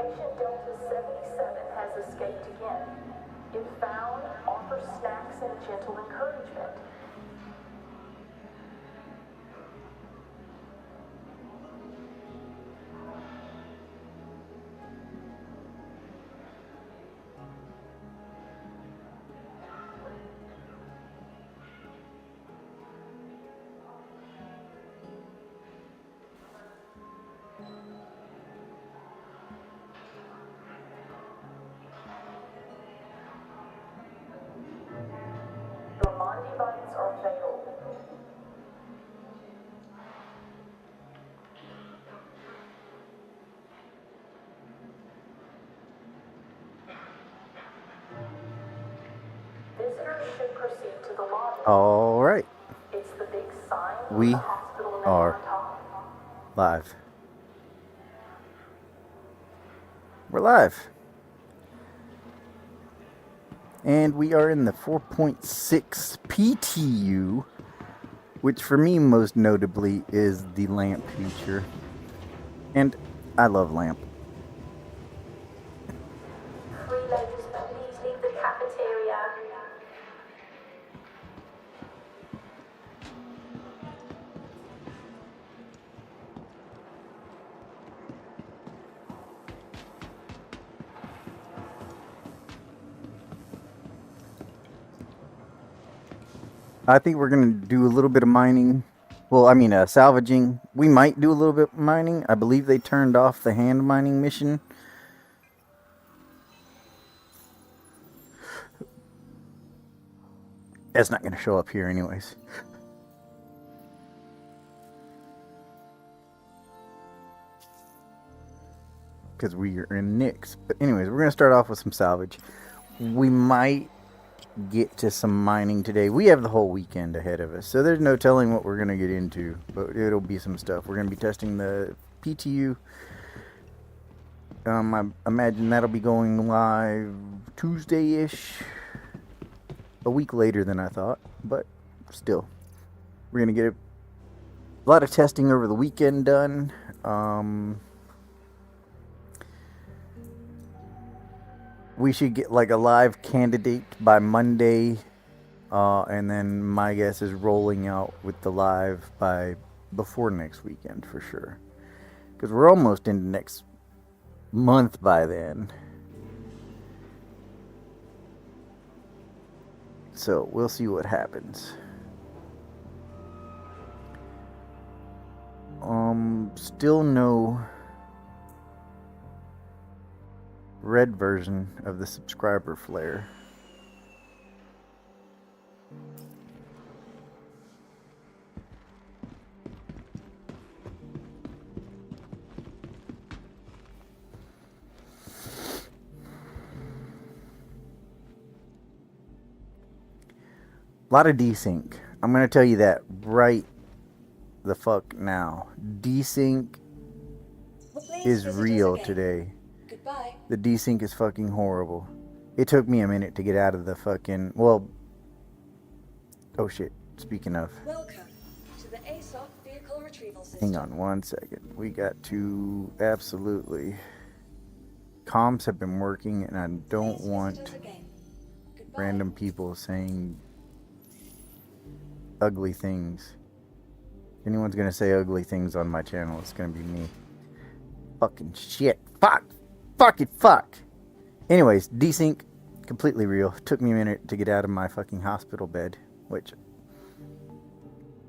Patient Delta 77 has escaped again. If found, offer snacks and gentle encouragement. The Mondi bites are fatal. Visitors should proceed to the lobby. All right, It's the big sign we with the hospital name are on top. live. We're live. And we are in the 4.6 PTU, which for me most notably is the L.Amp feature. And I love L.Amp. Freeloaders, please leave the cafeteria. I think we're going to do a little bit of mining. Well, I mean, salvaging. We might do a little bit of mining. I believe they turned off the hand mining mission. That's not going to show up here anyways. Because we are in Nix. But anyways, we're going to start off with some salvage. We might get to some mining today. We have the whole weekend ahead of us, so there's no telling what we're going to get into. But it'll be some stuff. We're going to be testing the PTU. I imagine that'll be going live Tuesday-ish. A week later than I thought, but still. We're going to get a lot of testing over the weekend done. We should get like a live candidate by Monday, and then my guess is rolling out with the live by before next weekend for sure. Because we're almost into next month by then. So we'll see what happens. Still no red version of the subscriber flare. A lot of desync. I'm going to tell you that right the fuck now. Desync is real today. Goodbye. The desync is fucking horrible. It took me a minute to get out of the fucking... Well... Oh shit. Speaking of... Welcome to the ASOP vehicle retrieval system. Hang on one second. We got to... Absolutely... Comms have been working and I don't want random people saying ugly things. If anyone's gonna say ugly things on my channel, it's gonna be me. Fucking shit. Fuck. Fucking fuck. Anyways, desync, completely real. Took me a minute to get out of my fucking hospital bed, which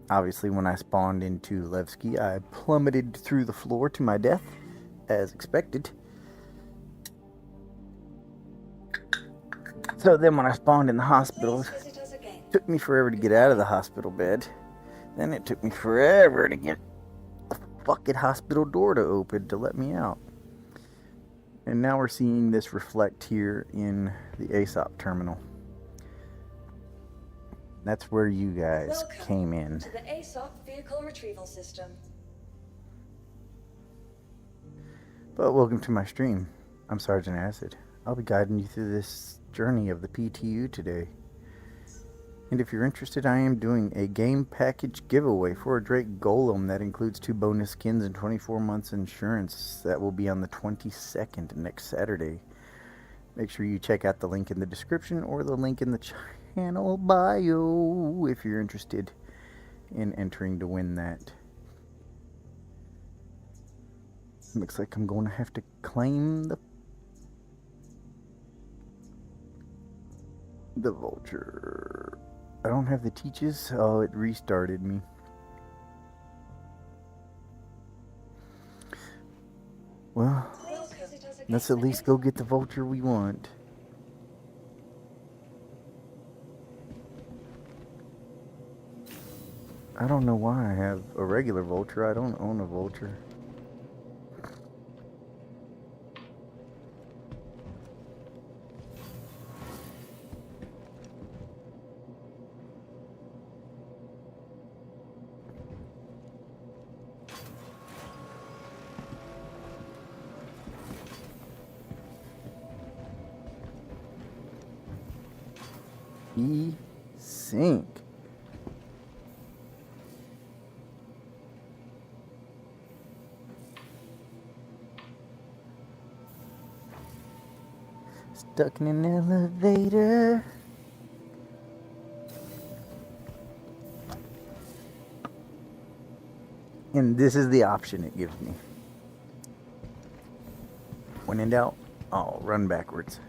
obviously when I spawned into Levski, I plummeted through the floor to my death, as expected. So then when I spawned in the hospital, it took me forever to get out of the hospital bed. Then it took me forever to get the fucking hospital door to open to let me out. And now we're seeing this reflect here in the ASOP terminal. That's where you guys came in. To the ASOP vehicle retrieval system. But welcome to my stream. I'm Sergeant Acid. I'll be guiding you through this journey of the PTU today. And if you're interested, I am doing a game package giveaway for a Drake Golem that includes 2 bonus skins and 24 months insurance. That will be on the 22nd, next Saturday. Make sure you check out the link in the description or the link in the channel bio if you're interested in entering to win that. Looks like I'm going to have to claim the vulture. I don't have the teaches. Oh, it restarted me. Well, let's at least go get the vulture we want. I don't know why I have a regular vulture. I don't own a vulture. Sink. Stuck in an elevator. And this is the option it gives me. When in doubt, I'll run backwards.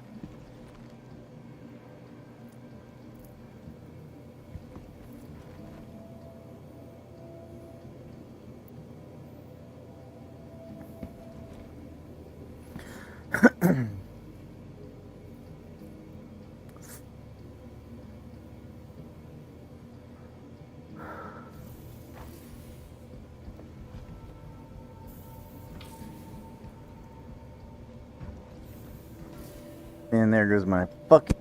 And there goes my fucking...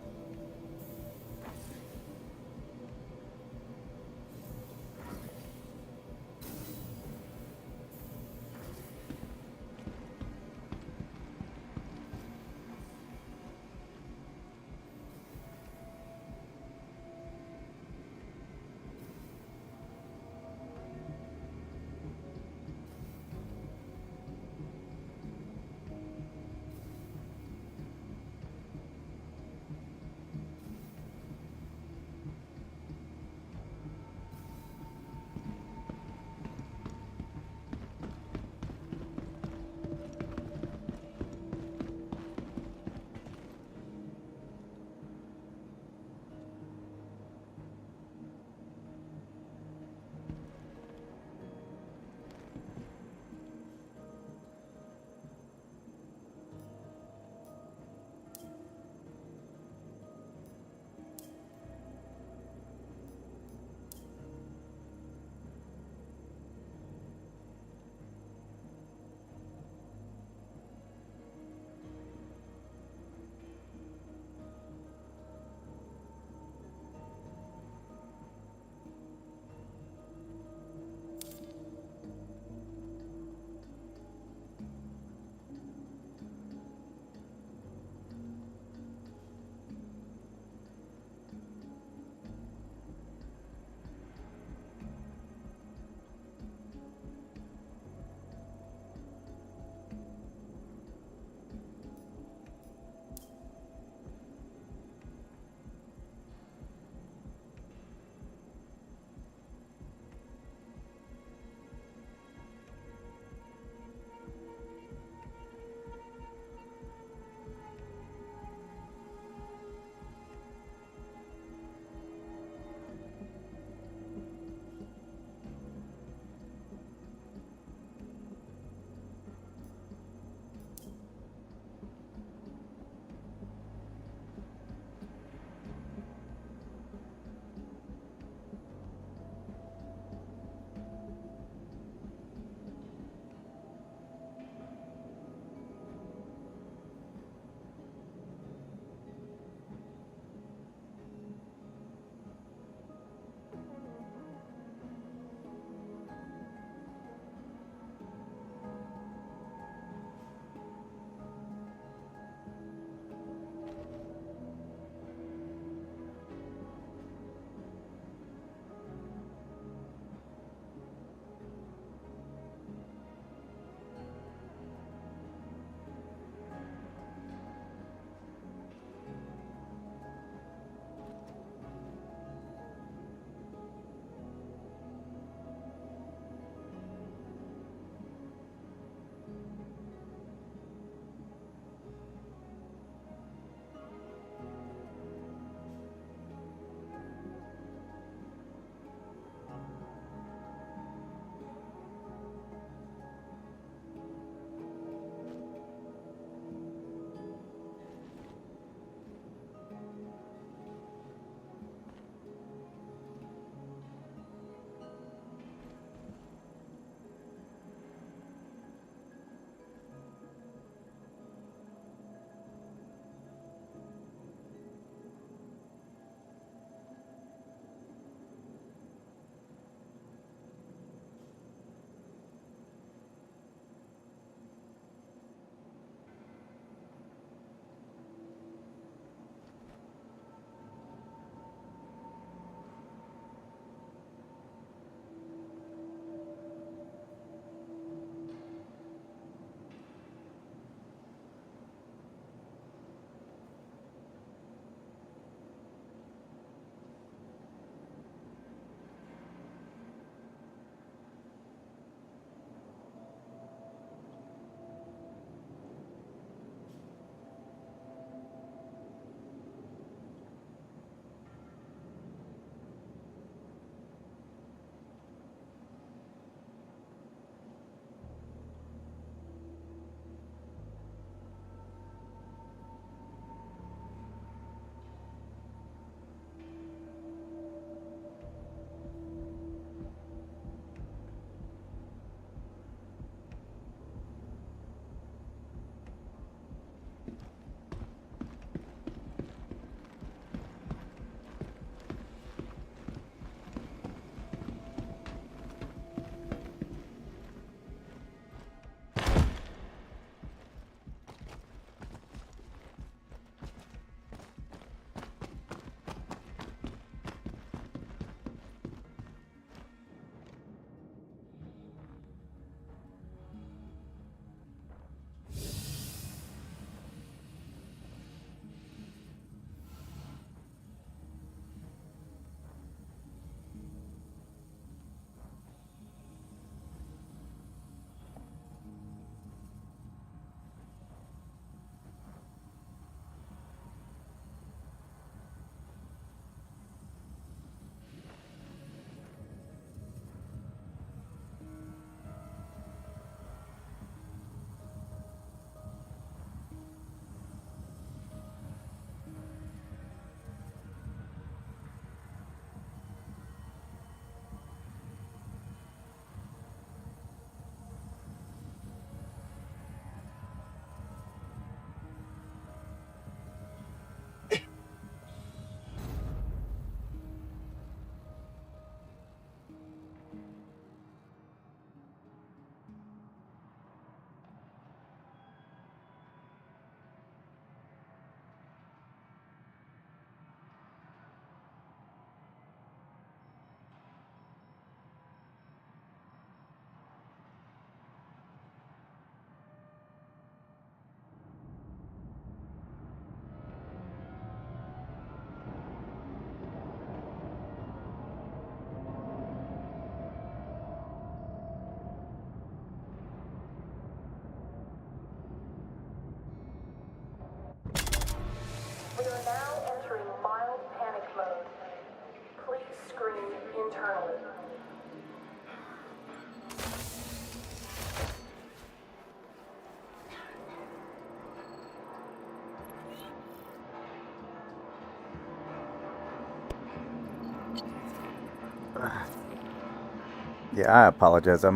Yeah, I apologize. As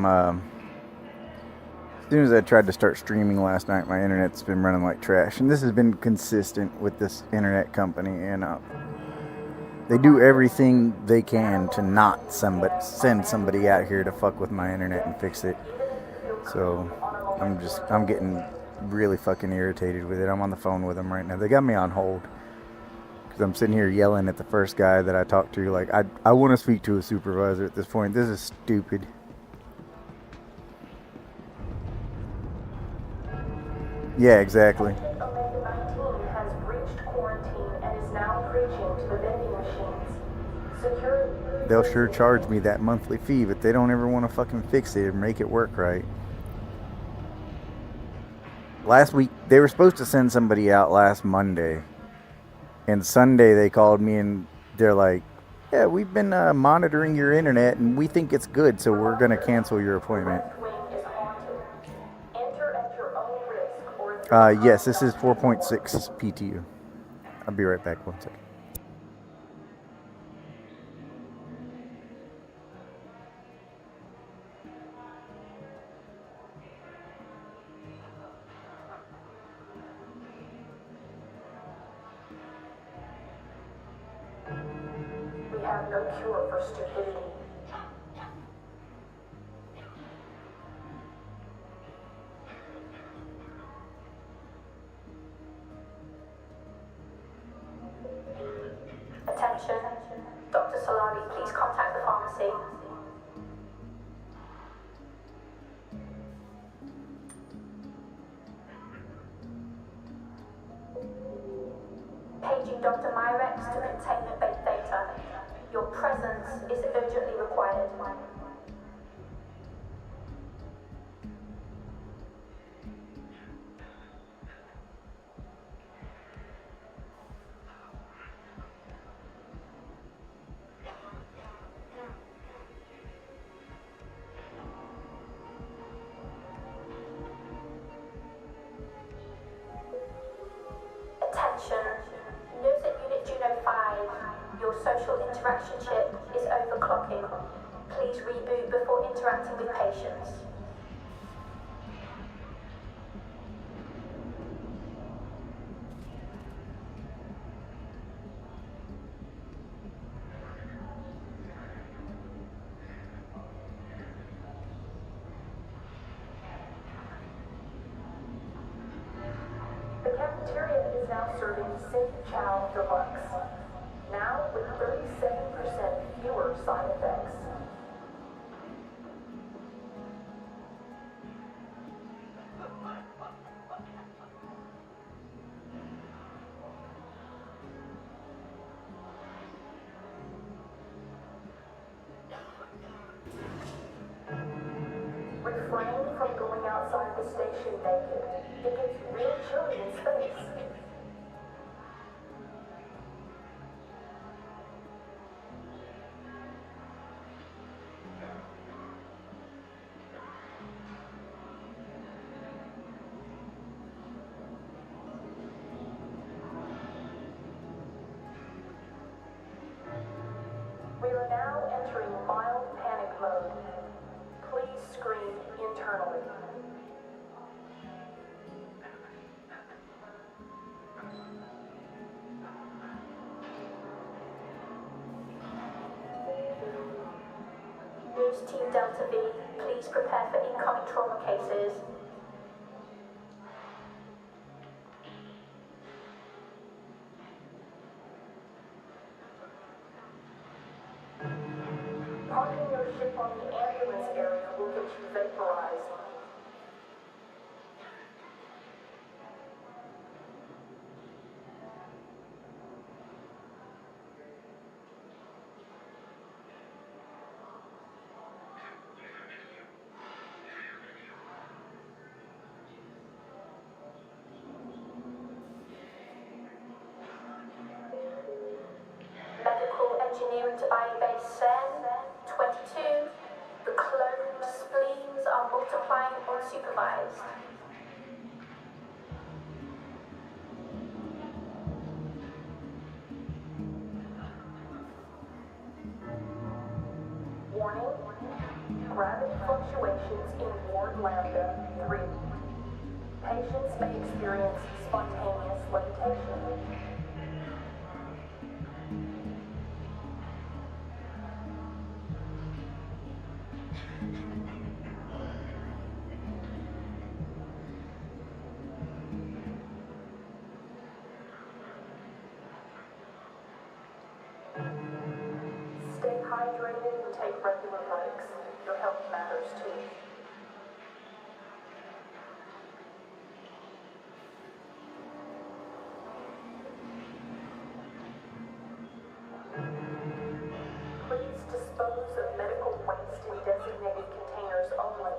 soon as I tried to start streaming last night, my internet's been running like trash, and this has been consistent with this internet company, and they do everything they can to not send somebody out here to fuck with my internet and fix it. So I'm getting really fucking irritated with it. I'm on the phone with them right now. They got me on hold because I'm sitting here yelling at the first guy that I talked to. Like, I want to speak to a supervisor at this point. This is stupid. Yeah, exactly. Omega-19 has breached quarantine and is now preaching to the vending machines. Security. They'll sure charge me that monthly fee, but they don't ever want to fucking fix it and make it work right. Last week, they were supposed to send somebody out last Monday. And Sunday, they called me and they're like, yeah, we've been monitoring your internet and we think it's good, so we're going to cancel your appointment. Yes, this is 4.6 PTU. I'll be right back 1 second. We have no cure for stupidity. Attention. Dr. Solari, please contact the pharmacy. Paging Dr. Myrex to containment-based data. Your presence is urgently required. Attention. News at Unit Juno 5. Your social interaction chip is overclocking. Please reboot before interacting with patients. The cafeteria is now serving Safe Chow Deluxe. Now with 37% fewer side effects. Refrain from going outside the station naked. It gets real chilly in space. We are now entering mild panic mode. Please scream internally. News Team Delta V, please prepare for incoming trauma cases. Parking your ship on the ambulance area will get you vaporized. Medical engineering to biobase SEN 22. The cloned spleens are multiplying unsupervised. Gravity fluctuations in Ward Lambda 3. Patients may experience spontaneous levitation. Stay hydrated and take regular breaks. Your health matters too. Please dispose of medical waste in designated containers only.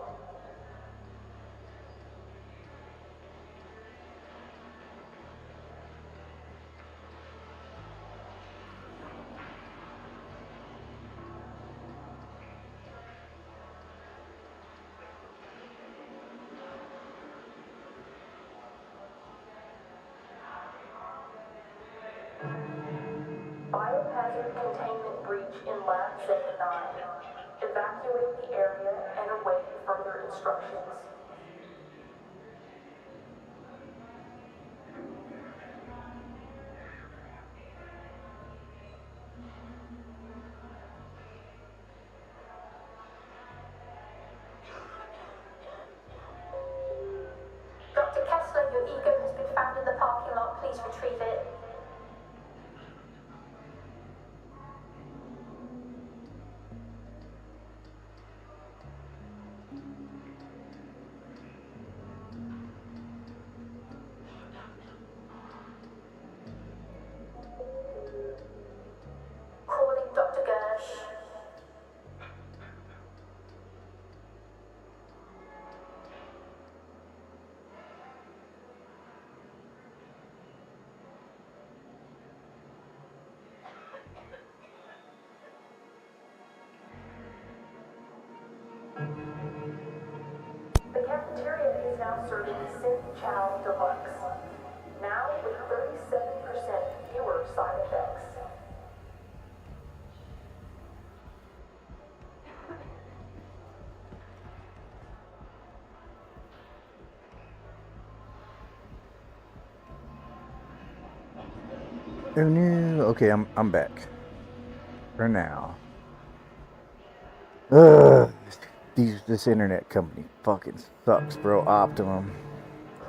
Biohazard containment breach in Lab 79. Evacuate the area and await further instructions. Dr. Kessler, your ego has been found in the parking lot. Please retrieve it. Calling Dr. Gersh. The cafeteria is now serving Synth Chow Deluxe. Now with 37% fewer side effects. Oh no. Okay, I'm back. For now. Ugh. This internet company fucking sucks, bro. Optimum.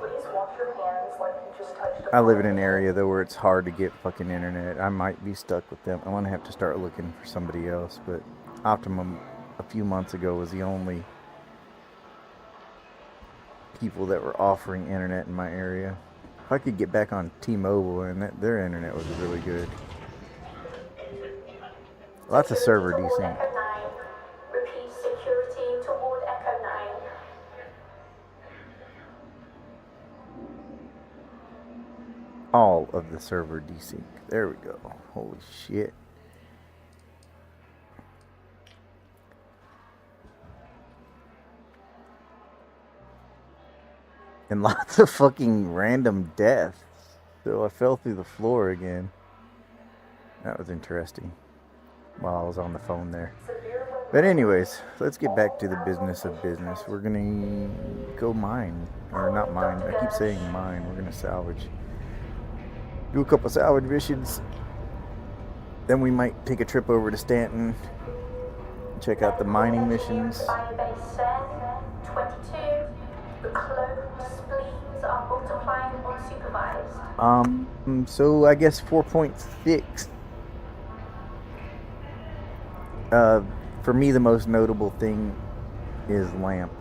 Please wash your hands like you just touched a I live in an area though where it's hard to get fucking internet. I might be stuck with them. I'm gonna have to start looking for somebody else. But Optimum a few months ago was the only people that were offering internet in my area. If I could get back on T-Mobile and their internet was really good. Lots of server Security toward desync. Echo 9. Repeat, security toward Echo 9. All of the server desync. There we go. Holy shit. And lots of fucking random deaths. So I fell through the floor again. That was interesting. While I was on the phone there. But anyways, let's get back to the business of business. We're gonna go mine. Or not mine. I keep saying mine. We're gonna salvage. Do a couple salvage missions. Then we might take a trip over to Stanton. Check out the mining missions. Biobase 22. The cloned spleens are multiplying unsupervised. So I guess 4.6. For me, the most notable thing is L.Amp.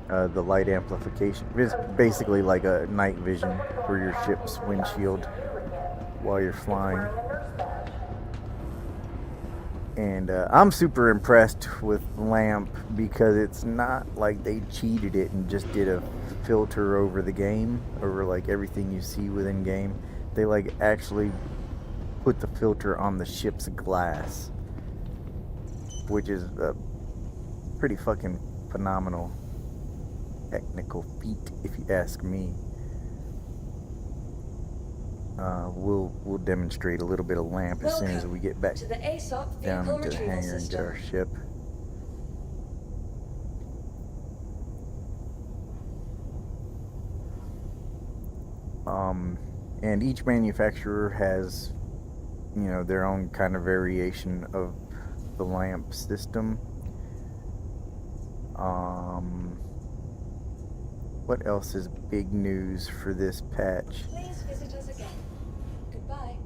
The light amplification. It's basically like a night vision for your ship's windshield while you're flying. And I'm super impressed with L.Amp because it's not like they cheated it and just did a filter over the game, over like everything you see within game. They like actually put the filter on the ship's glass, which is a pretty fucking phenomenal technical feat, if you ask me. We'll demonstrate a little bit of L.Amp as soon as we get back to the ASOP down vehicle into the retrieval hangar and get system. our ship. And each manufacturer has, their own kind of variation of the lamp system. What else is big news for this patch? Please visit us again. Goodbye.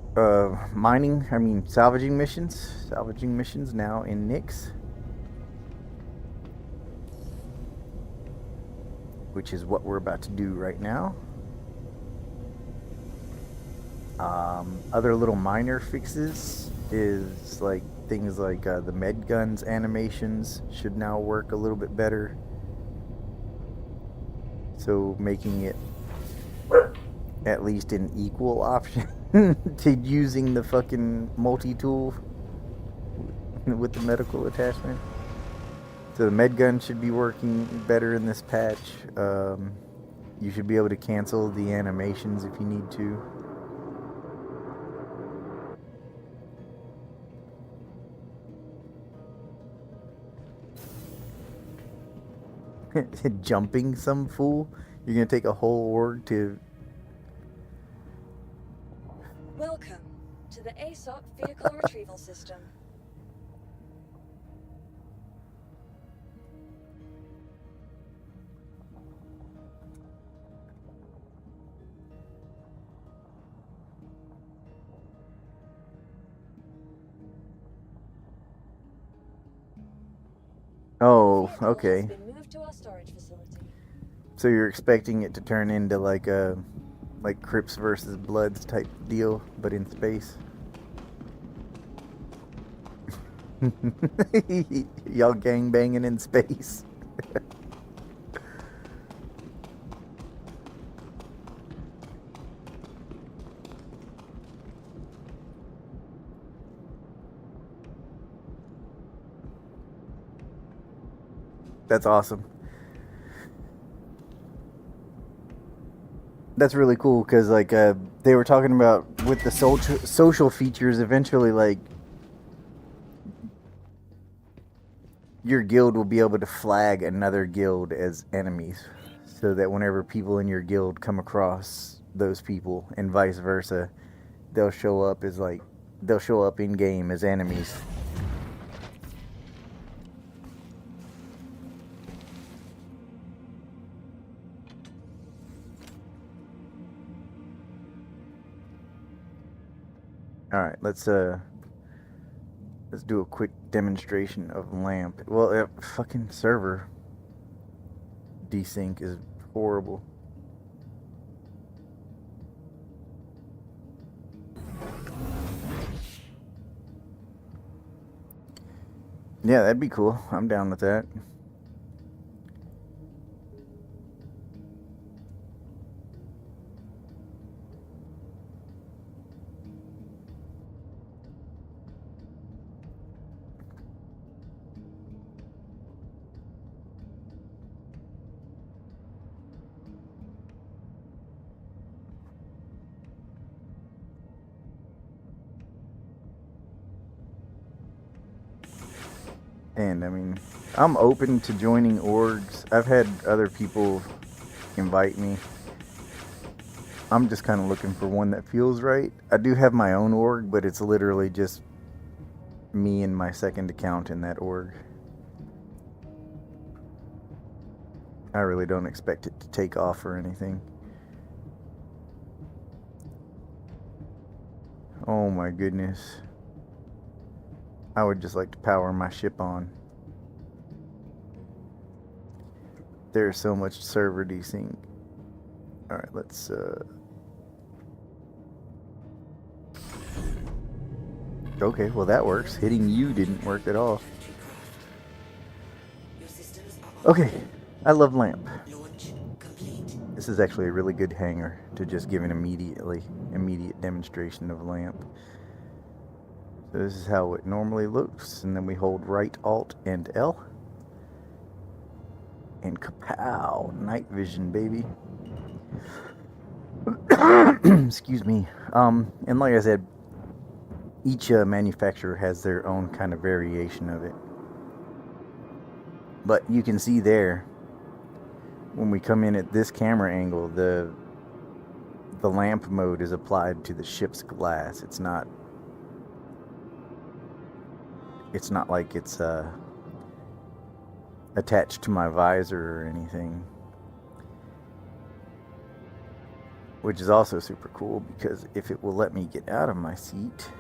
Salvaging missions. Salvaging missions now in Nix, which is what we're about to do right now. Other little minor fixes is like things like the med guns animations should now work a little bit better. So making it at least an equal option to using the fucking multi-tool with the medical attachment. So the med gun should be working better in this patch. You should be able to cancel the animations if you need to. Jumping some fool? You're gonna take a whole org to... Welcome to the ASOP Vehicle Retrieval System. Oh, Vehicle okay. has been moved to our storage facility. So you're expecting it to turn into like a Crips versus Bloods type deal, but in space. Y'all gangbanging in space. That's awesome. That's really cool because they were talking about with the social features, eventually your guild will be able to flag another guild as enemies, so that whenever people in your guild come across those people and vice versa, they'll show up in game as enemies. Alright, let's do a quick demonstration of L.Amp. Well, fucking server desync is horrible. Yeah, that'd be cool. I'm down with that. And I'm open to joining orgs. I've had other people invite me. I'm just kind of looking for one that feels right. I do have my own org, but it's literally just me and my second account in that org. I really don't expect it to take off or anything. Oh my goodness. I would just like to power my ship on. There's so much server desync. Alright, let's okay, well that works. Hitting you didn't work at all. Okay, I love L.Amp. This is actually a really good hanger to just give an immediate demonstration of L.Amp. So this is how it normally looks, and then we hold right Alt and L. And kapow! Night vision, baby. Excuse me. And like I said, each manufacturer has their own kind of variation of it. But you can see there, when we come in at this camera angle, the the lamp mode is applied to the ship's glass. It's not like it's attached to my visor or anything. Which is also super cool, because if it will let me get out of my seat,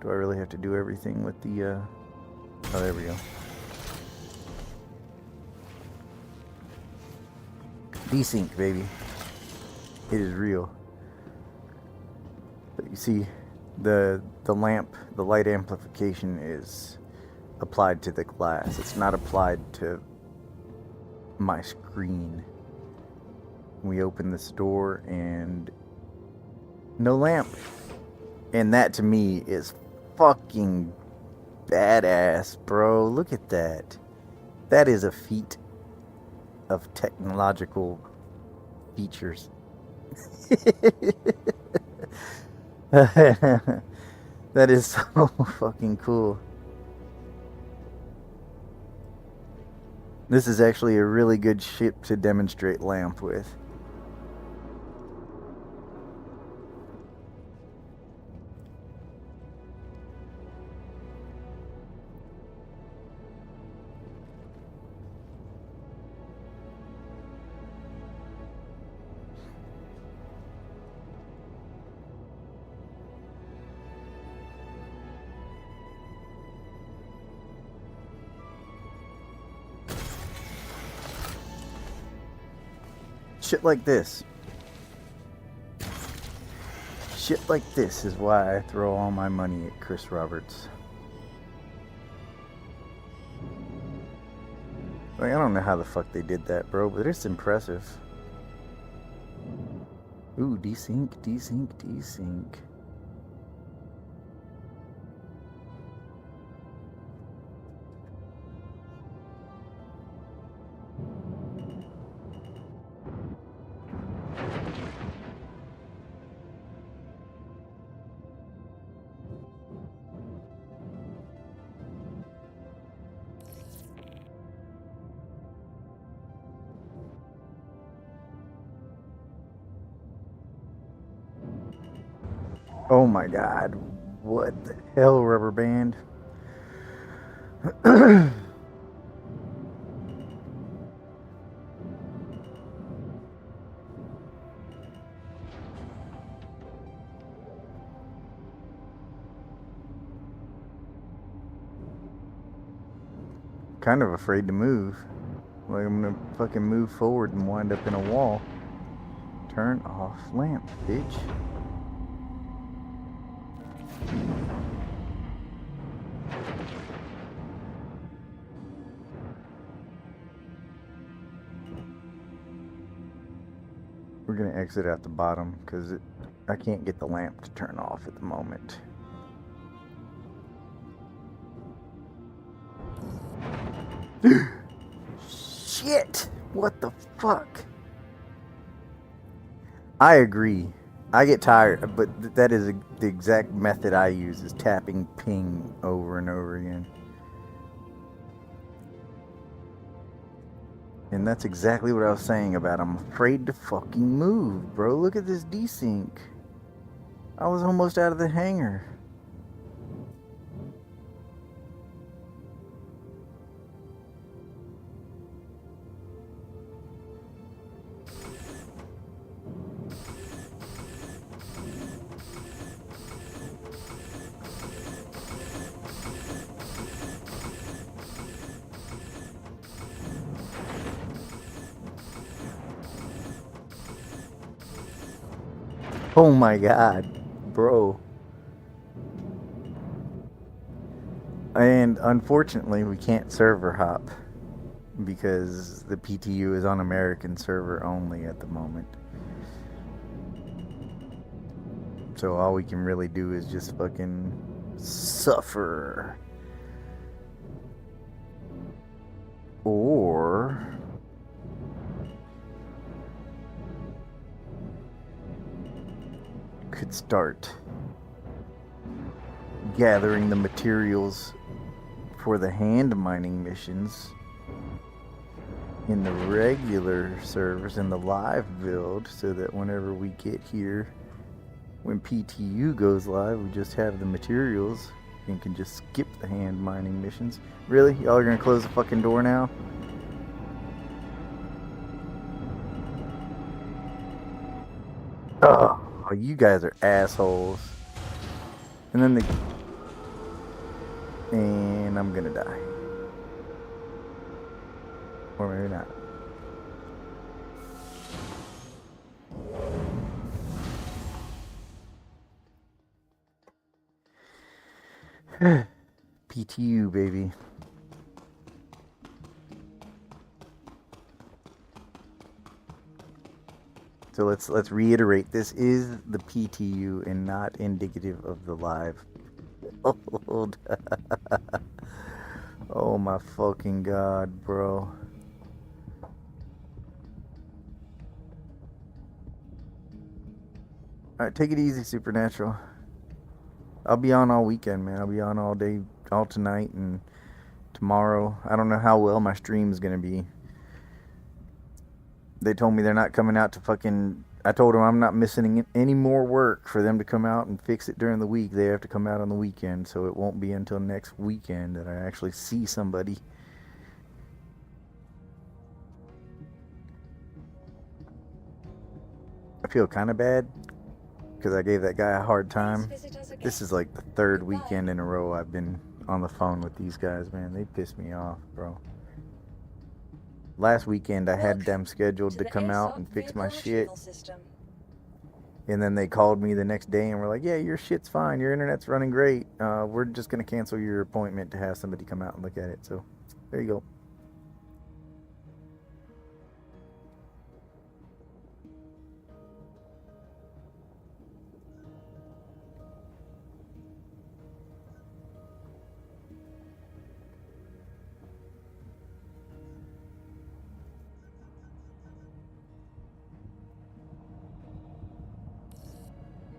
do I really have to do everything with the oh, there we go. Desync, baby. It is real. But you see, the lamp, the light amplification is applied to the glass. It's not applied to my screen. We open this door and no lamp. And that to me is fucking badass, bro. Look at that. That is a feat of technological features. That is so fucking cool. This is actually a really good ship to demonstrate lamp with. Shit like this. Shit like this is why I throw all my money at Chris Roberts. Like, I don't know how the fuck they did that, bro, but it's impressive. Ooh, desync, desync, desync. Oh my god, what the hell, rubber band? Kind of afraid to move. Like I'm gonna fucking move forward and wind up in a wall. Turn off lamp, bitch. We're gonna exit at the bottom because I can't get the lamp to turn off at the moment. Shit! What the fuck? I agree. I get tired, but that is the exact method I use, is tapping ping over and over again. And that's exactly what I was saying about I'm afraid to fucking move, bro. Look at this desync. I was almost out of the hangar. Oh my god, bro. And unfortunately, we can't server hop because the PTU is on American server only at the moment. So all we can really do is just fucking suffer. Or could start gathering the materials for the hand mining missions in the regular servers, in the live build, so that whenever we get here, when PTU goes live, we just have the materials and can just skip the hand mining missions. Really? Y'all are gonna close the fucking door now? Oh, you guys are assholes. And then and I'm gonna die. Or maybe not. PTU, baby. So let's reiterate, this is the PTU and not indicative of the live build. Oh my fucking god, bro. Alright, take it easy, Supernatural. I'll be on all weekend, man. I'll be on all day, all tonight and tomorrow. I don't know how well my stream is gonna be. They told me they're not coming out to fucking... I told them I'm not missing any more work for them to come out and fix it during the week. They have to come out on the weekend, so it won't be until next weekend that I actually see somebody. I feel kind of bad because I gave that guy a hard time. This is like the third weekend in a row I've been on the phone with these guys, man. They piss me off, bro. Last weekend I had them scheduled to come out and fix my shit. And then they called me the next day and were like, yeah, your shit's fine. Your internet's running great. We're just going to cancel your appointment to have somebody come out and look at it. So there you go.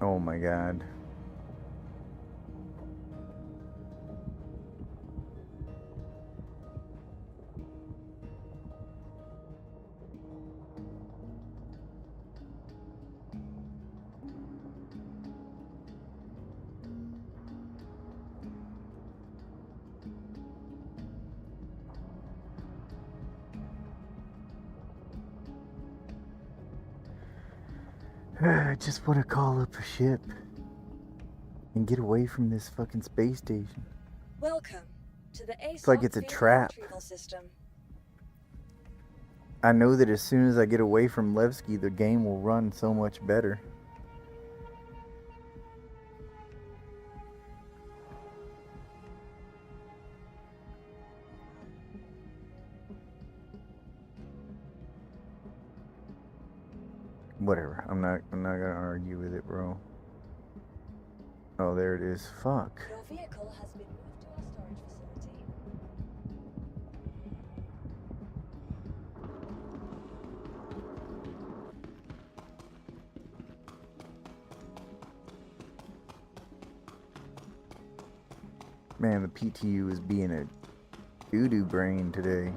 Oh my god. I just want to call up a ship and get away from this fucking space station. Welcome to the It's like it's a trap. System. I know that as soon as I get away from Levski, the game will run so much better. Whatever. I'm not gonna argue with it, bro. Oh, there it is. Fuck. Your vehicle has been moved to our storage facility. Man, the PTU is being a doo-doo brain today.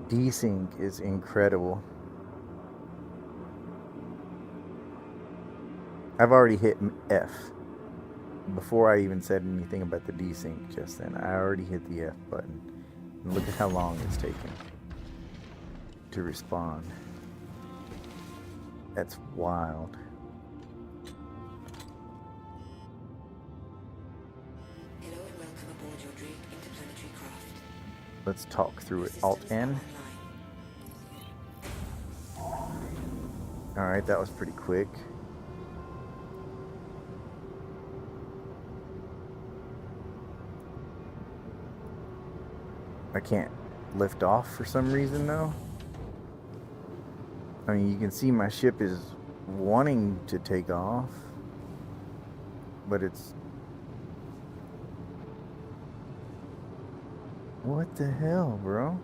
Desync is incredible. I've already hit F before I even said anything about the desync just then. I already hit the F button. And look at how long it's taken to respond. That's wild. Hello and welcome aboard your Drake interplanetary craft. Let's talk through it. Alt-N. Alright, that was pretty quick. I can't lift off for some reason though. I mean, you can see my ship is wanting to take off, but it's... What the hell, bro?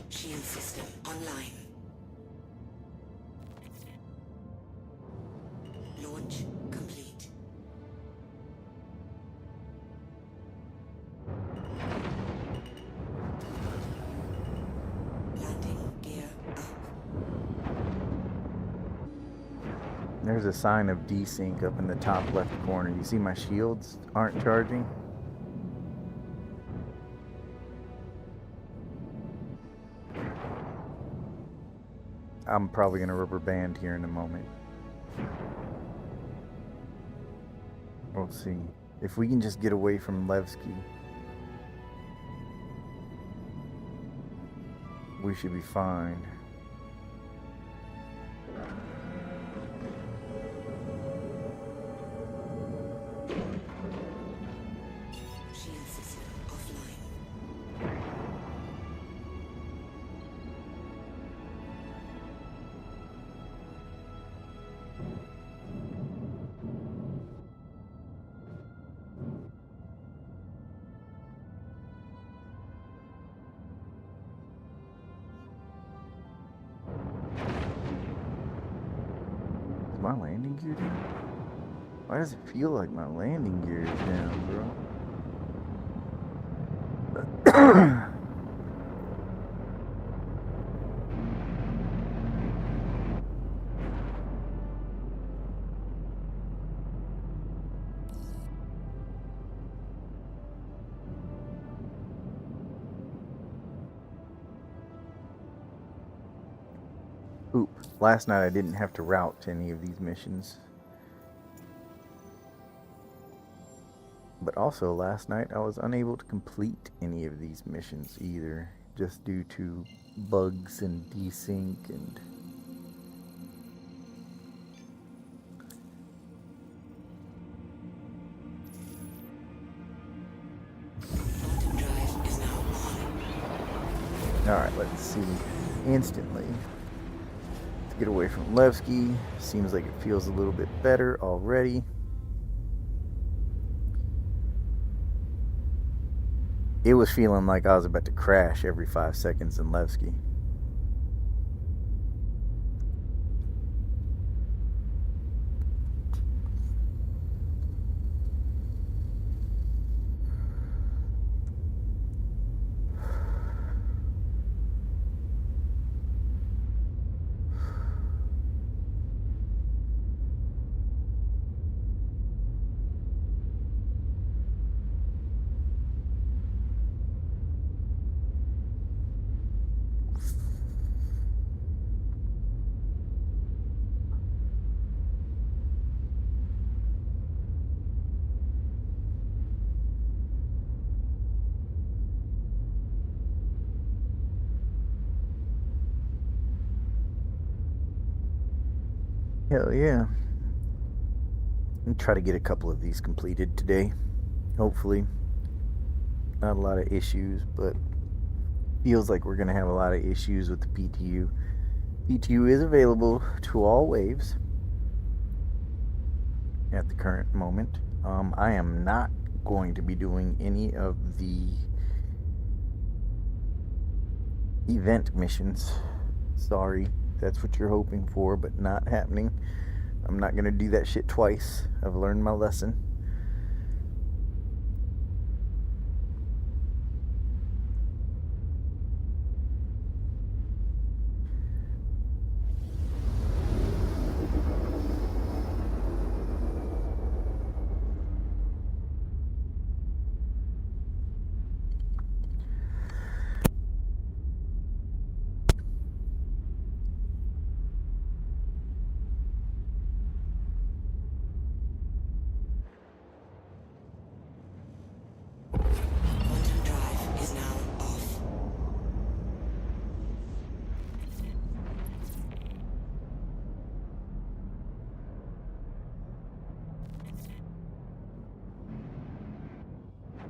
Shield system online. Launch complete. Landing gear up. There's a sign of desync up in the top left corner. You see my shields aren't charging? I'm probably going to rubber band here in a moment. We'll see. If we can just get away from Levski, we should be fine. Shield system offline. Is my landing gear down? Why does it feel like my landing gear is down, bro? Oop, last night I didn't have to route any of these missions. But also last night I was unable to complete any of these missions either, just due to bugs and desync and... Quantum drive is now on. Alright, let's see. Instantly. To get away from Levski. Seems like it feels a little bit better already. It was feeling like I was about to crash every 5 seconds in Levski. Hell yeah. I'll try to get a couple of these completed today. Hopefully. Not a lot of issues, but feels like we're going to have a lot of issues with the PTU. PTU is available to all waves at the current moment. I am not going to be doing any of the event missions. Sorry. That's what you're hoping for, but not happening. I'm not going to do that shit twice. I've learned my lesson.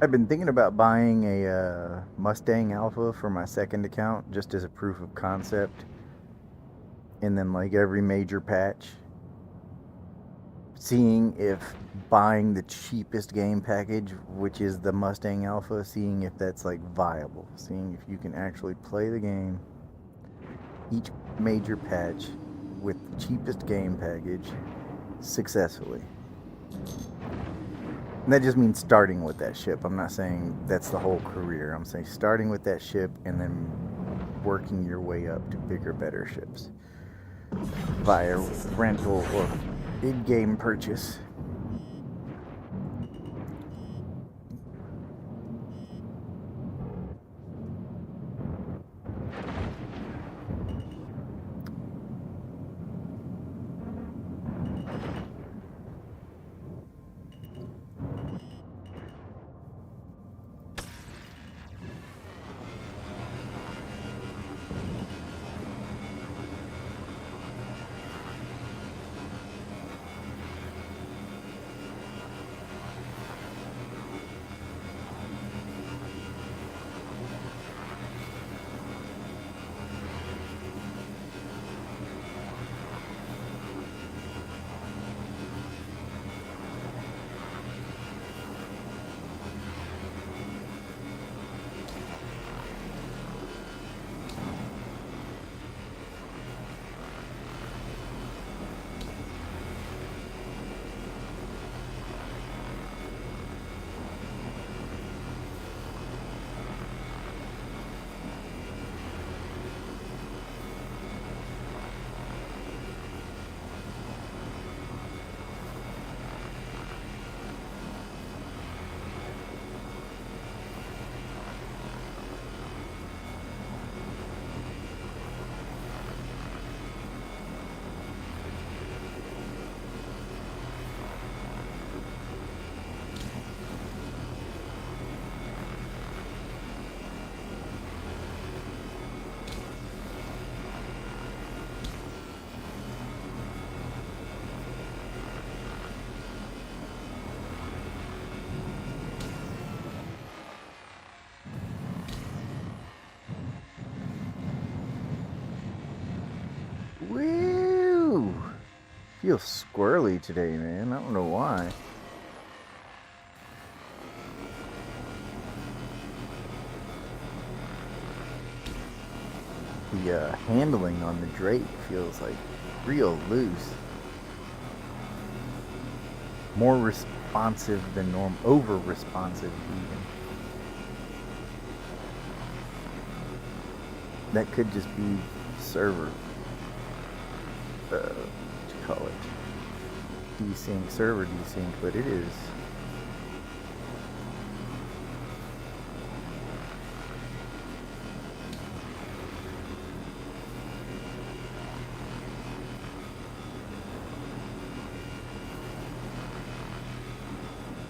I've been thinking about buying a Mustang Alpha for my second account just as a proof of concept. And then, like, every major patch, seeing if buying the cheapest game package, which is the Mustang Alpha, seeing if that's, like, viable. Seeing if you can actually play the game, each major patch, with the cheapest game package successfully. And that just means starting with that ship. I'm not saying that's the whole career. I'm saying starting with that ship and then working your way up to bigger, better ships via rental or in-game purchase. Woo! Feels squirrely today, man. I don't know why. The handling on the Drake feels like real loose. More responsive than normal. Over responsive even. That could just be server. What you call it? Desync, server desync, but it is.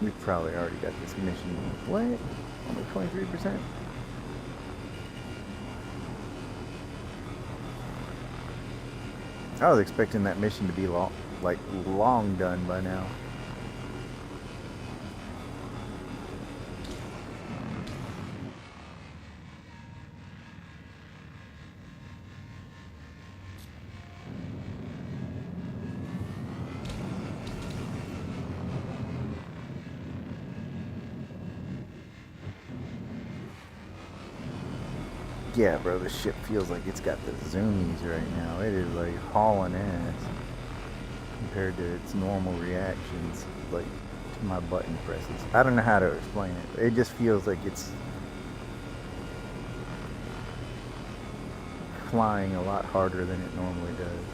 We've probably already got this mission. What? Only 23%? I was expecting that mission to be long done by now. Yeah, bro, this ship feels like it's got the zoomies right now. It is like hauling ass compared to its normal reactions, like to my button presses. I don't know how to explain it. It just feels like it's flying a lot harder than it normally does.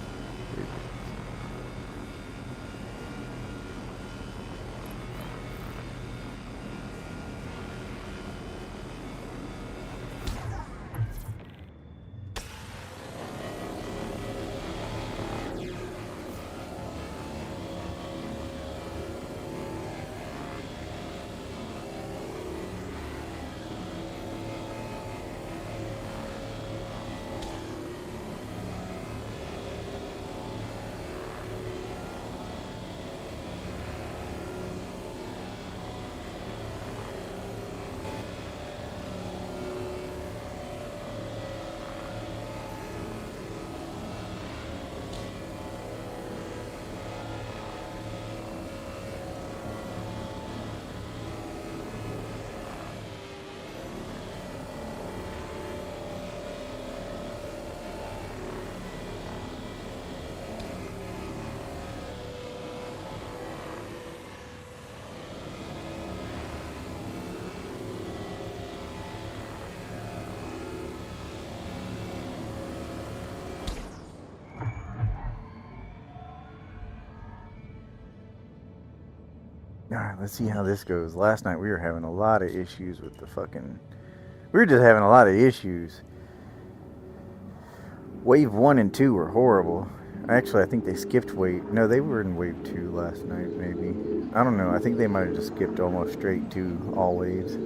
Alright, let's see how this goes. Last night we were having a lot of issues with the fucking... We were just having a lot of issues. Wave 1 and 2 were horrible. Actually, I think they skipped wave... No, they were in wave 2 last night, maybe. I don't know. I think they might have just skipped almost straight to all waves.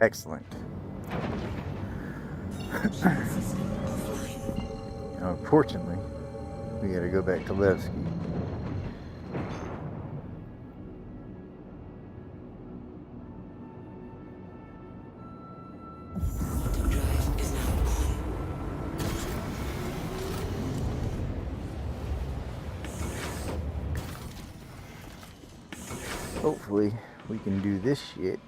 Excellent. Unfortunately, we gotta go back to Levski. Drive is now on. Hopefully, we can do this shit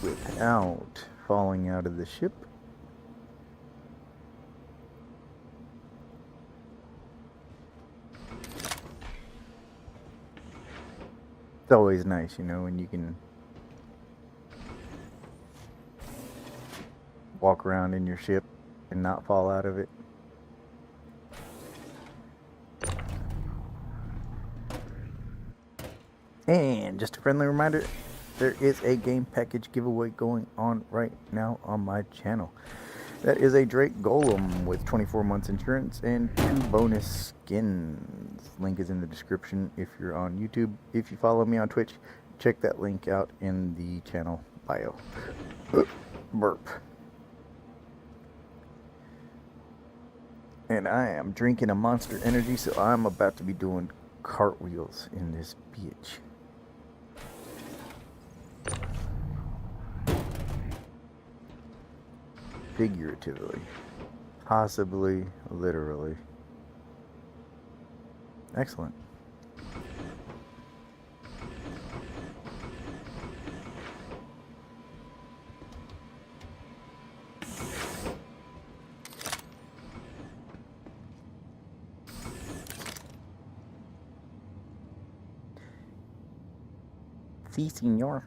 without falling out of the ship. It's always nice, you know, when you can walk around in your ship and not fall out of it. And just a friendly reminder, there is a game package giveaway going on right now on my channel. That is a Drake Golem with 24 months insurance and 2 bonus skins. Link is in the description if you're on YouTube. If you follow me on Twitch, check that link out in the channel bio. Burp. And I am drinking a Monster Energy, so I'm about to be doing cartwheels in this bitch. Figuratively, possibly literally. Excellent. Si, senor.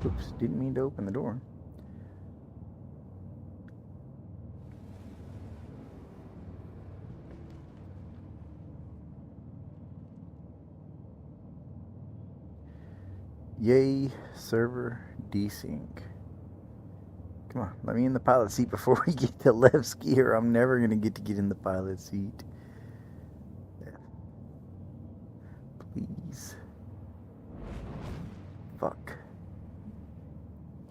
Oops, didn't mean to open the door. Yay, server desync. Come on, let me in the pilot seat before we get to Levski, or I'm never going to get in the pilot seat. Please. Fuck.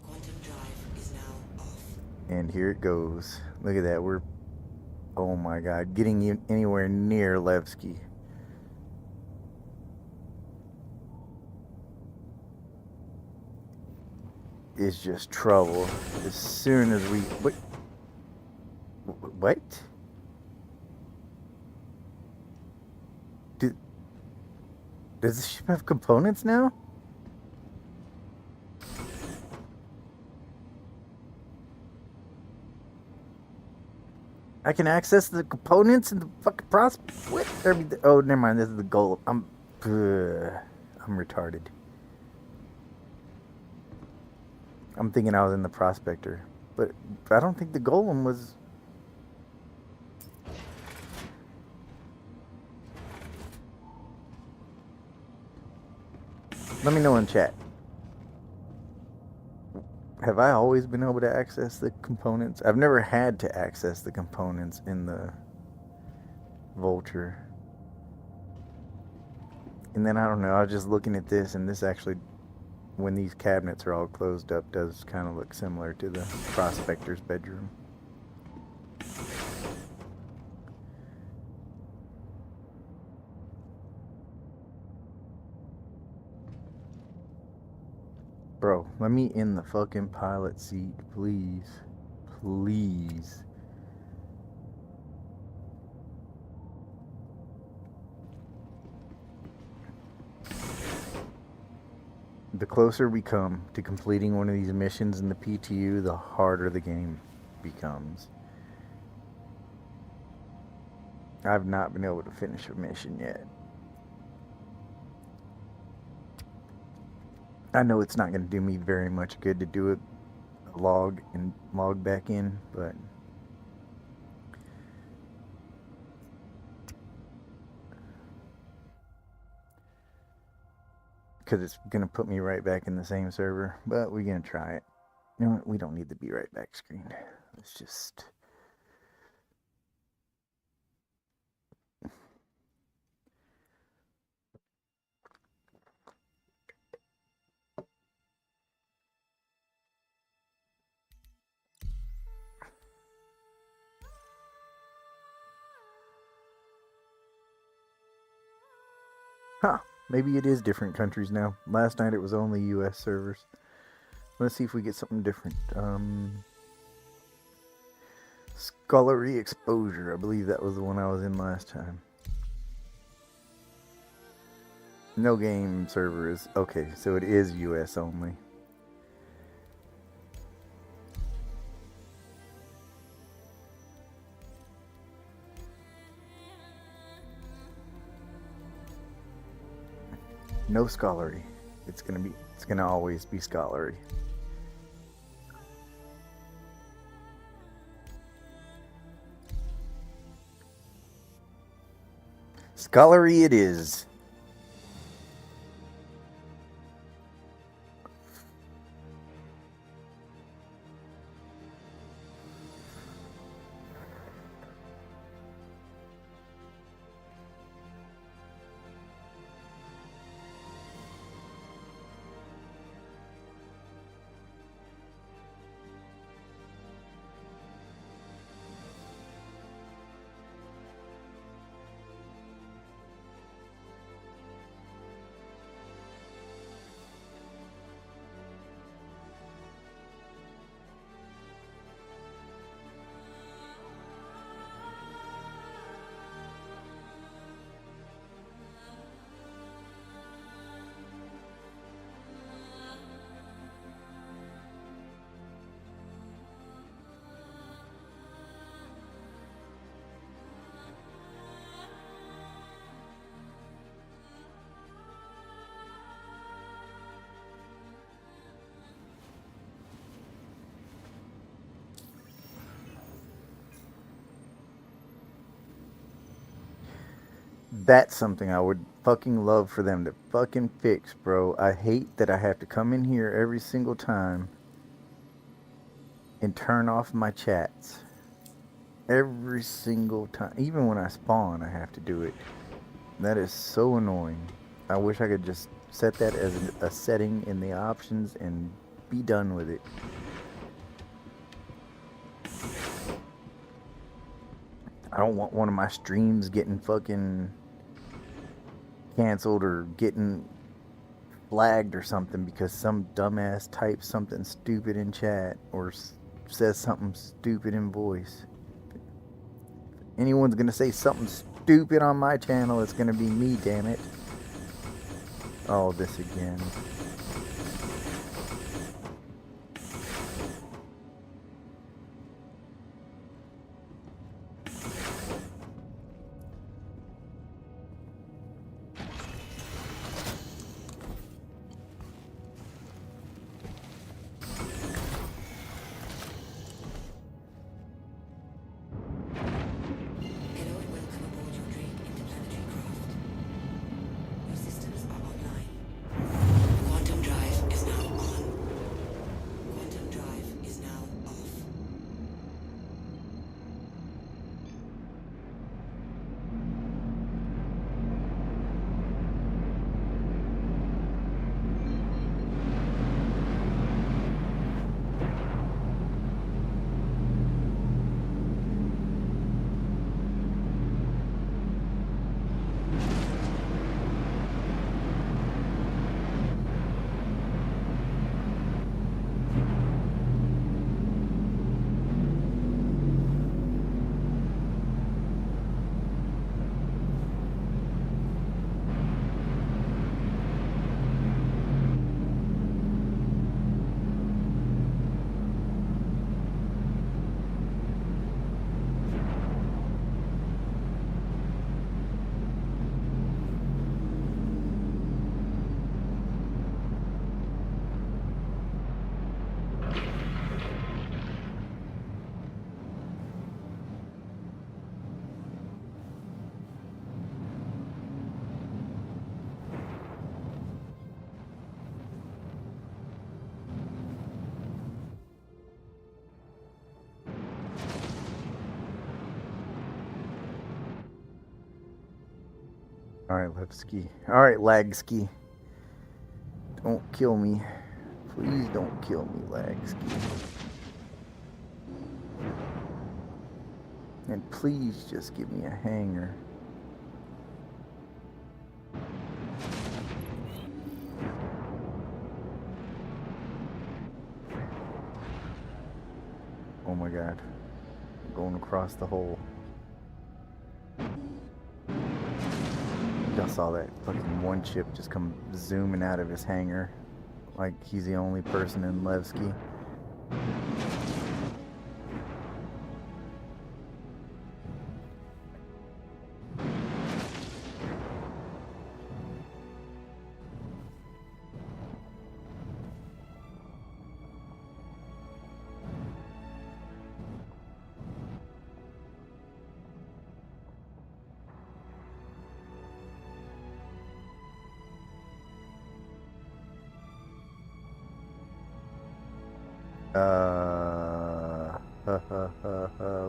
Quantum drive is now off. And here it goes. Look at that. We're, oh my god, getting anywhere near Levski. Is just trouble. As soon as we... What? Does the ship have components now? I can access the components in the fucking what? Oh, never mind. This is the goal. I'm retarded. I'm thinking I was in the prospector, but I don't think the golem was. Let me know in chat. Have I always been able to access the components? I've never had to access the components in the Vulture. And then I don't know, I was just looking at this, and this actually, when these cabinets are all closed up, does kind of look similar to the prospector's bedroom. Bro, let me in the fucking pilot seat, please. Please. The closer we come to completing one of these missions in the PTU, the harder the game becomes. I've not been able to finish a mission yet. I know it's not going to do me very much good to do it, log and log back in, but because it's going to put me right back in the same server, but we're going to try it. You know what? We don't need the be right back screen. Let's just... Huh. Maybe it is different countries now. Last night it was only US servers. Let's see if we get something different. Scholarly Exposure. I believe that was the one I was in last time. No game server is... Okay, so it is US only. No scholarly. It's gonna always be scholarly. Scholarly it is. That's something I would fucking love for them to fucking fix, bro. I hate that I have to come in here every single time and turn off my chats. Every single time. Even when I spawn, I have to do it. That is so annoying. I wish I could just set that as a setting in the options and be done with it. I don't want one of my streams getting fucking canceled or getting flagged or something because some dumbass types something stupid in chat or says something stupid in voice. If anyone's gonna say something stupid on my channel, it's gonna be me, damn it. Oh, this again. Hello and welcome aboard your trip interplanetary craft. Your systems are online. Alright, Levski. Alright, Lagski. Don't kill me. Please don't kill me, Lagski. And please just give me a hanger. Oh my god. I'm going across the hole. I saw that fucking one chip just come zooming out of his hangar. Like he's the only person in Levski.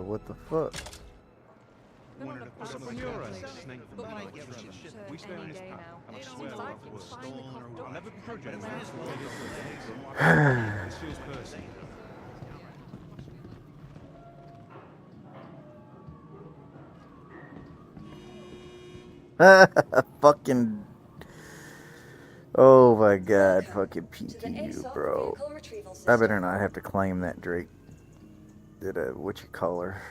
What the fuck? Fucking. Oh my god, fucking PTU, bro. I better not have to claim that Drake. What you call her?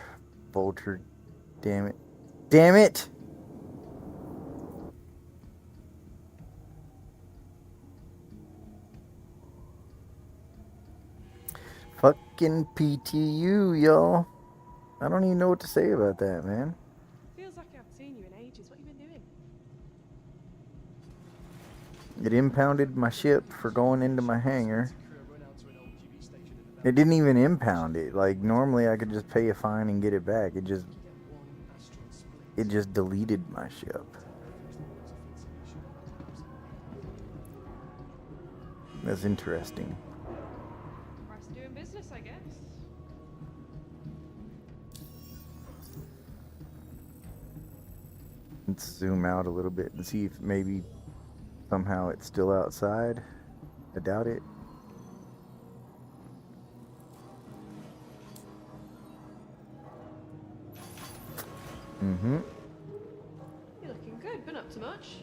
Vulture. Damn it. Damn it! Fucking PTU, y'all. I don't even know what to say about that, man. Feels like I haven't seen you in ages. What have you been doing? It impounded my ship for going into my hangar. It didn't even impound it. Like, normally I could just pay a fine and get it back. It just deleted my ship. That's interesting. Price of doing business, I guess. Let's zoom out a little bit and see if maybe somehow it's still outside. I doubt it. Mm-hmm. You're looking good. Been up to much?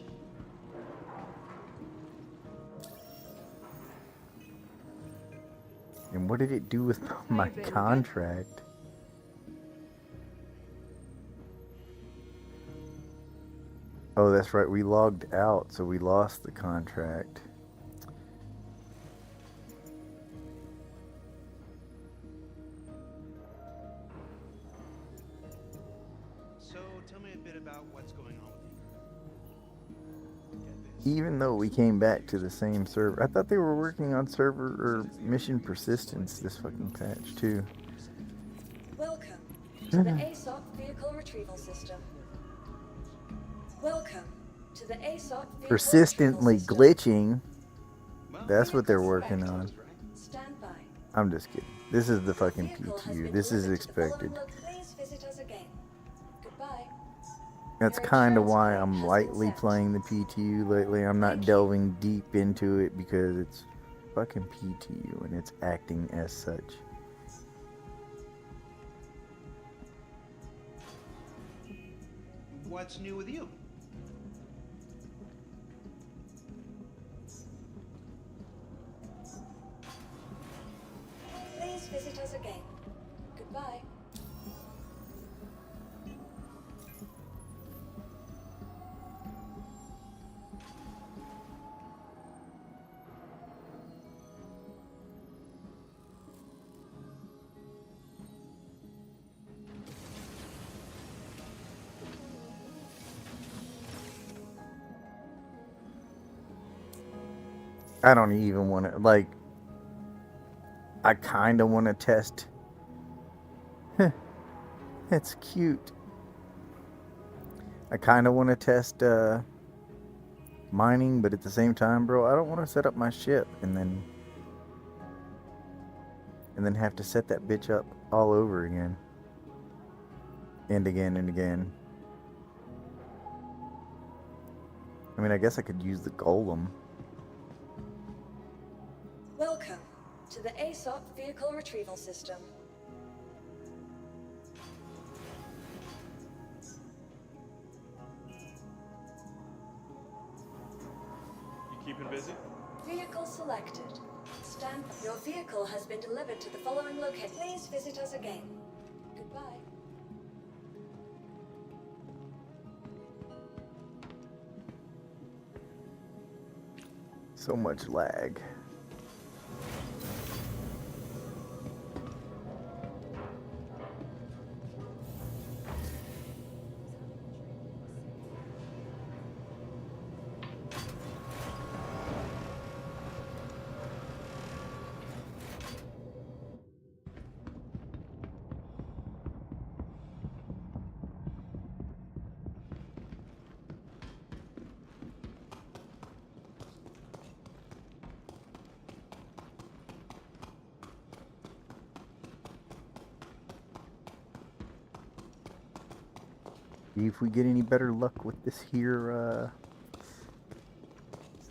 And what did it do with my contract? Oh, that's right. We logged out, so we lost the contract. So, tell me a bit about what's going on with you. Even though we came back to the same server, I thought they were working on server or mission persistence this fucking patch too. Welcome to the ASOP Vehicle Retrieval System. Welcome to the ASOP Vehicle Persistently Retrieval glitching. Well, That's what they're working on. System. Stand by. I'm just kidding. This is the fucking Vehicle has PTU. been This is delivered to the expected. following Please visit us again. Goodbye. That's Your kind of insurance why claim I'm has been lightly set. playing the PTU lately. I'm not Thank you. delving deep into it because it's fucking PTU and it's acting as such. What's new with you? Please visit us again. Goodbye. I don't even want to, like, I kind of want to test. It's cute. I kind of want to test mining, but at the same time, bro, I don't want to set up my ship and then have to set that bitch up all over again. And again and again. I mean, I guess I could use the golem. Welcome to the ASOP Vehicle Retrieval System. You keeping busy? Vehicle selected. Stand. Your vehicle has been delivered to the following location. Please visit us again. Goodbye. So much lag. See if we get any better luck with this here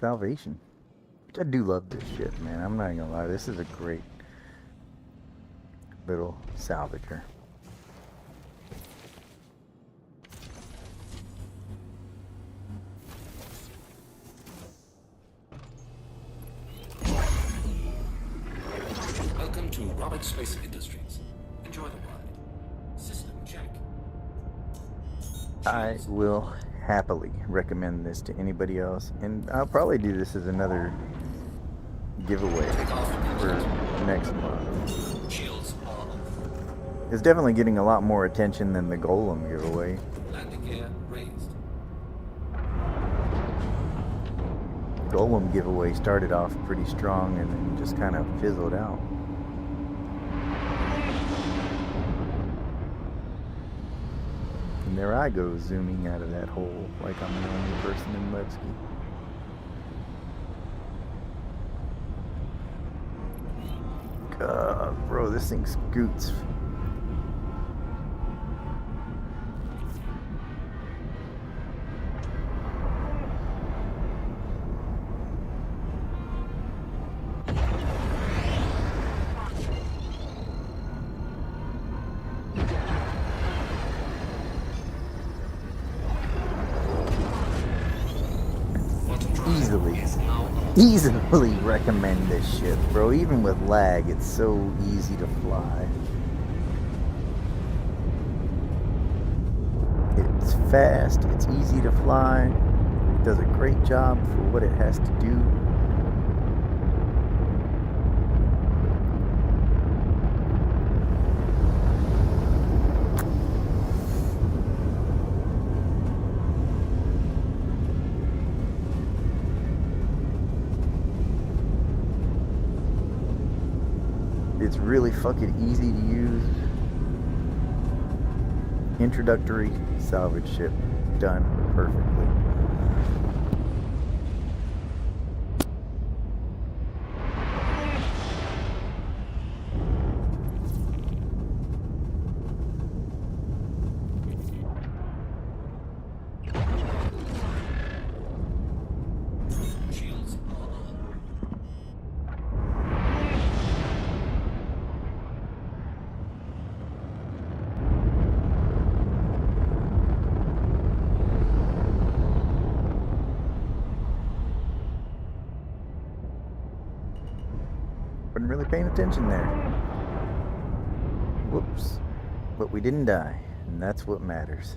salvation. Which I do love this shit, man. I'm not gonna lie, this is a great little salvager. Welcome to Robert Space Industries. Enjoy the ride. System check. I will happily recommend this to anybody else, and I'll probably do this as another giveaway for next month. Shields are off. It's definitely getting a lot more attention than the Golem giveaway. Landing gear raised. Golem giveaway started off pretty strong and then just kind of fizzled out. And there I go, zooming out of that hole like I'm the only person in Levski. God, bro, this thing scoots. Easily recommend this shit, bro. Even with lag, it's so easy to fly. It's fast, it's easy to fly. It does a great job for what it has to do. It's really fucking easy to use. Introductory salvage ship done perfectly. Shields are on. Wasn't really paying attention there. Whoops. But we didn't die, and that's what matters.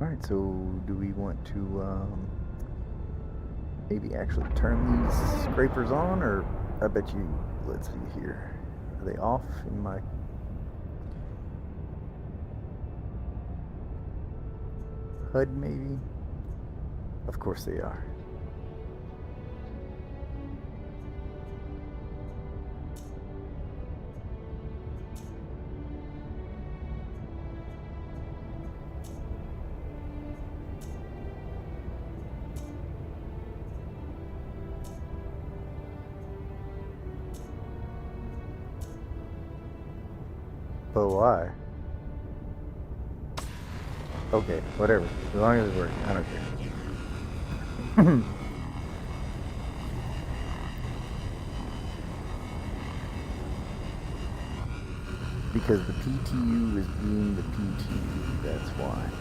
Alright, so do we want to maybe actually turn these scrapers on, or I bet you, let's see here. Are they off in my HUD maybe? Of course they are. But why? Okay, whatever. As long as it works, I don't care. Because the PTU is being the PTU, that's why.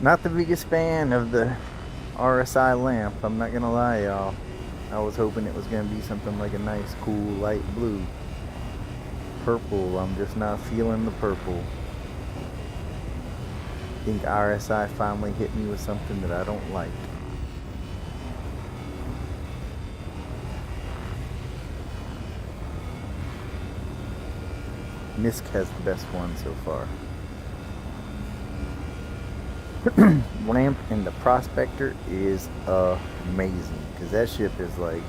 Not the biggest fan of the RSI lamp, I'm not gonna lie, y'all. I was hoping it was gonna be something like a nice, cool, light blue. Purple, I'm just not feeling the purple. I think RSI finally hit me with something that I don't like. Misk has the best one so far. Lamp and the Prospector is amazing, because that ship is like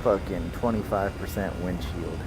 fucking 25% windshield.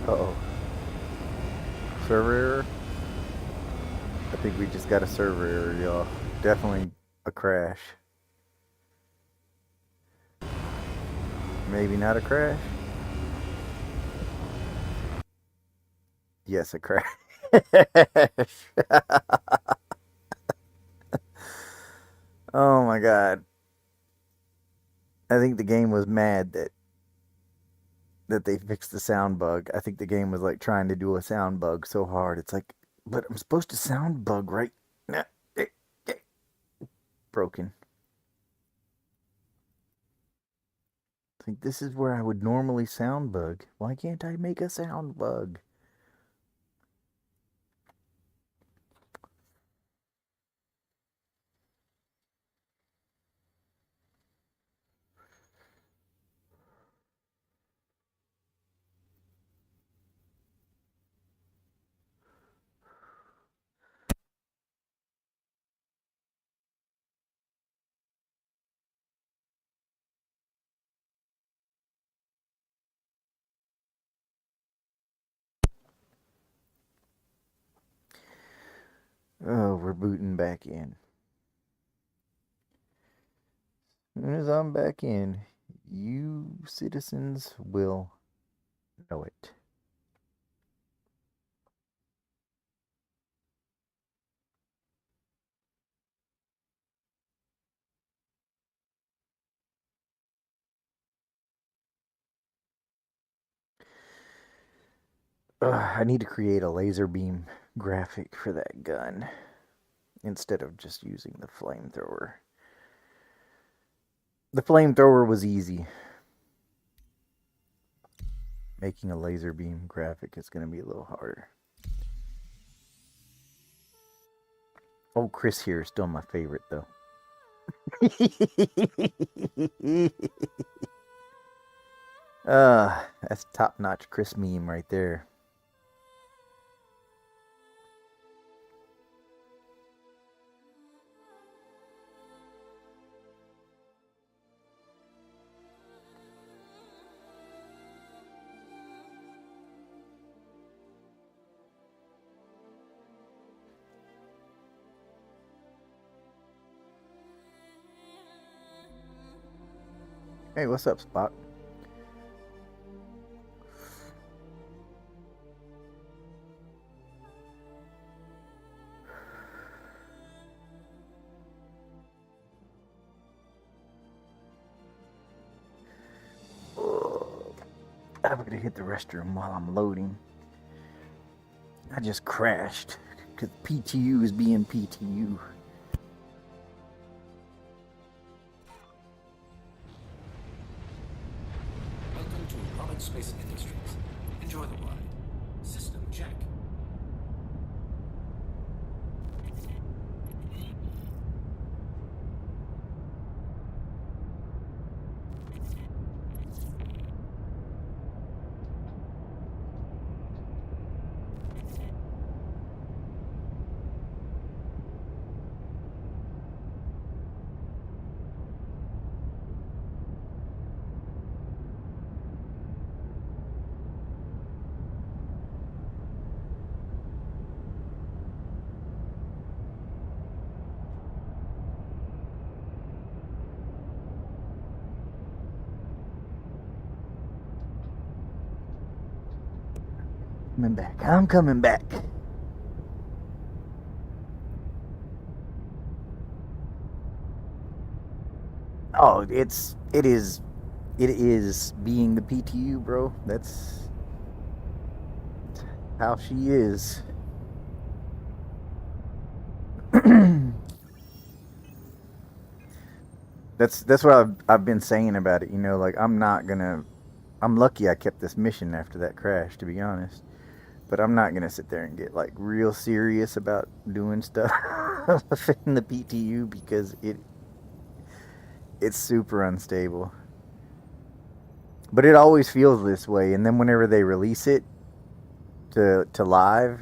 Uh-oh. Server error? I think we just got a server error, y'all. Definitely a crash. Maybe not a crash? Yes, a crash. Oh my god. I think the game was mad that they fixed the sound bug. I think the game was like trying to do a sound bug so hard. It's like, but I'm supposed to sound bug right now. Broken. I think this is where I would normally sound bug. Why can't I make a sound bug? Oh, we're booting back in. As soon as I'm back in, you citizens will know it. I need to create a laser beam graphic for that gun instead of just using the flamethrower. The flamethrower was easy. Making a laser beam graphic is going to be a little harder. Oh, Chris here is still my favorite, though. That's top-notch Chris meme right there. Hey, what's up, Spock? I'm gonna hit the restroom while I'm loading. I just crashed because PTU is being PTU. Welcome to Roberts Space Industries. Enjoy the ride. System check. Coming back. I'm coming back. Oh, it is being the PTU, bro. That's how she is. That's what I've been saying about it. You know, like I'm lucky I kept this mission after that crash, to be honest. But I'm not gonna sit there and get like real serious about doing stuff in the PTU because it's super unstable. But it always feels this way, and then whenever they release it to live,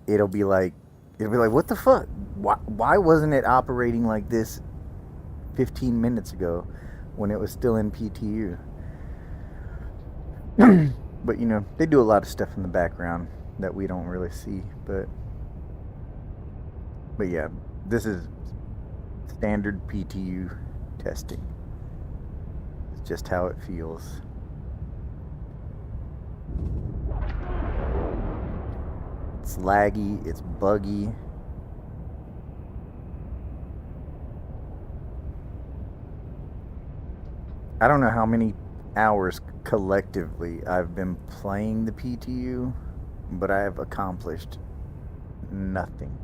it'll be like what the fuck? Why wasn't it operating like this 15 minutes ago when it was still in PTU? But you know, they do a lot of stuff in the background that we don't really see, but yeah, this is standard PTU testing. It's just how it feels. It's laggy, it's buggy. I don't know how many hours collectively I've been playing the PTU, but I have accomplished nothing.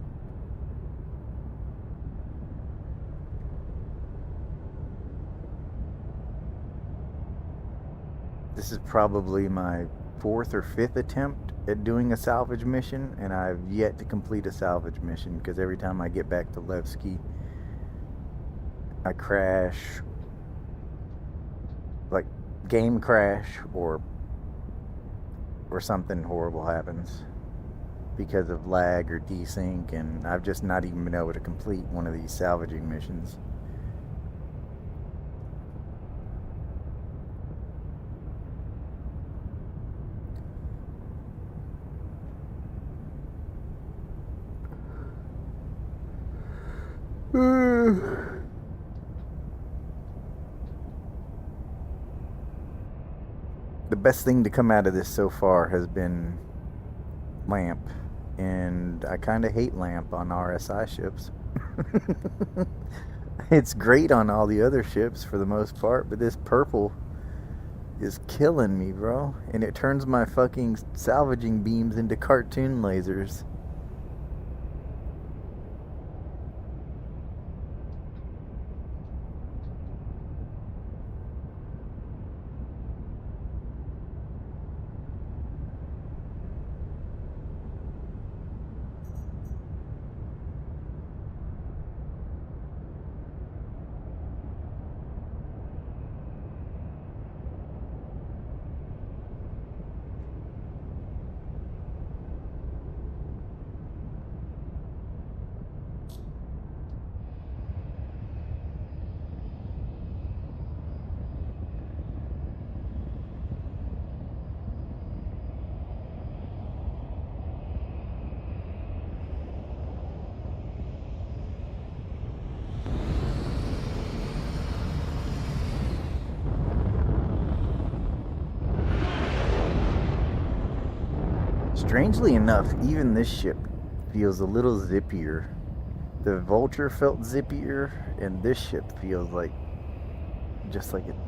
This is probably my 4th or 5th attempt at doing a salvage mission, and I've yet to complete a salvage mission because every time I get back to Levski, I crash, like game crash, or something horrible happens because of lag or desync, and I've just not even been able to complete one of these salvaging missions. The best thing to come out of this so far has been L.Amp, and I kind of hate L.Amp on RSI ships. It's great on all the other ships for the most part, but this purple is killing me, bro. And it turns my fucking salvaging beams into cartoon lasers. Strangely enough, even this ship feels a little zippier. The Vulture felt zippier, and this ship feels like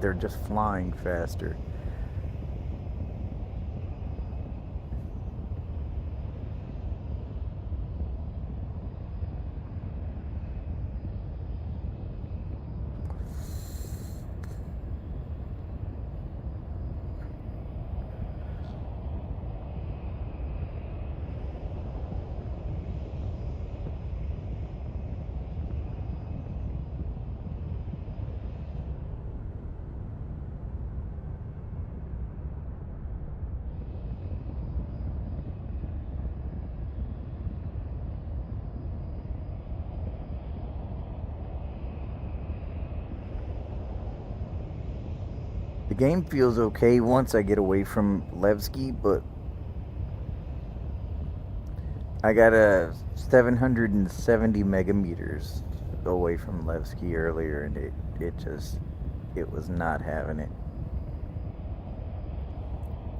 they're just flying faster. The game feels okay once I get away from Levski, but I got a 770 megameters away from Levski earlier, and it was not having it.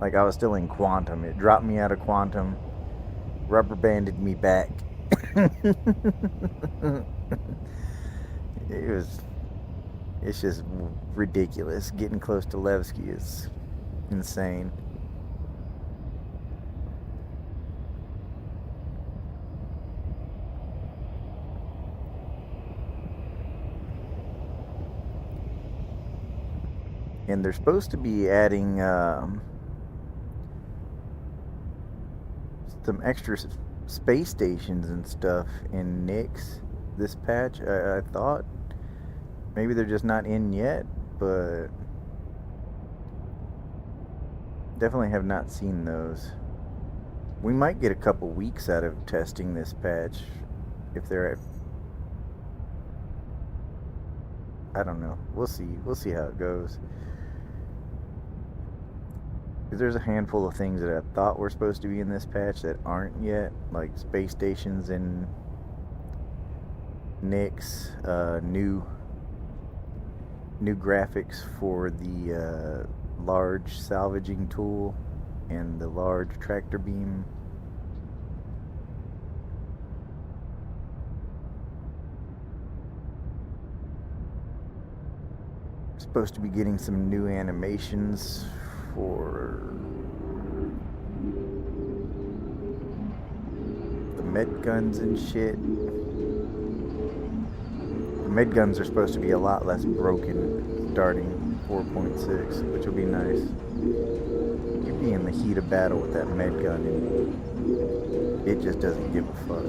Like, I was still in quantum. It dropped me out of quantum, rubber banded me back. It's just ridiculous. Getting close to Levski is insane. And they're supposed to be adding some extra space stations and stuff in Nyx this patch. I thought maybe they're just not in yet, but definitely have not seen those. We might get a couple weeks out of testing this patch if they're I don't know. We'll see how it goes. Because there's a handful of things that I thought were supposed to be in this patch that aren't yet, like space stations in Nyx, new graphics for the large salvaging tool and the large tractor beam. Supposed to be getting some new animations for the med guns and shit. The med guns are supposed to be a lot less broken starting 4.6, which will be nice. You'd be in the heat of battle with that med gun and it just doesn't give a fuck.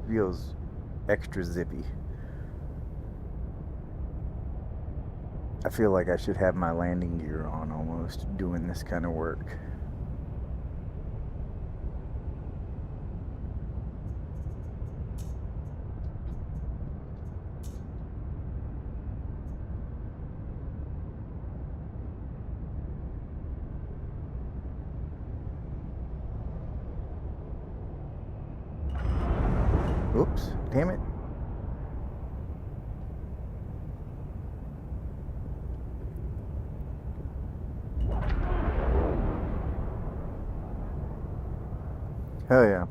Feels extra zippy. I feel like I should have my landing gear on almost doing this kind of work. Oops, damn it. Oh yeah.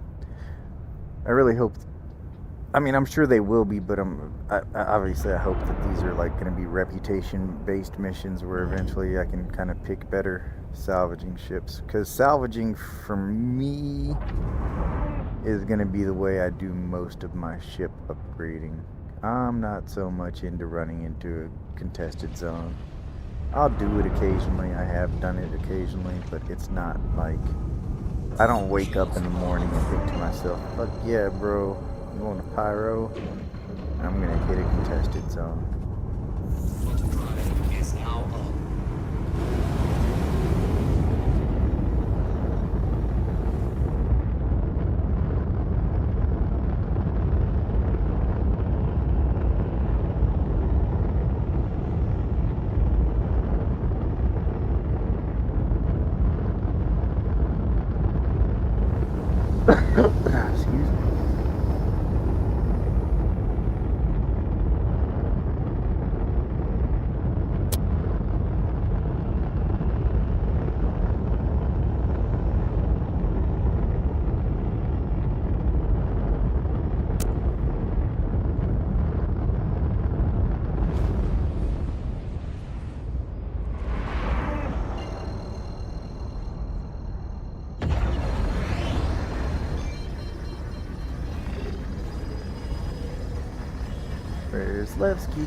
I really hope. I mean, I'm sure they will be, but obviously I hope that these are like going to be reputation-based missions where eventually I can kind of pick better salvaging ships. Because salvaging for me is going to be the way I do most of my ship upgrading. I'm not so much into running into a contested zone. I'll do it occasionally. I have done it occasionally, but it's not like I don't wake up in the morning and think to myself, fuck yeah, bro, I'm going to Pyro, and I'm going to hit a contested zone. Overdrive is now on. Excuse me. Where's Levski?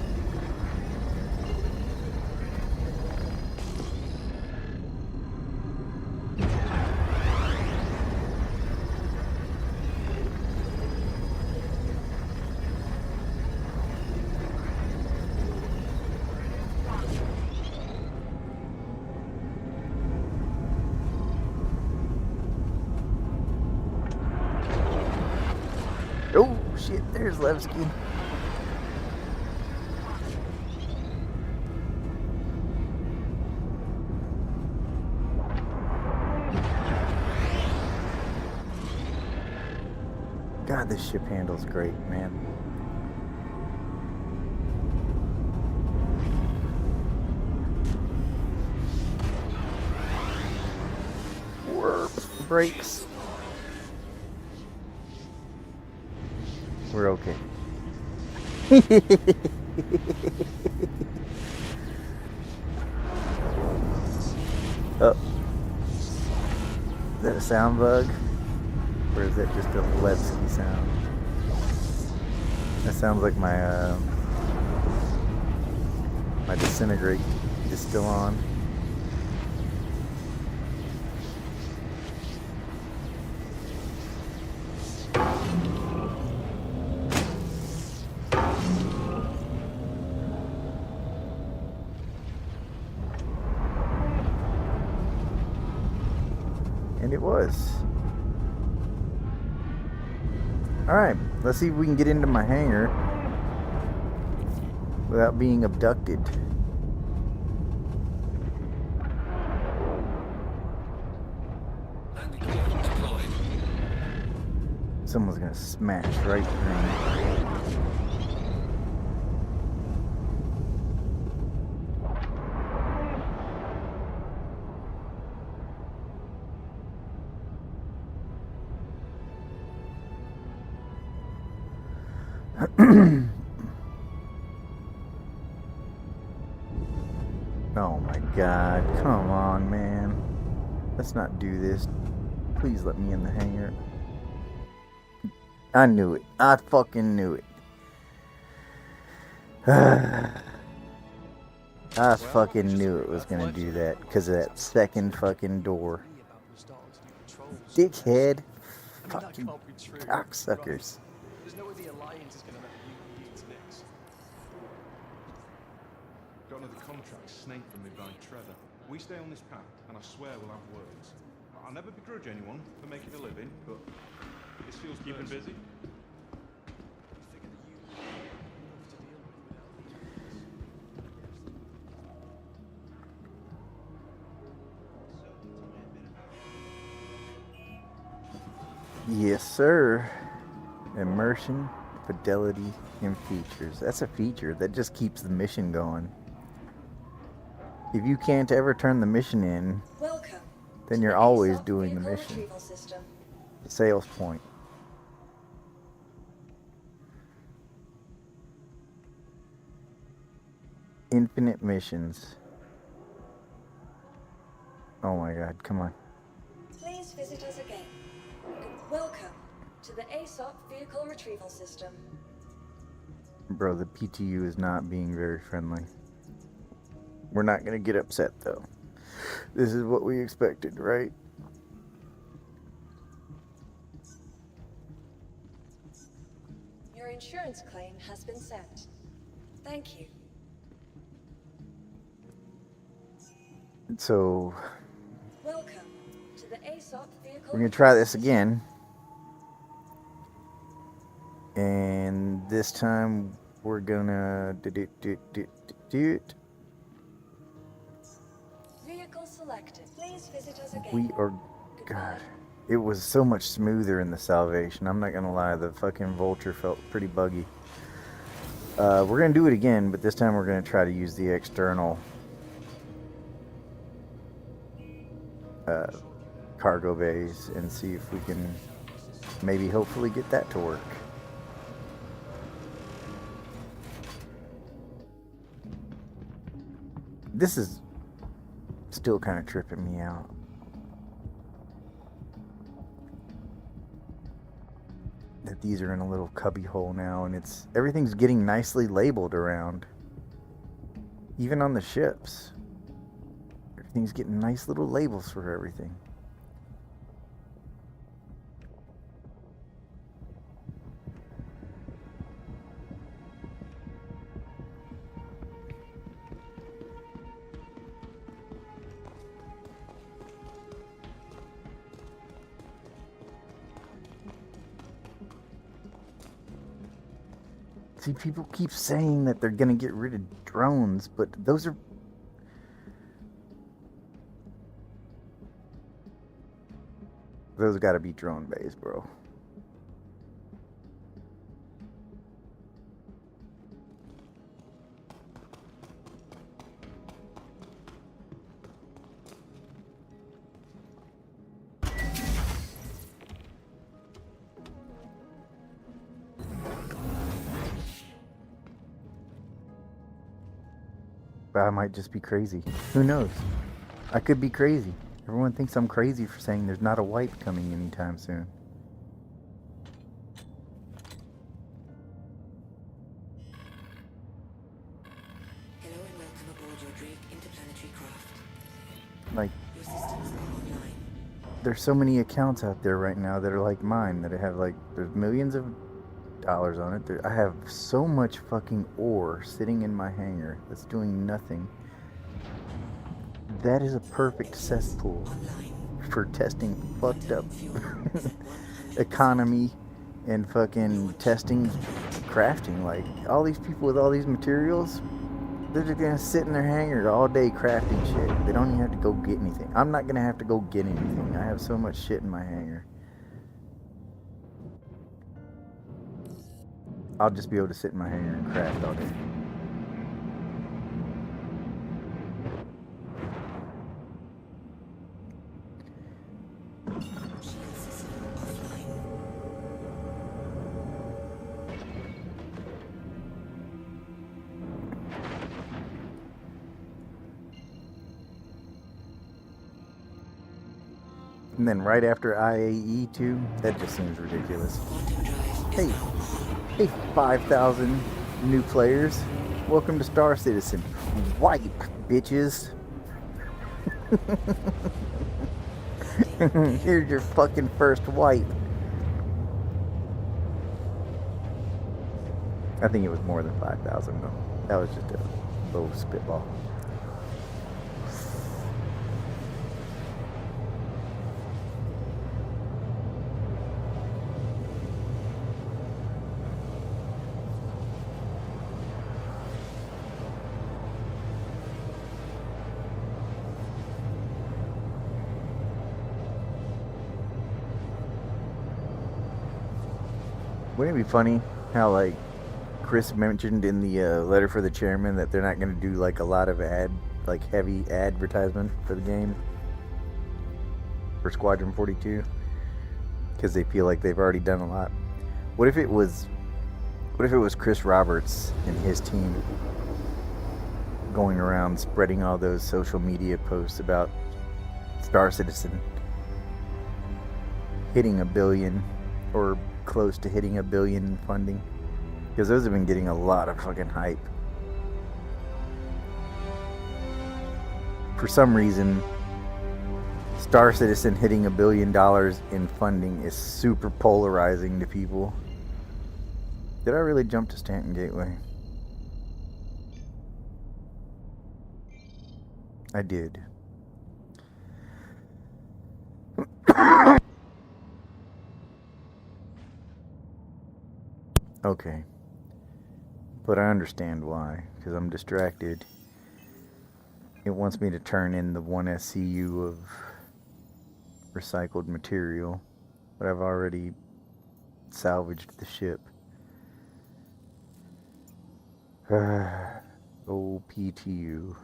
Oh shit, there's Levski. God, this ship handles great, man. Warp brakes. We're okay. Oh. Is that a sound bug? Or is that just a Levski sound? That sounds like my my disintegrate is still on. And it was. Alright, let's see if we can get into my hangar without being abducted. Landing gear deployed. Someone's gonna smash right through me. Oh my god, come on, man. Let's not do this. Please let me in the hangar. I knew it. I fucking knew it. I fucking knew it was gonna do that because of that second fucking door. Dickhead. Fucking cocksuckers. There's no way the Alliance is going to let the mutants mix. Got another contract snaked from me by Trevor. We stay on this path, and I swear we'll have words. I'll never begrudge anyone for making a living, but this feels keeping busy. Yes, sir. Immersion, fidelity, and features. That's a feature that just keeps the mission going. If you can't ever turn the mission in, Welcome. then to you're the always Aesop doing the vehicle mission. retrieval system. Sales point. Infinite missions. Oh my god, come on. Please visit us again. Welcome to the Aesop vehicle retrieval system. Bro, the PTU is not being very friendly. We're not gonna get upset though. This is what we expected, right? Your insurance claim has been sent. Thank you. So Welcome to the Aesop vehicle. we're gonna try this again. And this time we're gonna do it. Vehicle selected. Please visit us again. We are, God, it was so much smoother in the Salvation. I'm not gonna lie, the fucking Vulture felt pretty buggy. We're gonna do it again, but this time we're gonna try to use the external cargo bays and see if we can maybe hopefully get that to work. This is still kind of tripping me out. That these are in a little cubby hole now, and everything's getting nicely labeled around. Even on the ships. Everything's getting nice little labels for everything. See, people keep saying that they're gonna get rid of drones, but those gotta be drone bays, bro. But I might just be crazy. Who knows? I could be crazy. Everyone thinks I'm crazy for saying there's not a wipe coming anytime soon. Hello and welcome aboard your Drake interplanetary craft. Like, Your systems are online. there's so many accounts out there right now that are like mine, that have like, there's millions of dollars on it. I have so much fucking ore sitting in my hangar that's doing nothing. That is a perfect cesspool for testing fucked up economy and fucking testing crafting. Like, all these people with all these materials, they're just gonna sit in their hangar all day crafting shit. They don't even have to go get anything. I'm not gonna have to go get anything. I have so much shit in my hangar. I'll just be able to sit in my hangar and craft all day. And then right after IAE2, that just seems ridiculous. Hey, 5,000 new players. Welcome to Star Citizen. Wipe, bitches. Here's your fucking first wipe. I think it was more than 5,000 though. That was just a little spitball. Wouldn't it be funny how, like, Chris mentioned in the letter for the chairman that they're not going to do, like, a lot of heavy advertisement for the game for Squadron 42 because they feel like they've already done a lot. What if it was Chris Roberts and his team going around spreading all those social media posts about Star Citizen hitting $1 billion or close to hitting $1 billion in funding? Because those have been getting a lot of fucking hype. For some reason, Star Citizen hitting $1 billion in funding is super polarizing to people. Did I really jump to Stanton Gateway? I did. Okay. But I understand why, because I'm distracted. It wants me to turn in the 1 SCU of recycled material, but I've already salvaged the ship. Oh, PTU.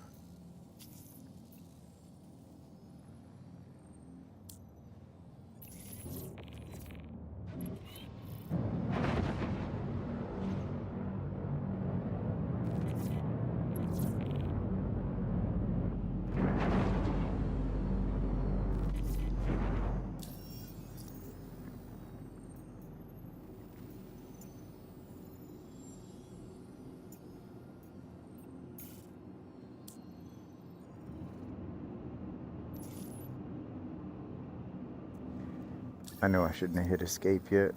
I know I shouldn't have hit escape yet.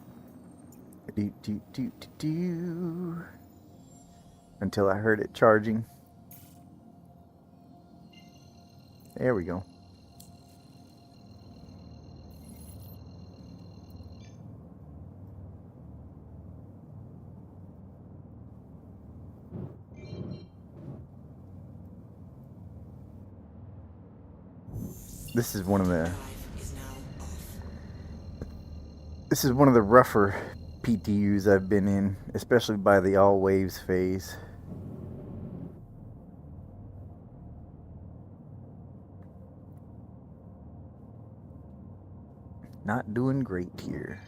Until I heard it charging. There we go. This is one of the rougher PTUs I've been in, especially by the all waves phase. Not doing great here.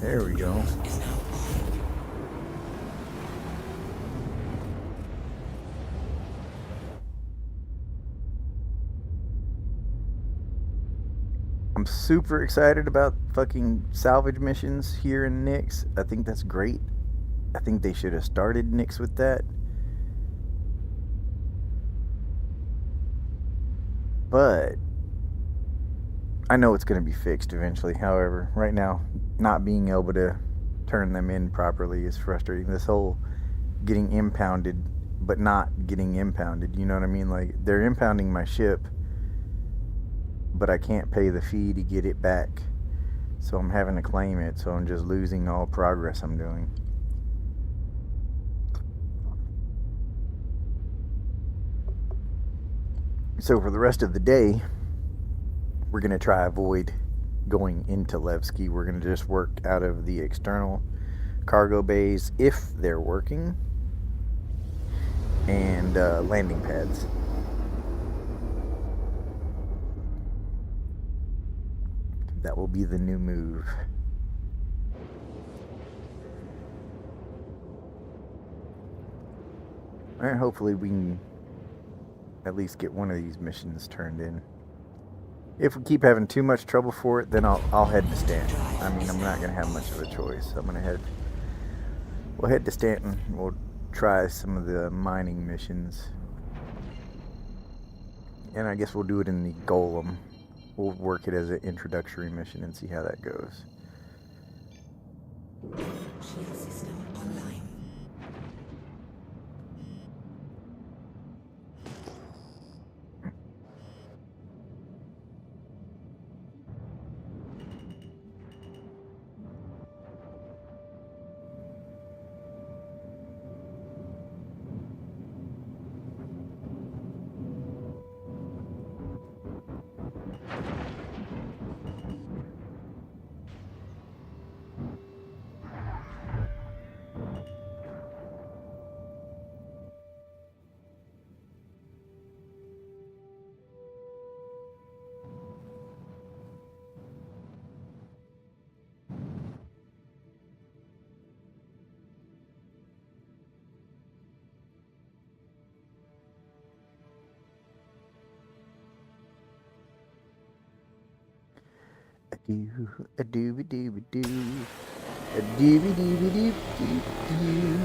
There we go. I'm super excited about fucking salvage missions here in Nyx. I think that's great. I think they should have started Nyx with that. But I know it's going to be fixed eventually. However, right now, not being able to turn them in properly is frustrating. This whole getting impounded, but not getting impounded. You know what I mean? Like, they're impounding my ship, but I can't pay the fee to get it back. So I'm having to claim it. So I'm just losing all progress I'm doing. So for the rest of the day, we're going to try avoid going into Levski. We're going to just work out of the external cargo bays, if they're working, and landing pads. That will be the new move. Alright, hopefully we can at least get one of these missions turned in. If we keep having too much trouble for it, then I'll head to Stanton. I mean, I'm not going to have much of a choice. We'll head to Stanton. We'll try some of the mining missions. And I guess we'll do it in the Golem. We'll work it as an introductory mission and see how that goes. Shield system online. a dooby dooby doo, a dooby dooby doo doo doo.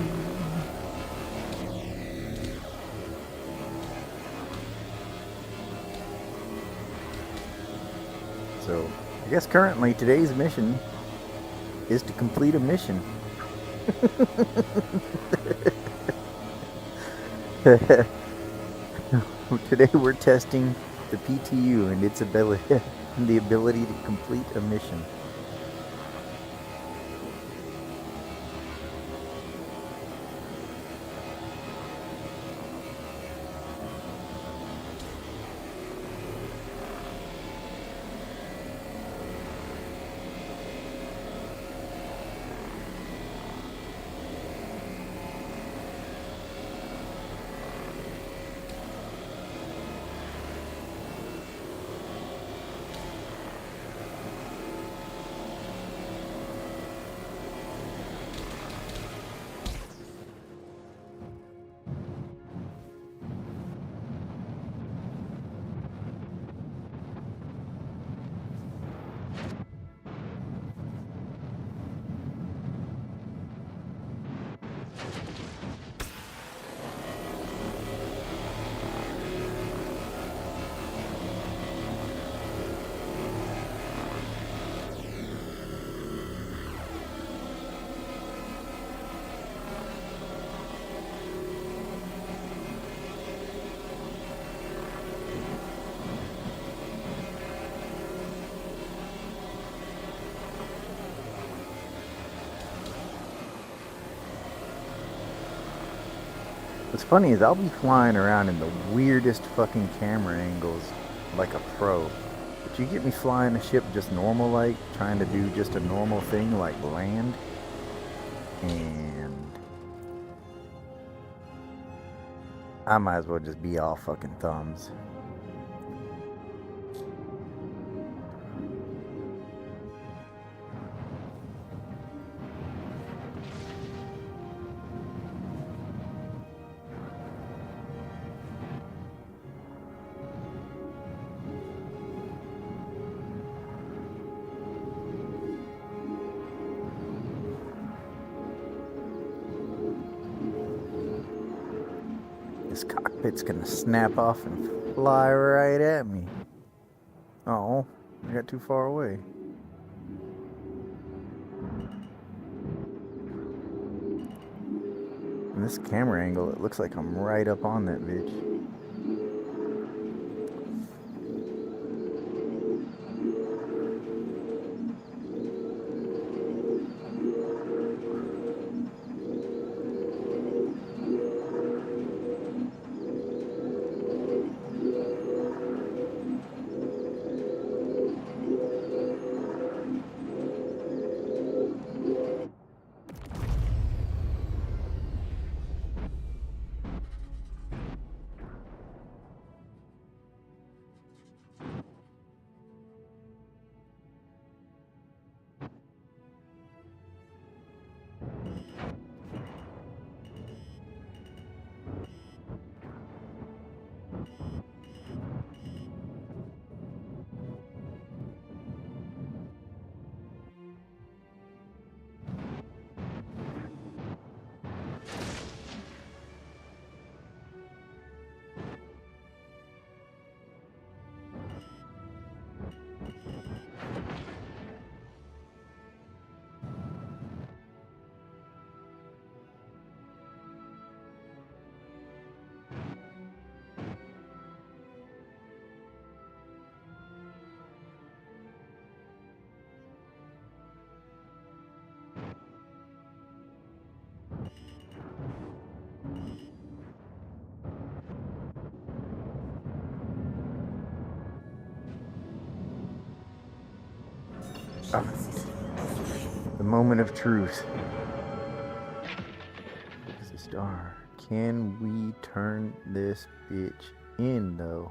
So, I guess currently today's mission is to complete a mission. Today we're testing the PTU and its ability, the ability to complete a mission. What's funny is I'll be flying around in the weirdest fucking camera angles like a pro. But you get me flying a ship just normal like, trying to do just a normal thing like land, and I might as well just be all fucking thumbs. This cockpit's gonna snap off and fly right at me. Oh, I got too far away. In this camera angle, it looks like I'm right up on that bitch. The moment of truth. It's a star. Can we turn this bitch in, though?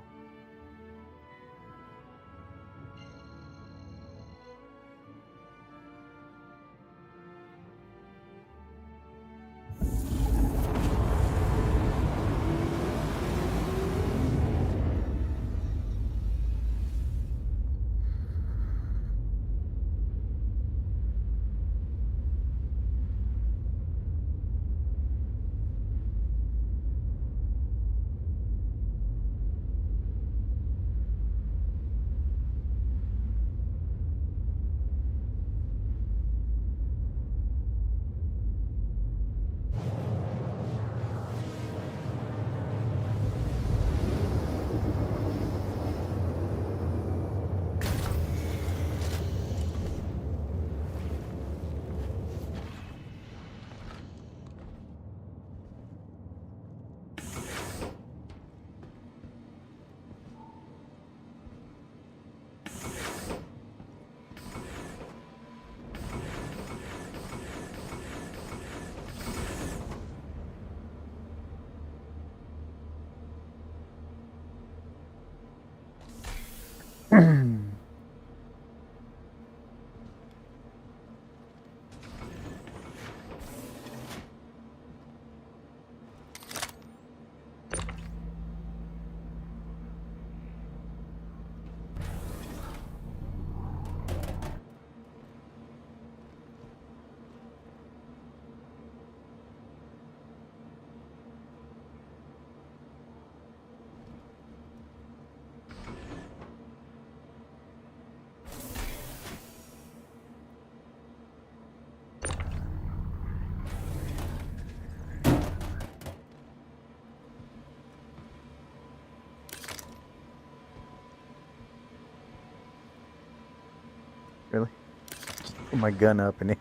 Really? Just put my gun up and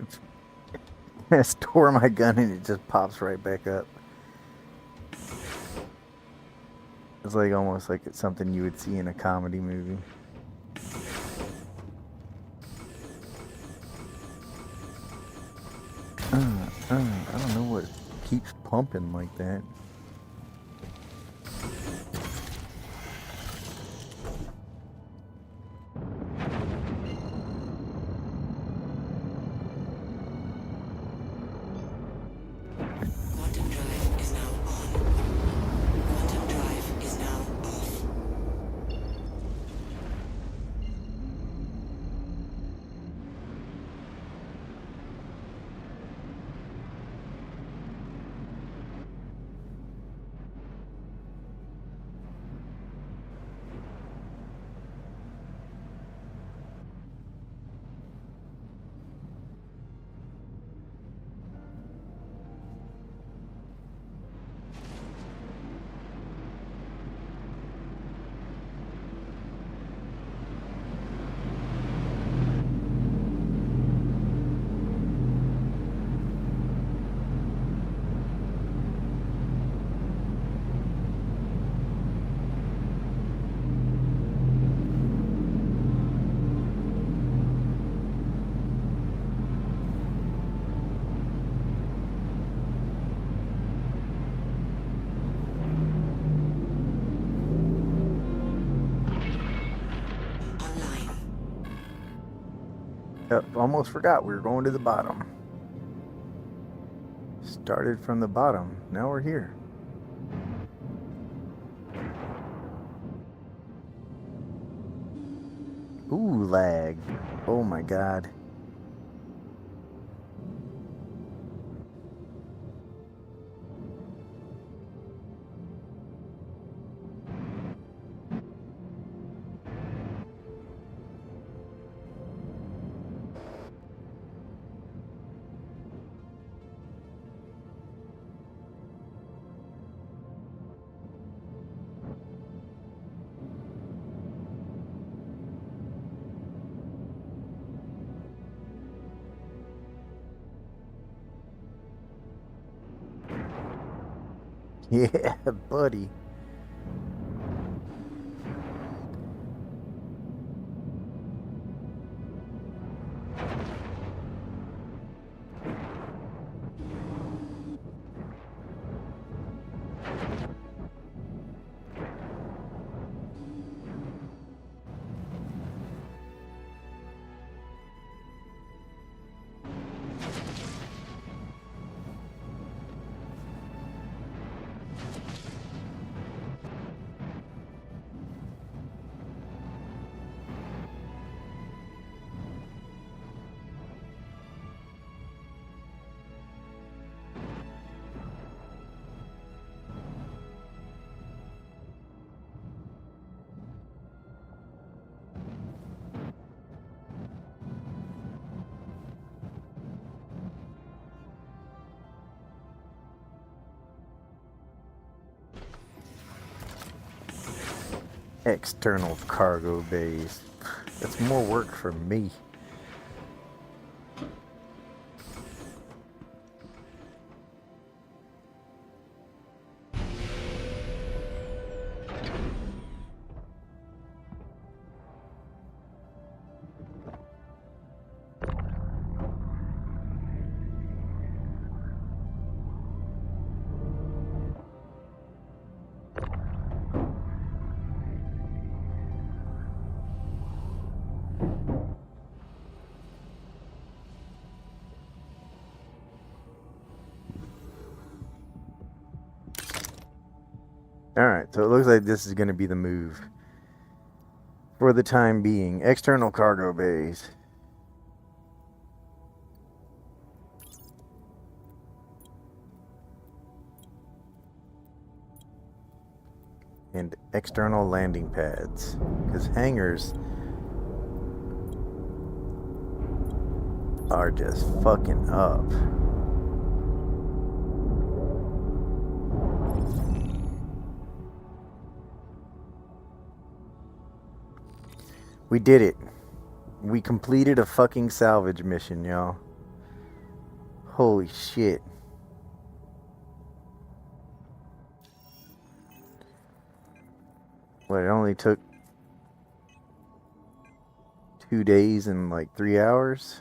I store my gun and it just pops right back up. It's like almost like it's something you would see in a comedy movie. I don't know what keeps pumping like that. Quantum drive is now on. Quantum drive is now off. Yep, almost forgot we were going to the bottom. Started from the bottom. Now we're here. Ooh, lag. Oh my god. Yeah, buddy. External cargo bays. That's more work for me. Alright, so it looks like this is going to be the move. For the time being. External cargo bays. And external landing pads. Because hangars are just fucking up. We did it. We completed a fucking salvage mission, y'all. Holy shit. What, it only took 2 days and like 3 hours?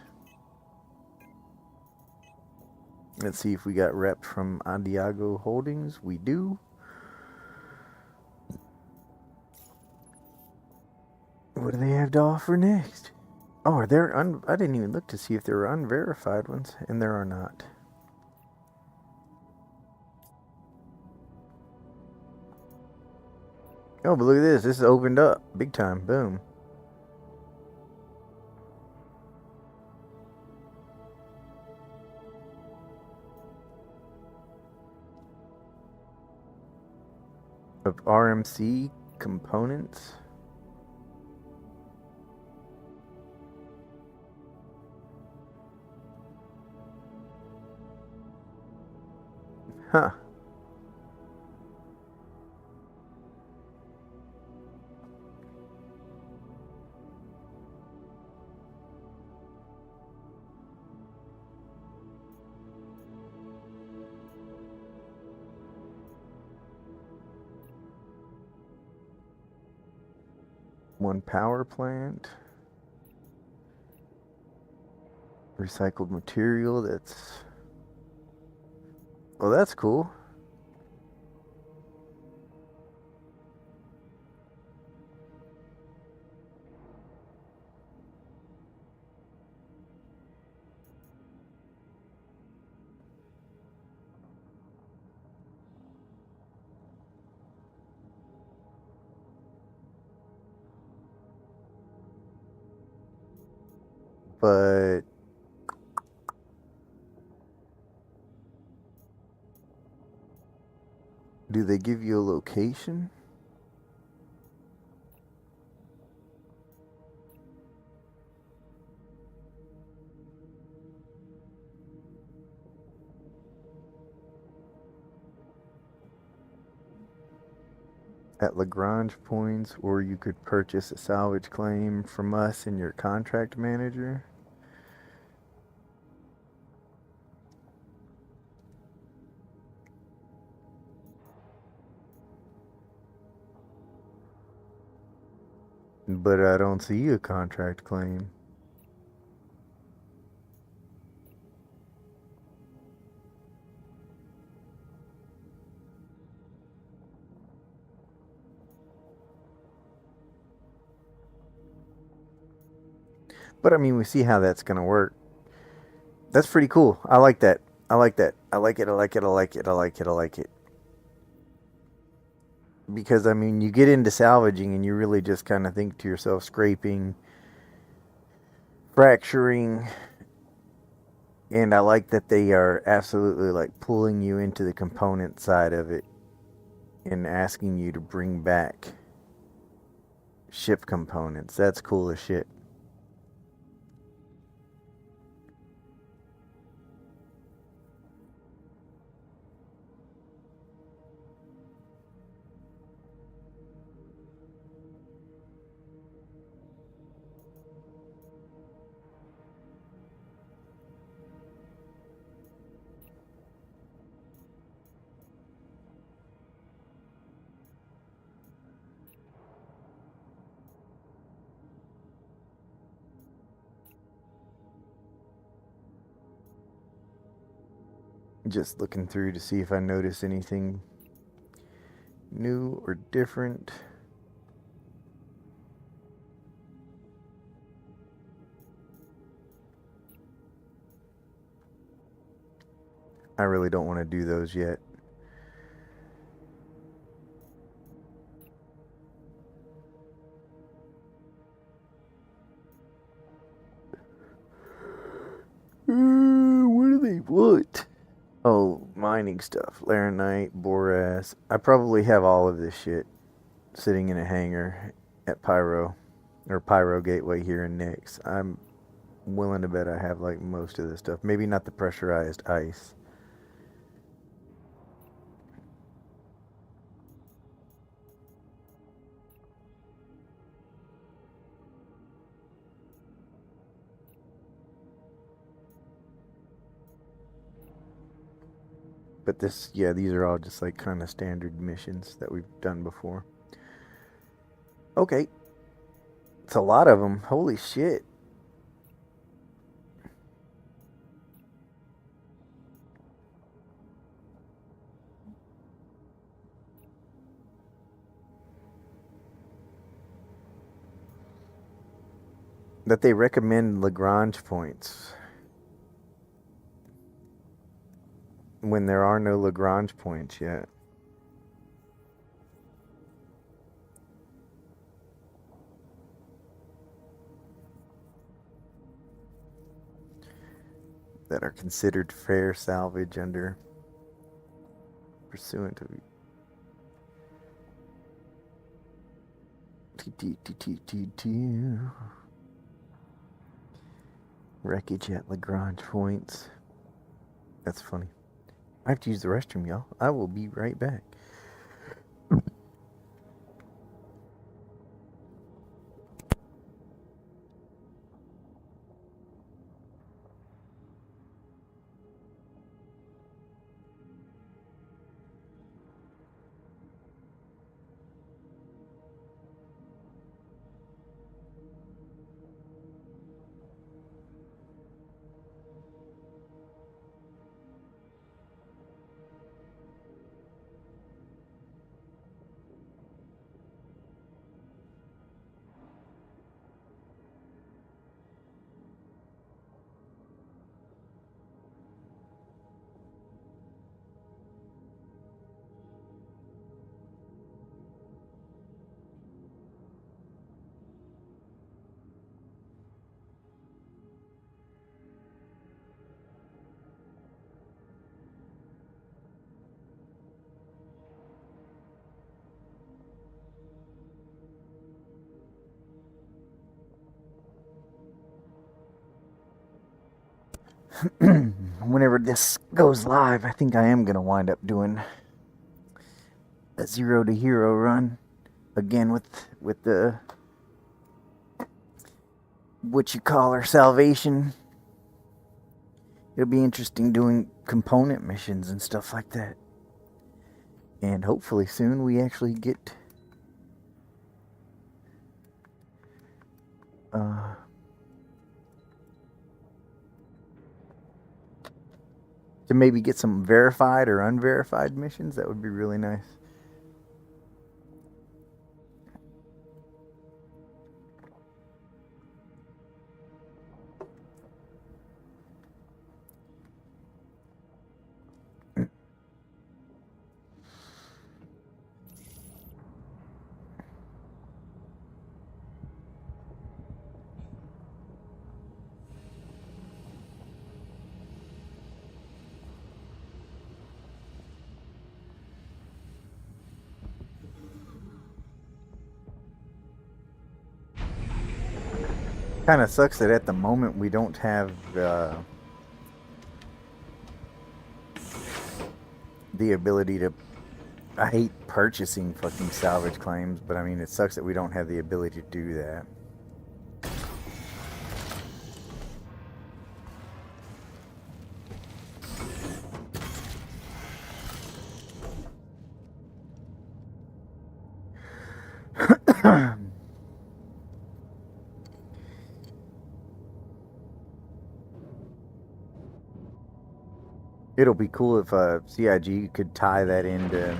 Let's see if we got rep from Adiago Holdings. We do. What do they have to offer next? Oh, are there I didn't even look to see if there were unverified ones, and there are not. Oh, but look at this. This is opened up. Big time. Boom. Of RMC components. Huh. One power plant. Recycled material. Oh, that's cool. But do they give you a location? At Lagrange points, or you could purchase a salvage claim from us and your contract manager. But I don't see a contract claim. But I mean, we see how that's going to work. That's pretty cool. I like that. I like that. I like it. I like it. I like it. I like it. I like it. Because, I mean, you get into salvaging and you really just kind of think to yourself, scraping, fracturing. And I like that they are absolutely like pulling you into the component side of it and asking you to bring back ship components. That's cool as shit. Just looking through to see if I notice anything new or different. I really don't want to do those yet. What do they want? Oh, mining stuff. Laranite, borax. I probably have all of this shit sitting in a hangar at Pyro Gateway here in Nix. I'm willing to bet I have like most of this stuff. Maybe not the pressurized ice. But this, yeah, these are all just like kind of standard missions that we've done before. Okay. It's a lot of them. Holy shit. That they recommend Lagrange points when there are no Lagrange points yet. That are considered fair salvage under pursuant to wreckage at Lagrange points. That's funny. I have to use the restroom, y'all. I will be right back. Whenever this goes live, I think I am going to wind up doing a 0 to hero run again with the what you call her salvation. It'll be interesting doing component missions and stuff like that. And hopefully soon we actually get to maybe get some verified or unverified missions. That would be really nice. Kind of sucks that at the moment we don't have the ability to. I hate purchasing fucking salvage claims, but I mean it sucks that we don't have the ability to do that. It'll be cool if CIG could tie that into,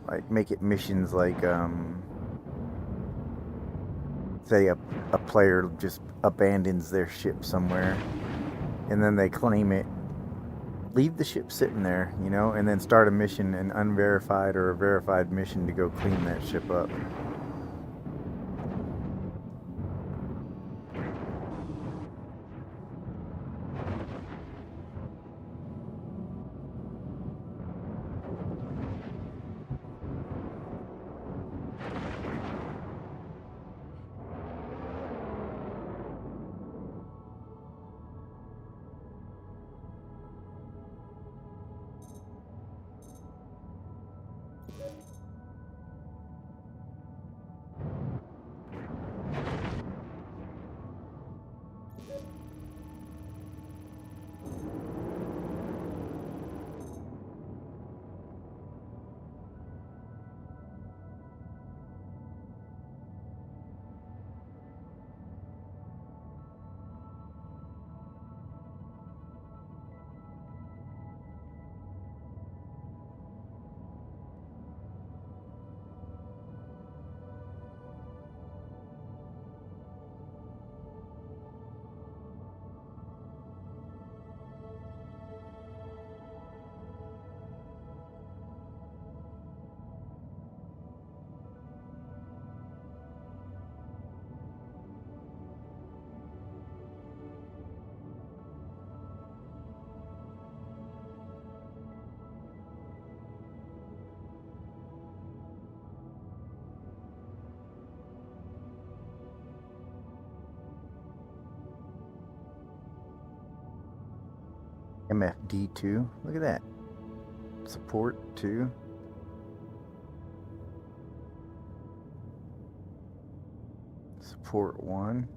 like, make it missions like, say a player just abandons their ship somewhere, and then they claim it, leave the ship sitting there, you know, and then start a mission, an unverified or a verified mission to go clean that ship up. MFD2. Look at that. Support 2. Support 1.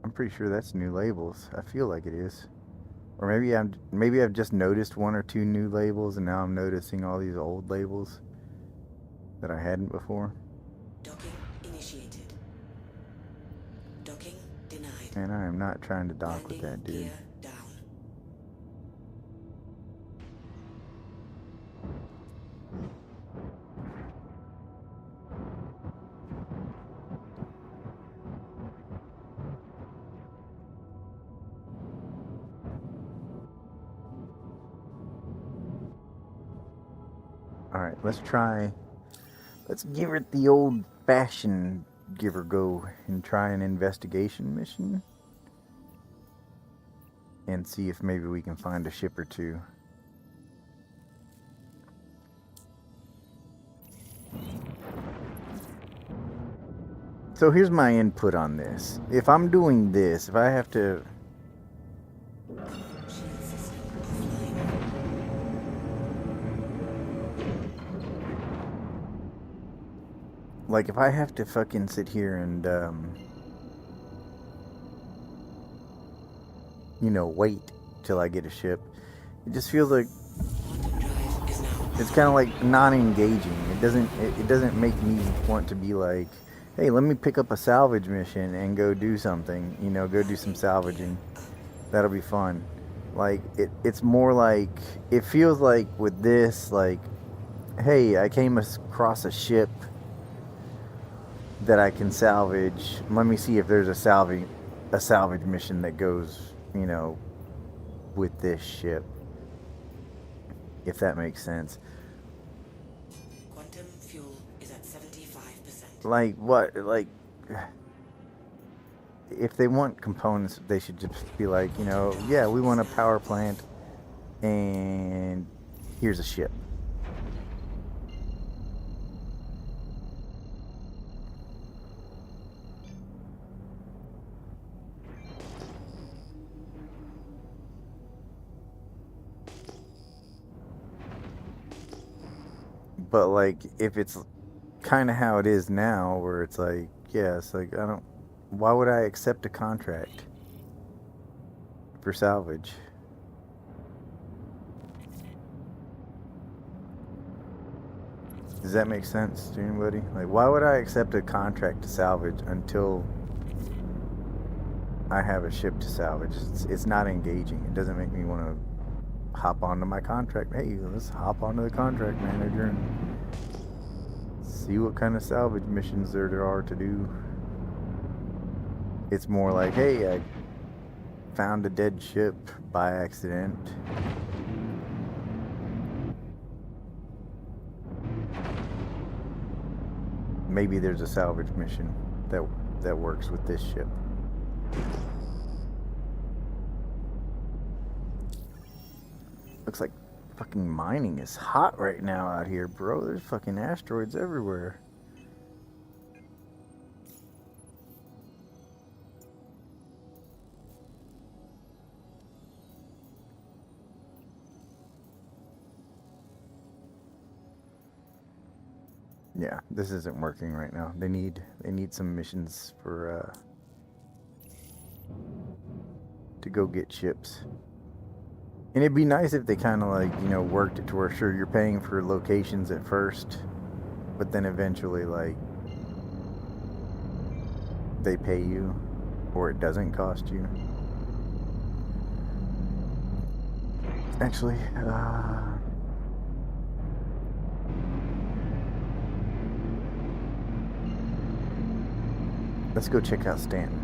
I'm pretty sure that's new labels. I feel like it is. Or maybe I've just noticed 1 or 2 new labels, and now I'm noticing all these old labels that I hadn't before. Docking initiated. Docking denied. And I am not trying to dock with that dude. Gear down. Alright, let's give it the old fashioned give her go and try an investigation mission and see if maybe we can find a ship or two. So here's my input on this. If I'm doing this, if I have to... Like, if I have to fucking sit here and, you know, wait till I get a ship, it just feels like it's kind of like non-engaging. It doesn't make me want to be like, hey, let me pick up a salvage mission and go do something, you know, go do some salvaging. That'll be fun. Like, it's more like, it feels like with this, like, hey, I came across a ship that I can salvage. Let me see if there's a salvage mission that goes, you know, with this ship. If that makes sense. Quantum fuel is at 75%. Like what? Like, if they want components, they should just be like, you know, yeah, we want a power plant, and here's a ship. But like, if it's kind of how it is now, where it's like, yeah, it's like, why would I accept a contract for salvage? Does that make sense to anybody? Like, why would I accept a contract to salvage until I have a ship to salvage? It's not engaging. It doesn't make me want to hop onto my contract. Hey, let's hop onto the contract manager and see what kind of salvage missions there are to do. It's more like, hey, I found a dead ship by accident. Maybe there's a salvage mission that works with this ship. Looks like fucking mining is hot right now out here, bro. There's fucking asteroids everywhere. Yeah, this isn't working right now. They need some missions for to go get ships. And it'd be nice if they kind of like, you know, worked it to where, sure, you're paying for locations at first, but then eventually, like, they pay you, or it doesn't cost you. Actually, let's go check out Stanton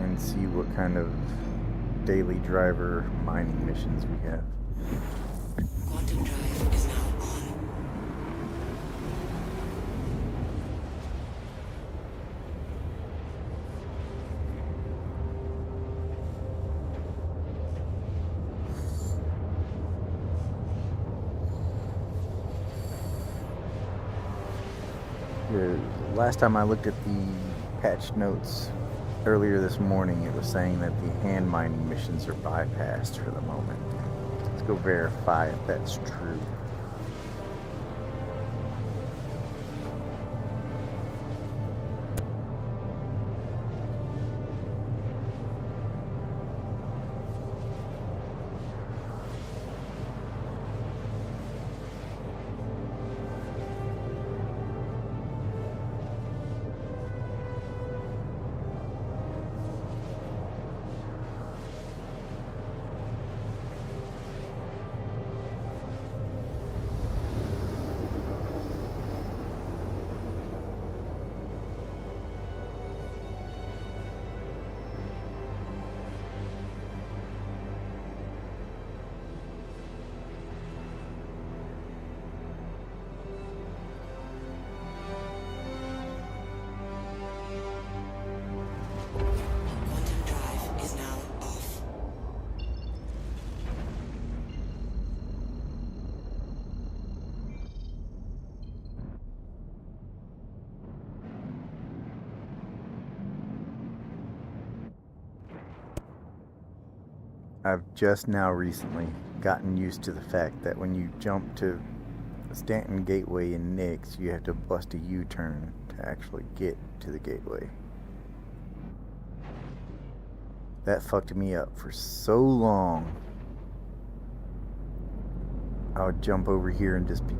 and see what kind of daily driver mining missions we have. Quantum drive is now on. The last time I looked at the patch notes earlier this morning it was saying that the hand mining missions are bypassed for the moment. Let's go verify if that's true. Quantum drive is now off. I've just now recently gotten used to the fact that when you jump to Stanton Gateway in Nix, you have to bust a U-turn to actually get to the gateway. That fucked me up for so long. I would jump over here and just be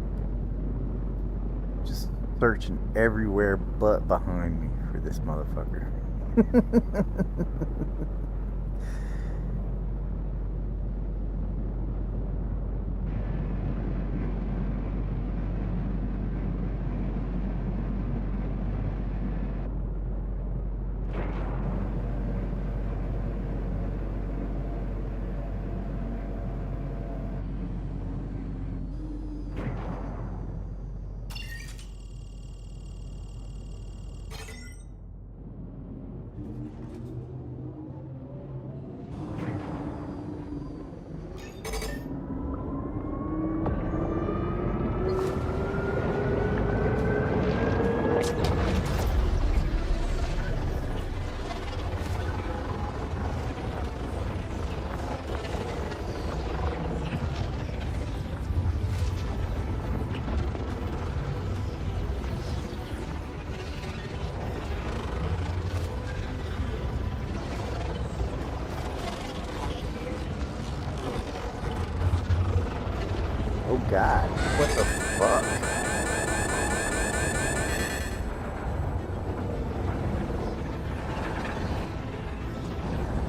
searching everywhere but behind me for this motherfucker. Oh God, what the fuck?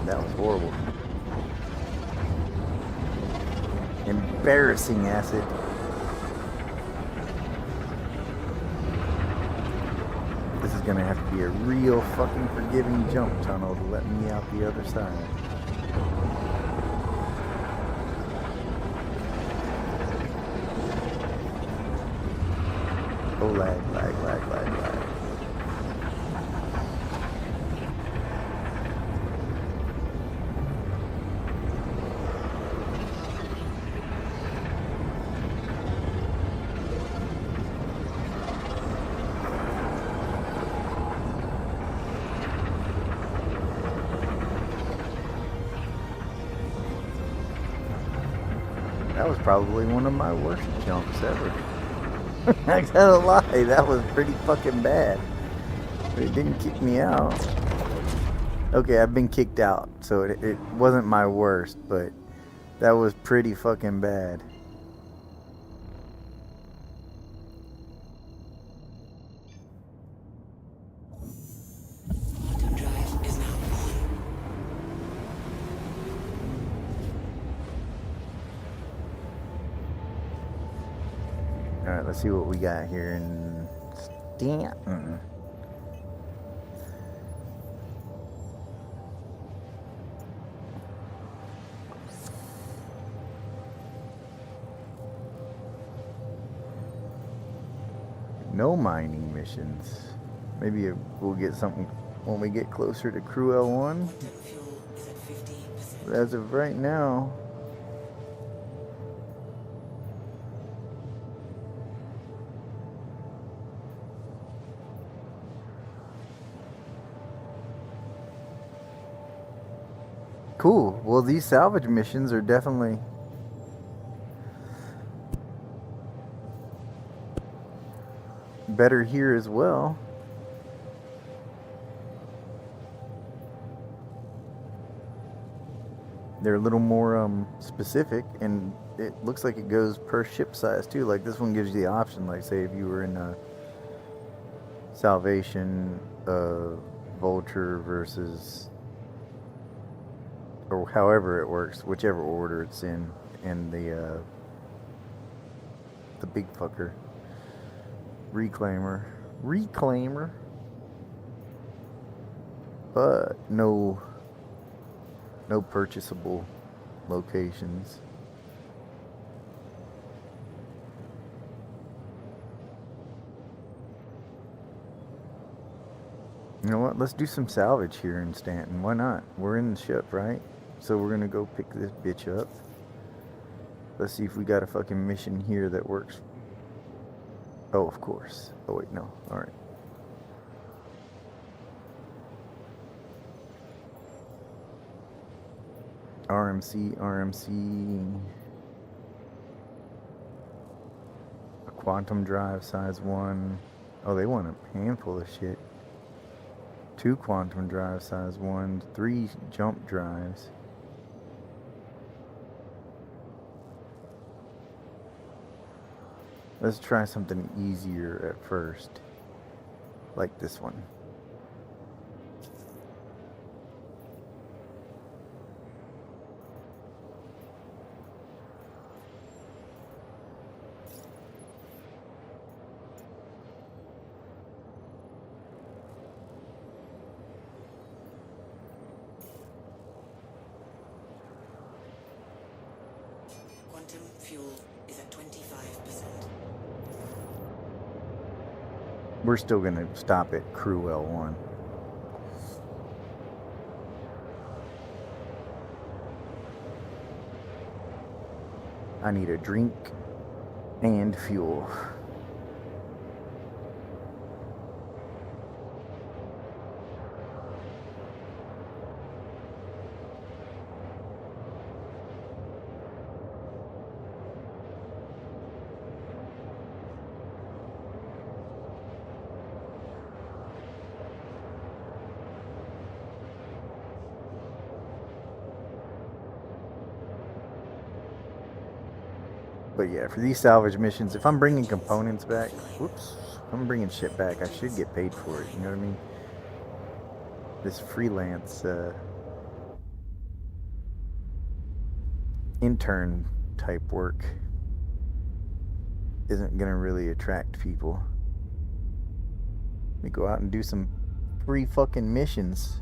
That was horrible. Embarrassing acid. This is gonna have to be a real fucking forgiving jump tunnel to let me out the other side. Oh, lag. That was probably one of my worst jumps ever. I gotta lie, that was pretty fucking bad. But it didn't kick me out. Okay, I've been kicked out, so it wasn't my worst, but that was pretty fucking bad. Quantum drive is now on. Alright, let's see what we got here in Stanton. No mining missions. Maybe we'll get something when we get closer to Crew L1. Fuel is at 15%. But as of right now, Cool. Well, these salvage missions are definitely better here as well. They're a little more specific, and it looks like it goes per ship size too. Like this one gives you the option, like say if you were in a Salvation, Vulture versus, or however it works, whichever order it's in, and the big fucker, Reclaimer, but no purchasable locations. You know what? Let's do some salvage here in Stanton. Why not? We're in the ship, right? So we're gonna go pick this bitch up. Let's see if we got a fucking mission here that works. Oh, of course. Oh wait, no. Alright. RMC. A quantum drive size 1. Oh, they want a handful of shit. 2 quantum drive size 1, 3 jump drives. Let's try something easier at first, like this one. Quantum fuel is at 25%. We're still gonna stop at Crew L1. I need a drink and fuel. But yeah, for these salvage missions, if I'm bringing components back, whoops, if I'm bringing shit back, I should get paid for it, you know what I mean? This freelance intern type work isn't gonna really attract people. Let me go out and do some free fucking missions.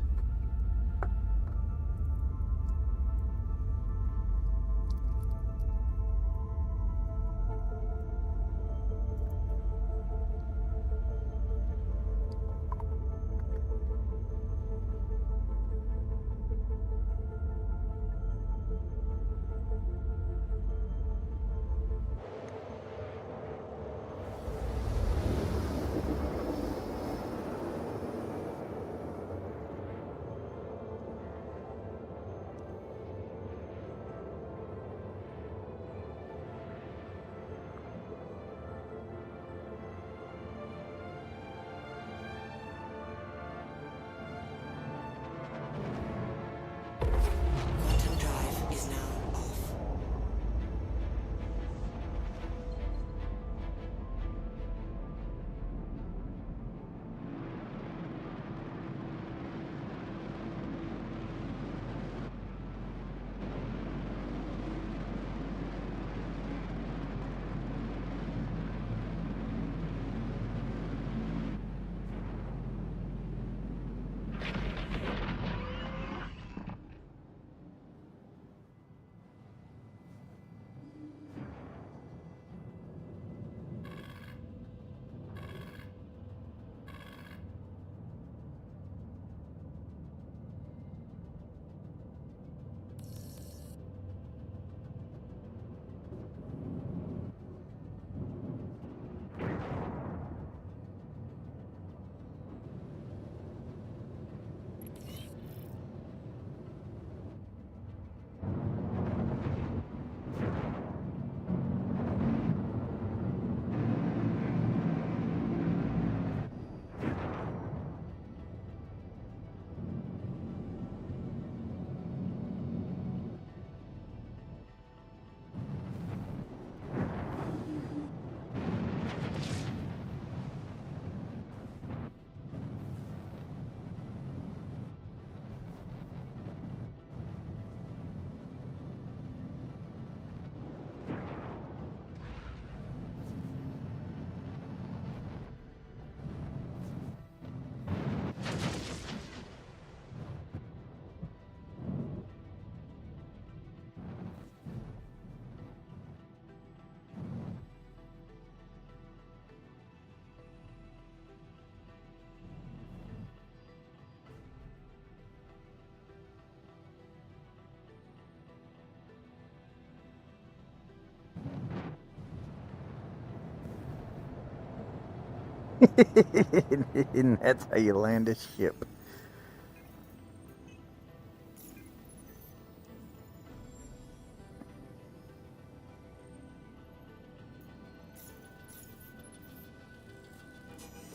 And that's how you land a ship.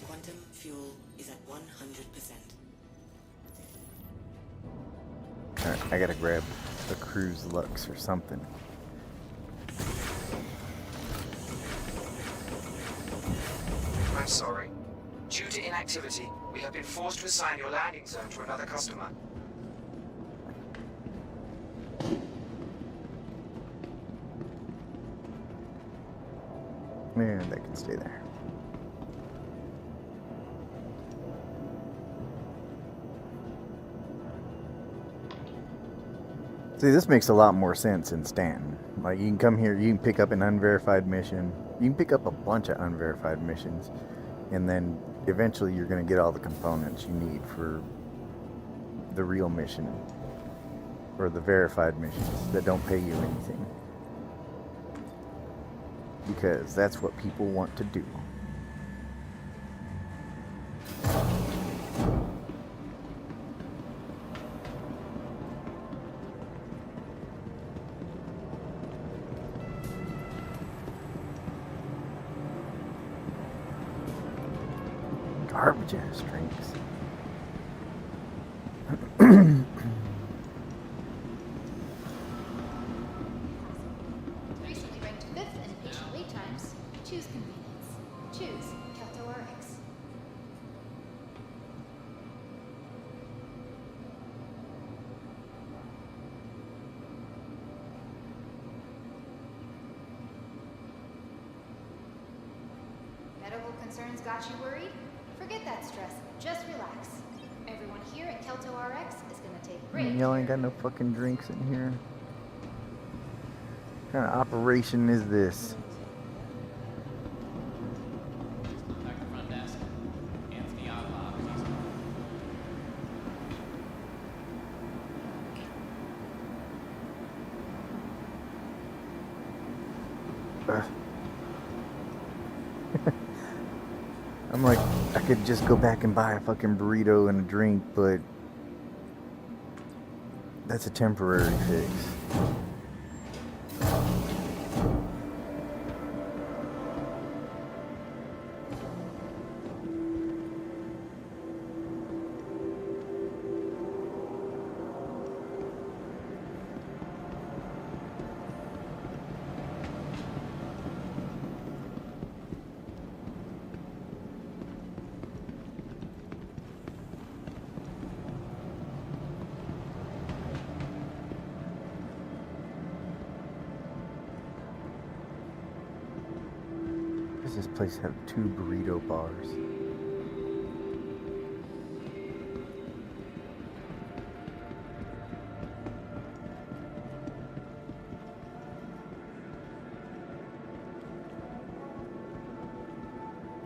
Quantum fuel is at 100%. Alright, I gotta grab a cruise lux or something. I'm sorry. Due to inactivity, we have been forced to assign your landing zone to another customer. Yeah, that can stay there. See, this makes a lot more sense in Stanton. Like, you can come here, you can pick up an unverified mission. You can pick up a bunch of unverified missions. And then eventually you're going to get all the components you need for the real mission. Or the verified missions that don't pay you anything. Because that's what people want to do. Garbage ass drinks. Recently ranked 5th in patient wait times. Choose convenience. Choose Kelto RX. Medical concerns got you worried? Forget that stress. Just relax. Everyone here at Kelto RX is going to take great Y'all ain't care. got no fucking drinks in here. What kind of operation is this? Back to front desk. Anthony Ottawa, I'm like, I could just go back and buy a fucking burrito and a drink, but that's a temporary fix. Does this place have 2 burrito bars?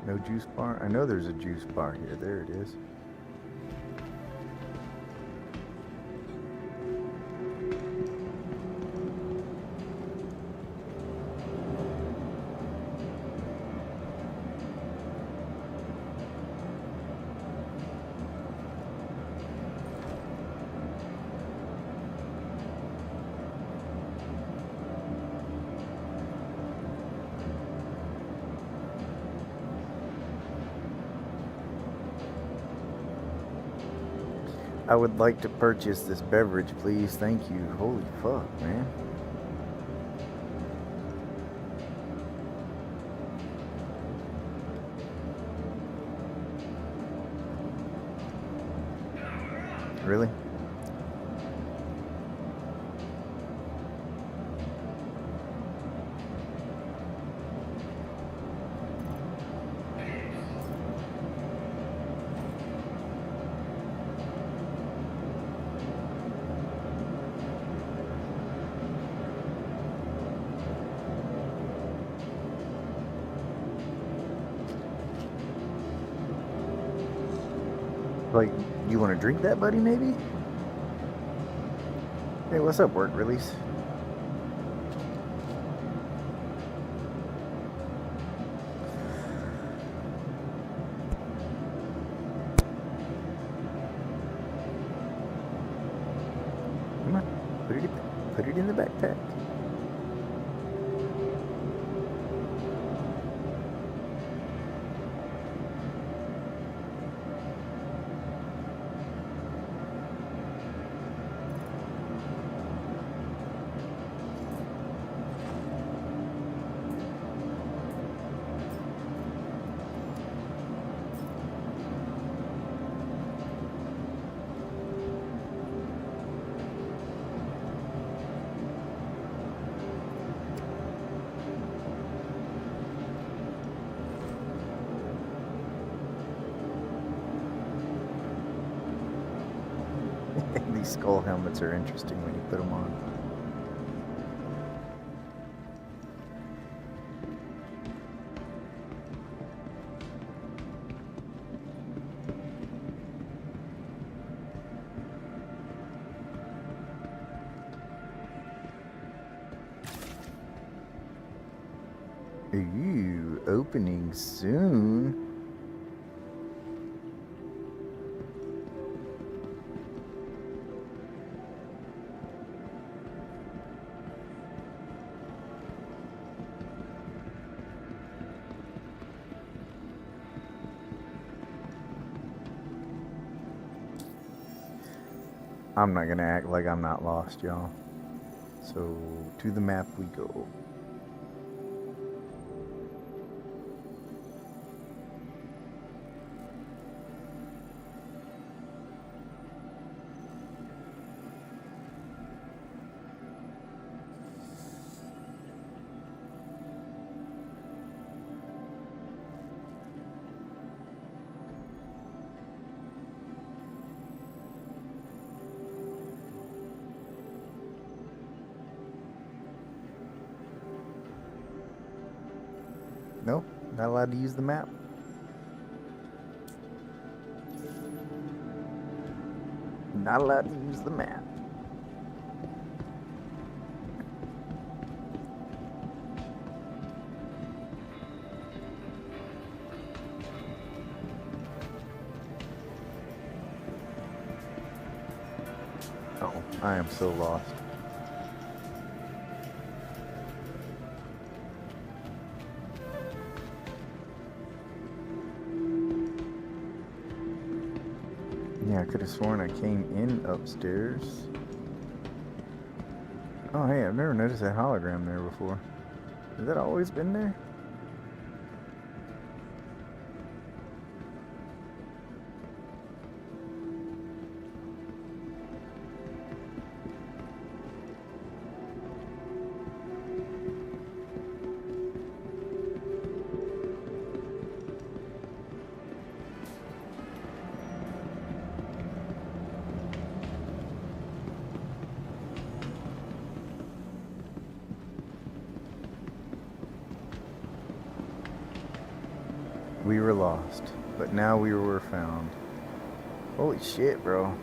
No juice bar? I know there's a juice bar here. There it is. I would like to purchase this beverage, please. Thank you. Holy fuck, man. Really? Like, you want to drink that, buddy, maybe? Hey, what's up, work release? it in the backpack. These skull helmets are interesting when you put them on. Ooh, opening soon. I'm not gonna act like I'm not lost, y'all. So, to the map we go. Nope, not allowed to use the map. Not allowed to use the map. Oh, I am so lost. Yeah, I could have sworn I came in upstairs. Oh, hey, I've never noticed that hologram there before. Has that always been there? We were lost, but now we were found. Holy shit, bro.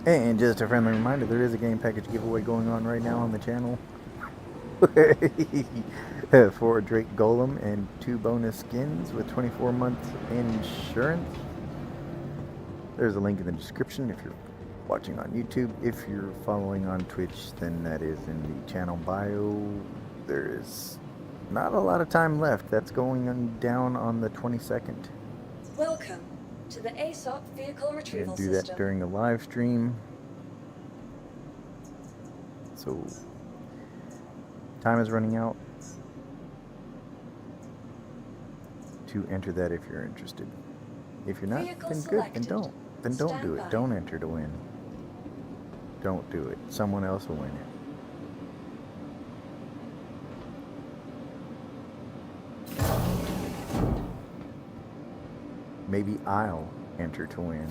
And just a friendly reminder, there is a game package giveaway going on right now on the channel. For a Drake Golem and 2 bonus skins with 24 months insurance. There's a link in the description if you're watching on YouTube. If you're following on Twitch, then that is in the channel bio. There is not a lot of time left. That's going down on the 22nd. Welcome to the ASOP vehicle retrieval Do system. that during the live stream. So, time is running out to enter that if you're interested. If you're not, Vehicle then good, selected. then don't. Then don't Stand do by. it. Don't enter to win. Don't do it. Someone else will win it. Maybe I'll enter to win.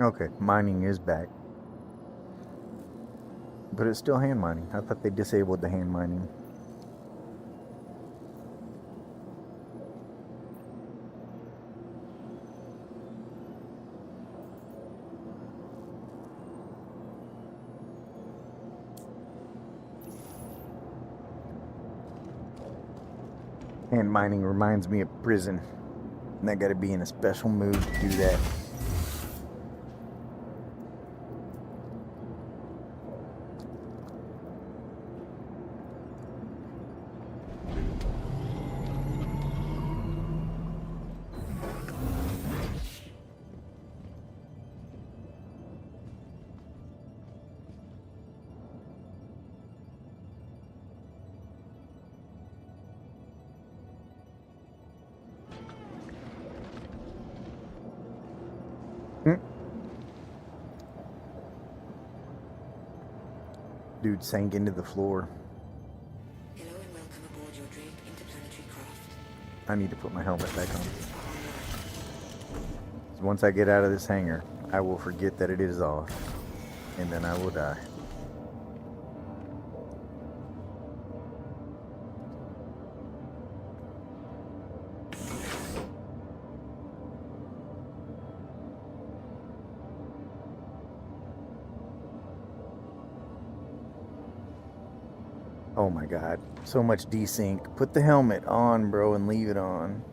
Okay, mining is back. But it's still hand mining. I thought they disabled the hand mining. Hand mining reminds me of prison. And I gotta be in a special mood to do that. Dude sank into the floor. Hello and welcome aboard your Drake interplanetary craft. I need to put my helmet back on. Once I get out of this hangar, I will forget that it is off. And then I will die. Oh my god, so much desync. Put the helmet on, bro, and leave it on.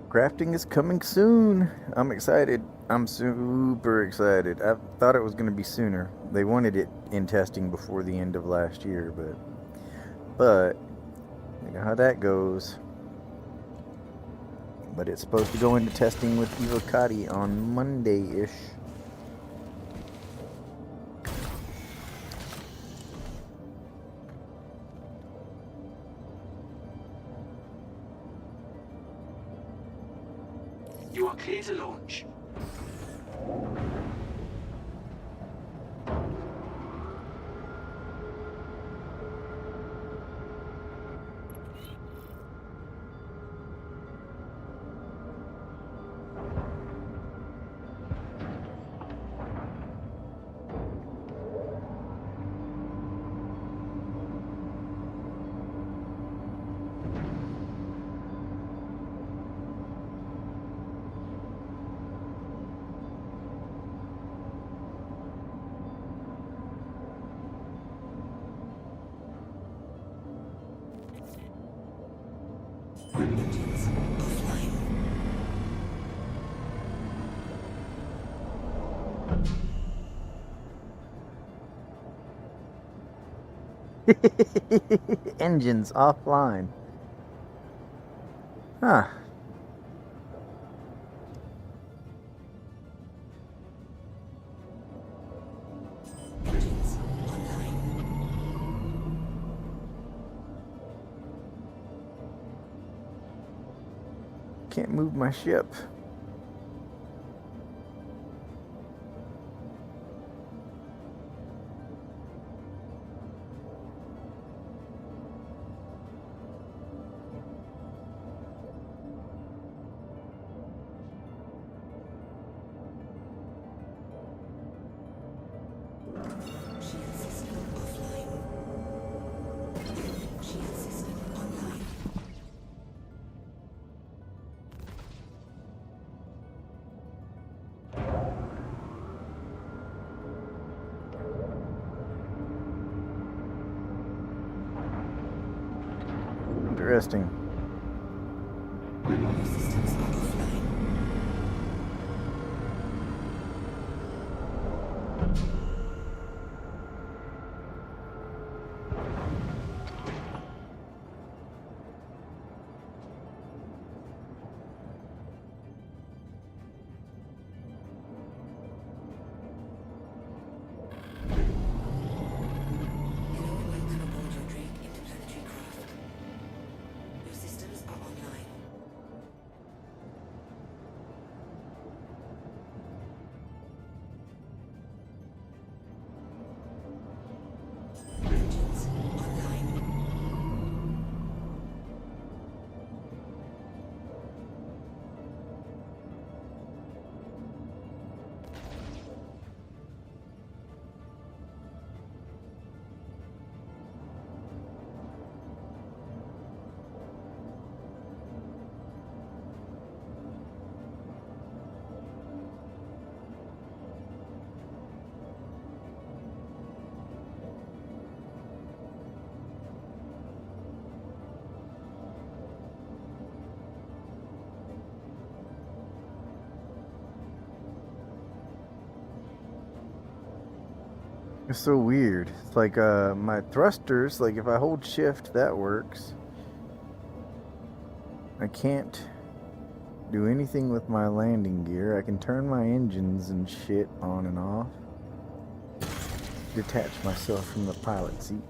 Crafting is coming soon. I'm excited. I'm super excited. I thought it was going to be sooner. They wanted it in testing before the end of last year, but you know how that goes. But it's supposed to go into testing with Evocati on Monday-ish. You are clear to launch. Engines offline. Huh. Can't move my ship. Interesting. It's so weird. It's like my thrusters, like if I hold shift, that works. I can't do anything with my landing gear. I can turn my engines and shit on and off. Detach myself from the pilot seat.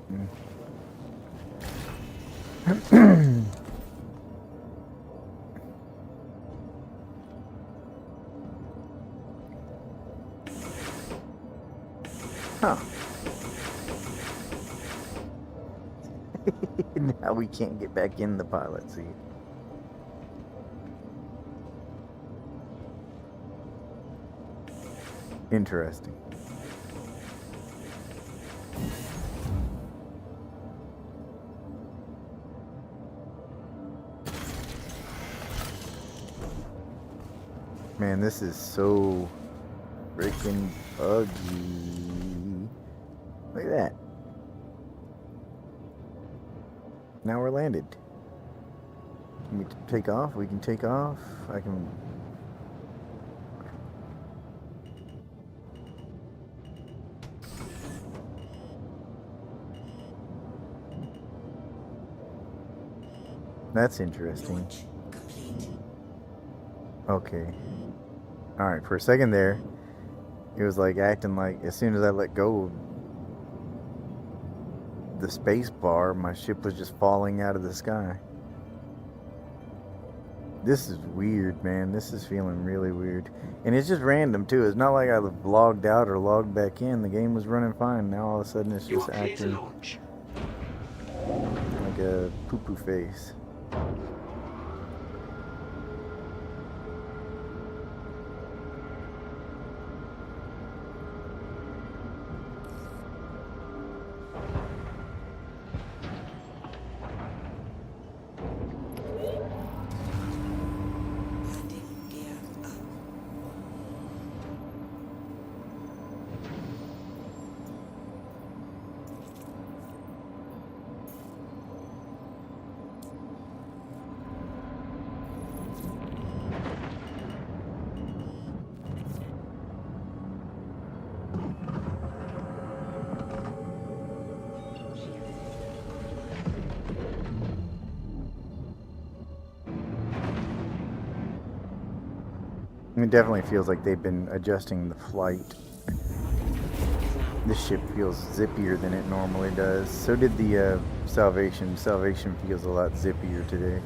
Huh. Now we can't get back in the pilot seat. Interesting. Man, this is so freaking buggy. Look at that. Now we're landed. Can we take off? We can take off. I can... That's interesting. Okay. Alright, for a second there, it was like acting like as soon as I let go of the space bar, my ship was just falling out of the sky. This is weird, man. This is feeling really weird. And it's just random, too. It's not like I logged out or logged back in. The game was running fine. Now all of a sudden it's just acting like a poo-poo face. It definitely feels like they've been adjusting the flight. This ship feels zippier than it normally does. So did the Salvation. Salvation feels a lot zippier today.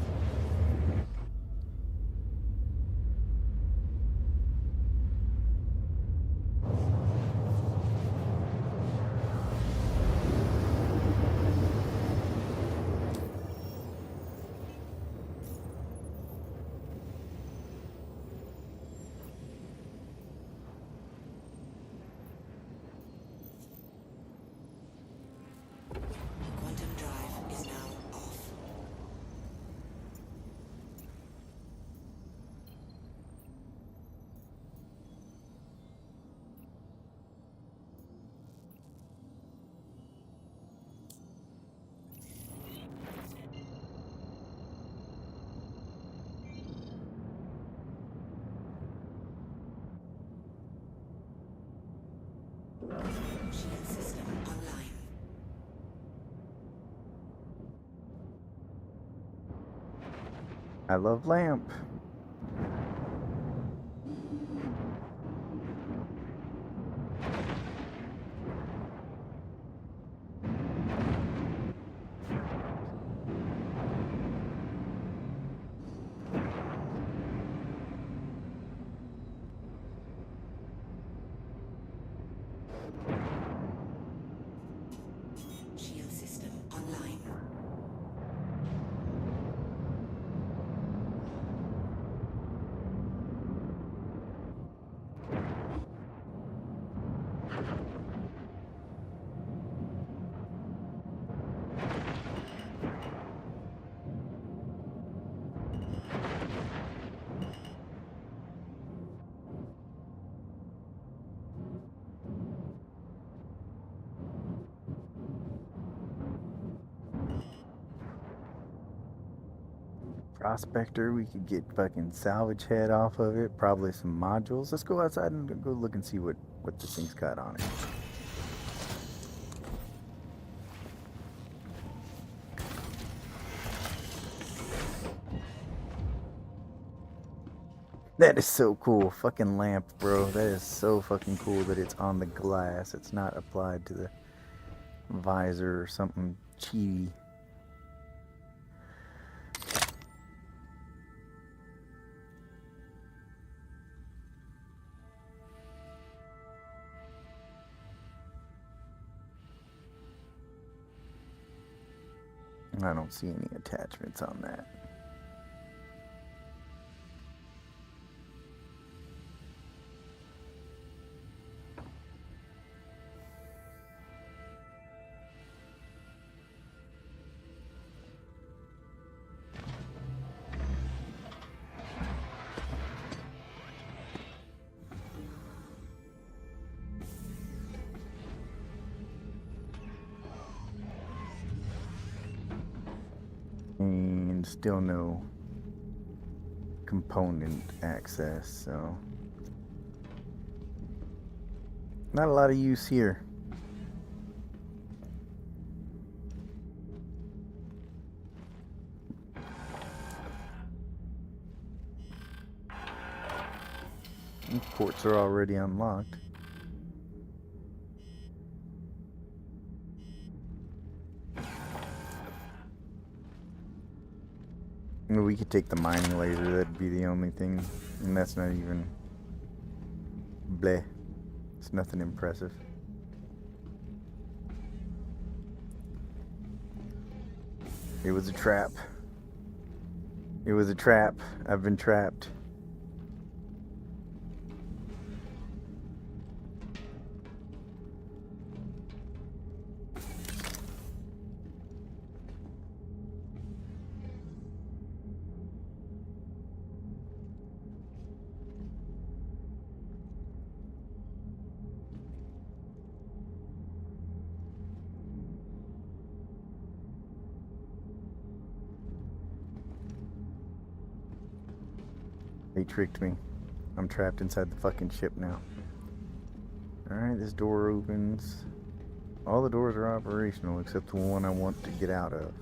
I love L.Amp. Shield system online. Prospector, we could get fucking salvage head off of it, probably some modules. Let's go outside and go look and see what this thing's got on it. That is so cool. Fucking lamp, bro. That is so fucking cool that it's on the glass. It's not applied to the visor or something cheaty. I don't see any attachments on that. And still no component access, so not a lot of use here. These ports are already unlocked. We could take the mining laser, that'd be the only thing, and that's not even bleh. It's nothing impressive. It was a trap. It was a trap. I've been trapped. They tricked me. I'm trapped inside the fucking ship now. Alright, this door opens. All the doors are operational except the one I want to get out of.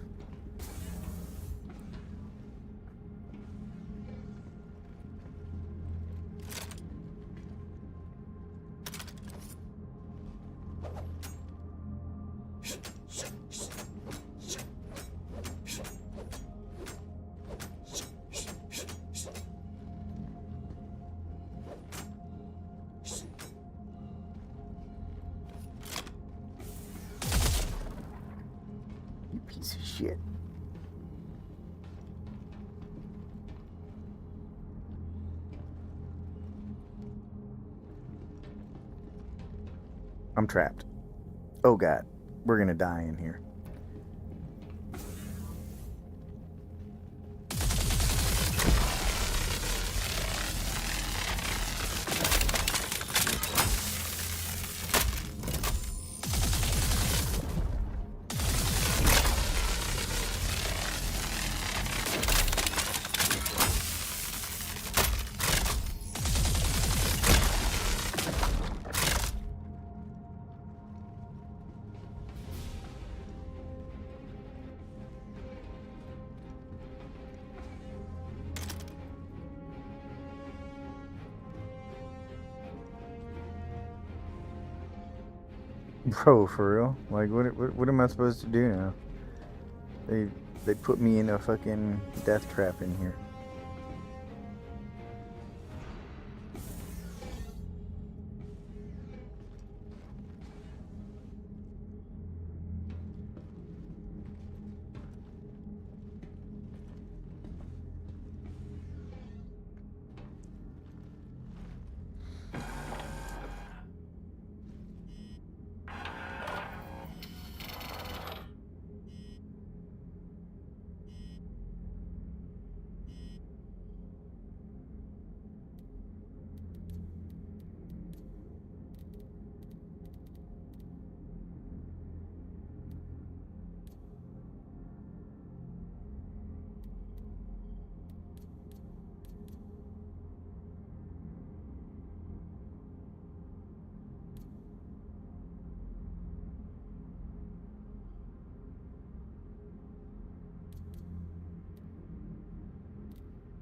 Piece of shit. I'm trapped. Oh god, we're gonna die in here. Bro, for real? Like, what am I supposed to do now? They put me in a fucking death trap in here.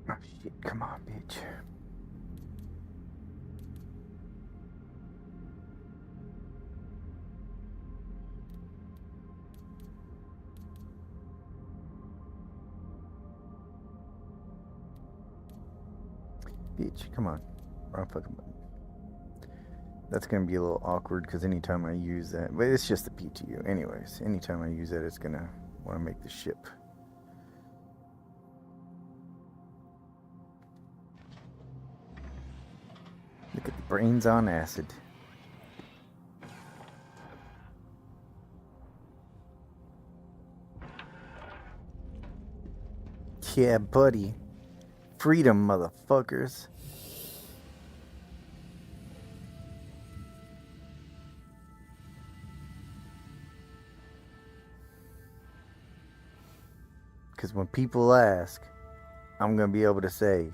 Oh shit, come on, bitch. Bitch, come on. Wrong fucking button. That's going to be a little awkward because anytime I use that, but it's just the PTU. Anyways, anytime I use that, it's going to want to make the ship. Look at the brains on acid. Yeah, buddy. Freedom, motherfuckers. Because when people ask, I'm going to be able to say,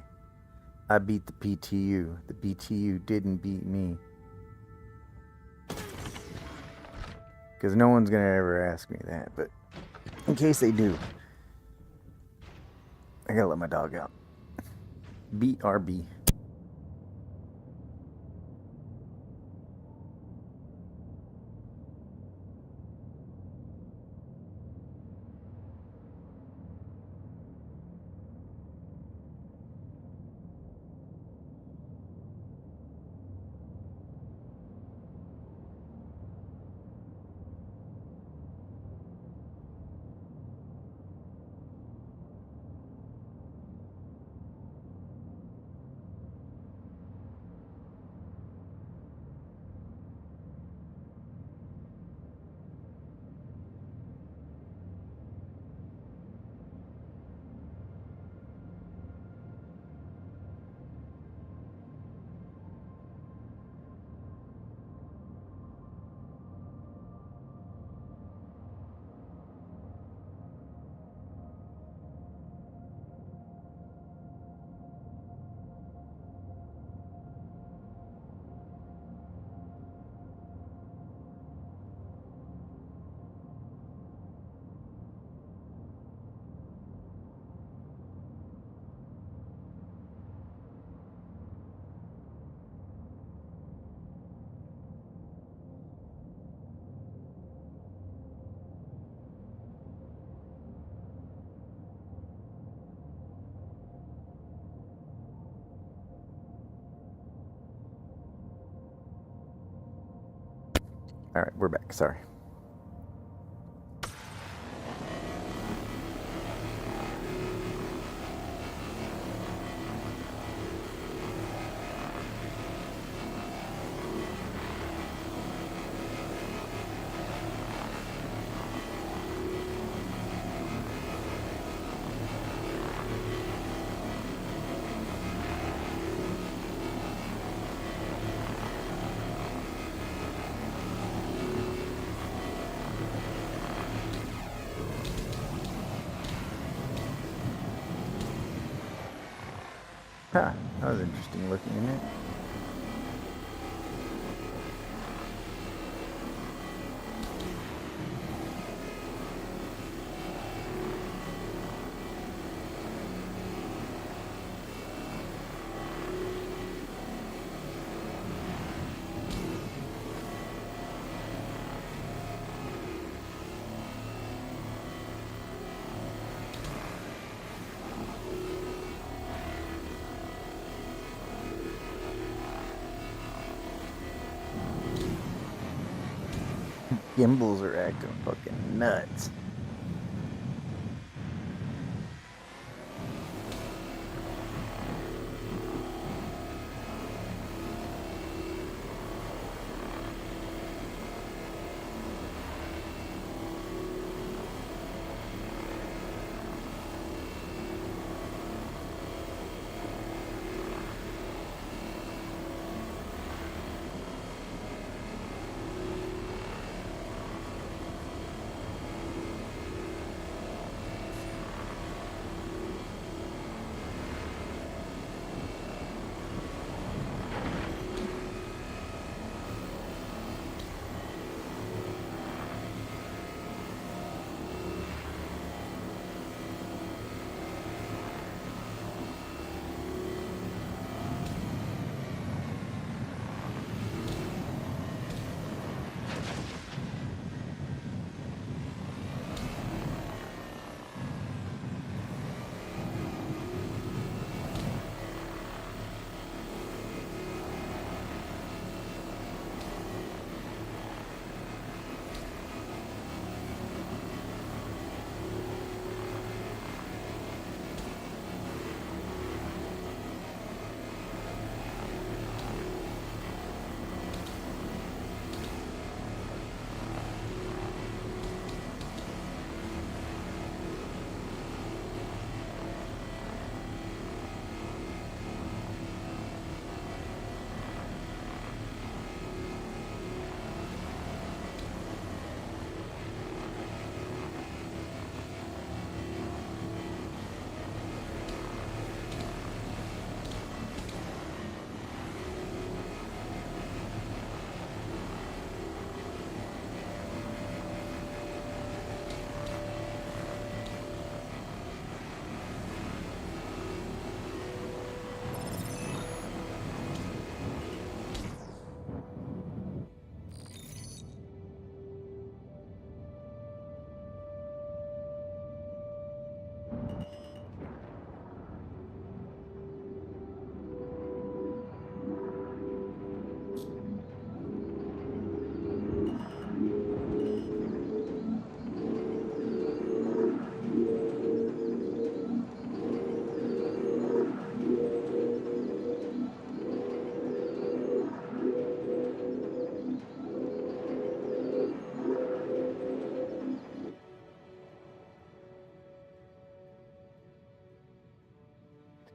I beat the PTU. The PTU didn't beat me. Because no one's going to ever ask me that. But in case they do, I got to let my dog out. BRB. Alright, we're back. Sorry. Huh, that was interesting looking, isn't it? Gimbals are acting fucking nuts.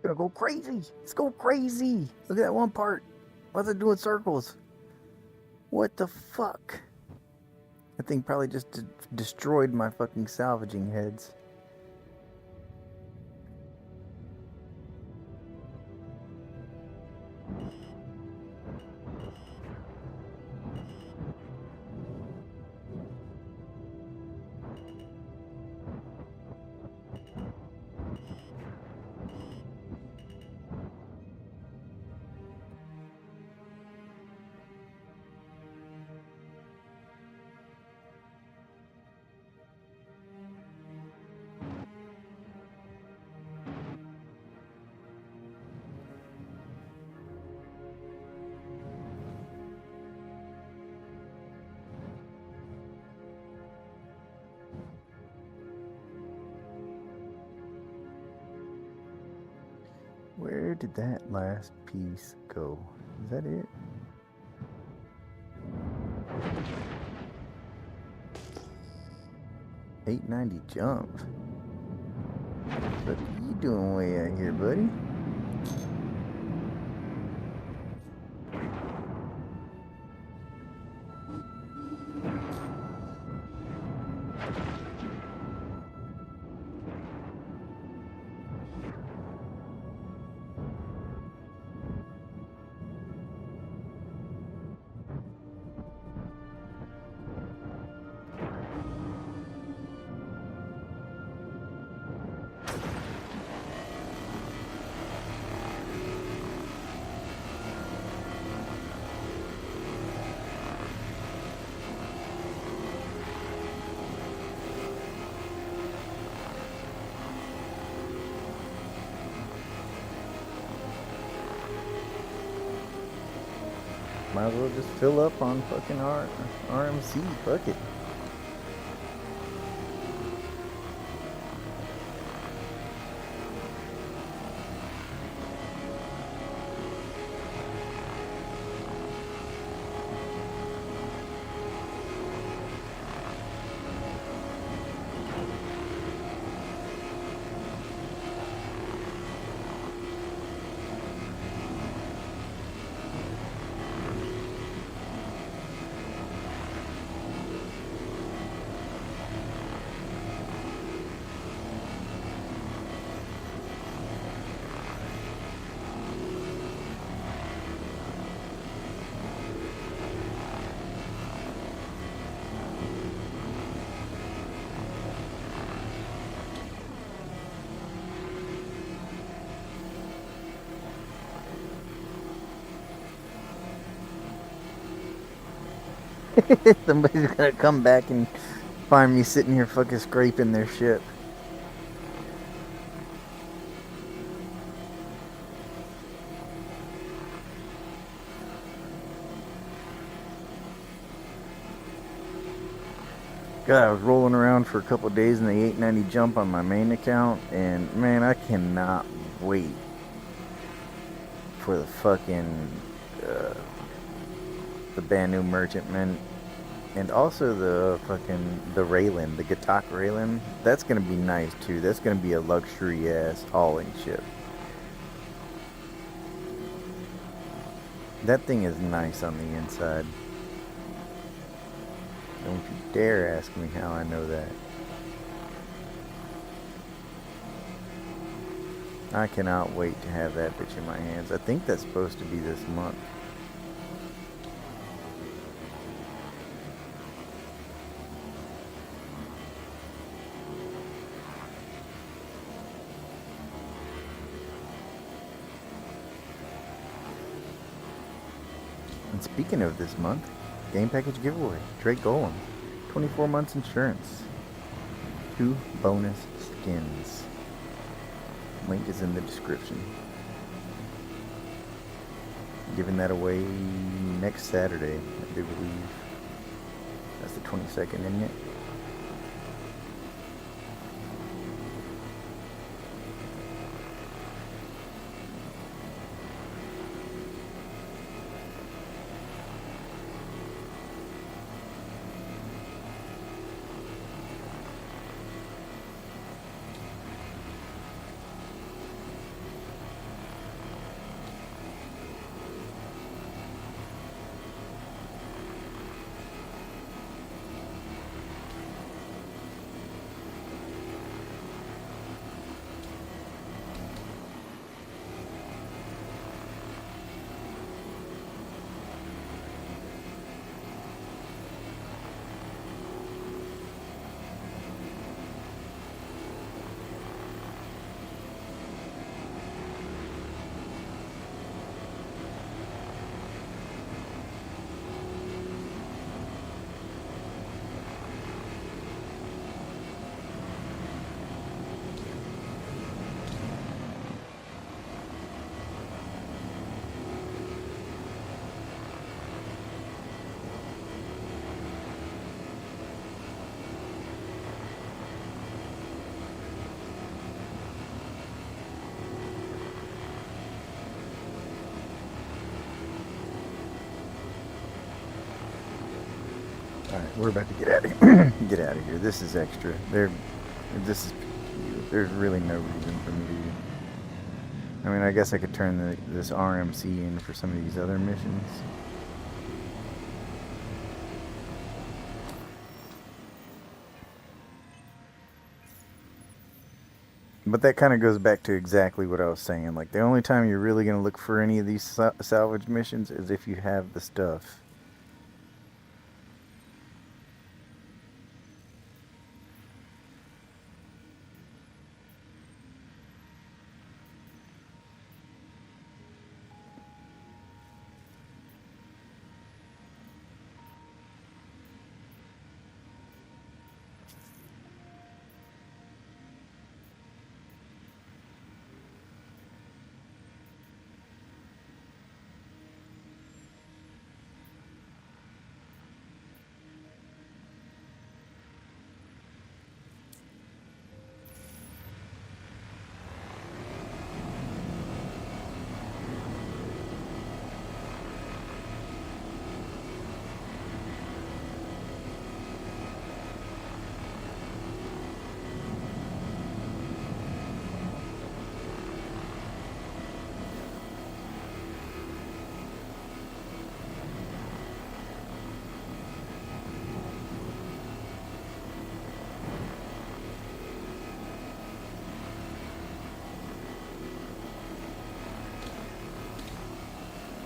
Gonna go crazy. Let's go crazy. Look at that one part. Why's it doing circles? What the fuck? That thing probably just destroyed my fucking salvaging heads. Where did that last piece go? Is that it? $890 jump. What are you doing way out here, buddy? Might as well just fill up on fucking RMC. Fuck it. Somebody's gonna come back and find me sitting here fucking scraping their shit. God, I was rolling around for a couple of days in the 890 jump on my main account, and man, I cannot wait for the fucking the Banu Merchantman, and also the Raylan, the Gatak Raylan. That's gonna be nice too. That's gonna be a luxury ass hauling ship. That thing is nice on the inside. Don't you dare ask me how I know that. I cannot wait to have that bitch in my hands. I think that's supposed to be this month. And speaking of this month, game package giveaway, Drake Golem, 24 months insurance, 2 bonus skins. Link is in the description. Giving that away next Saturday, I do believe. That's the 22nd, isn't it? Alright, we're about to get out of here. Get out of here. This is extra. There's really no reason for me to. I mean, I guess I could turn this RMC in for some of these other missions. But that kind of goes back to exactly what I was saying. Like, the only time you're really going to look for any of these salvage missions is if you have the stuff.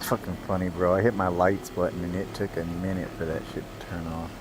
Fucking funny, bro. I hit my lights button and it took a minute for that shit to turn off.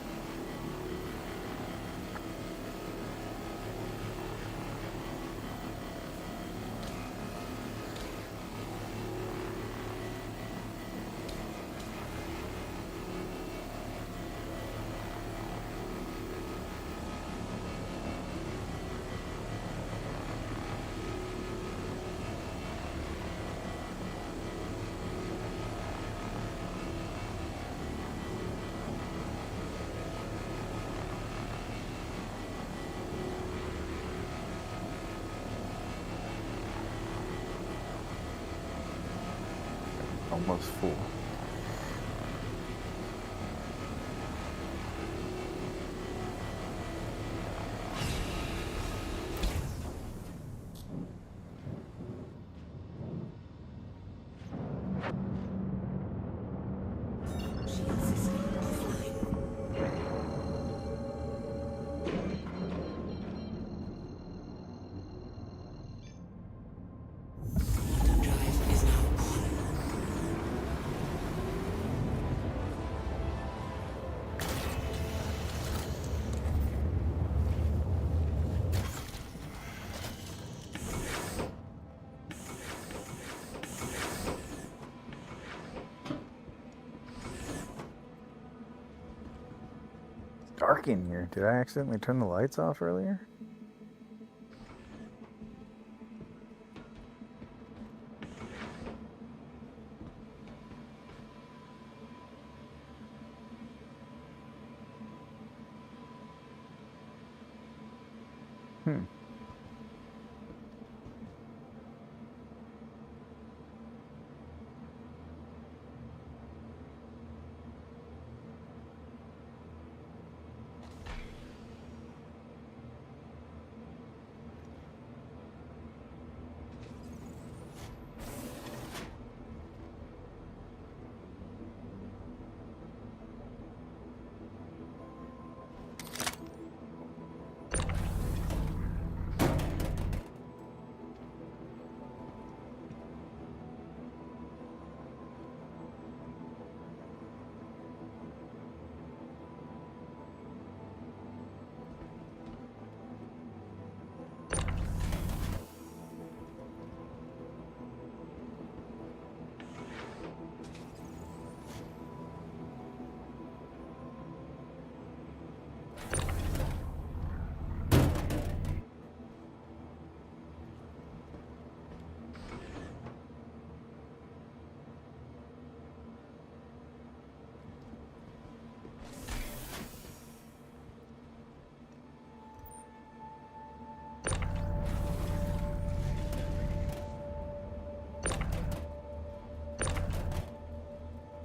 Almost full. Dark in here. Did I accidentally turn the lights off earlier?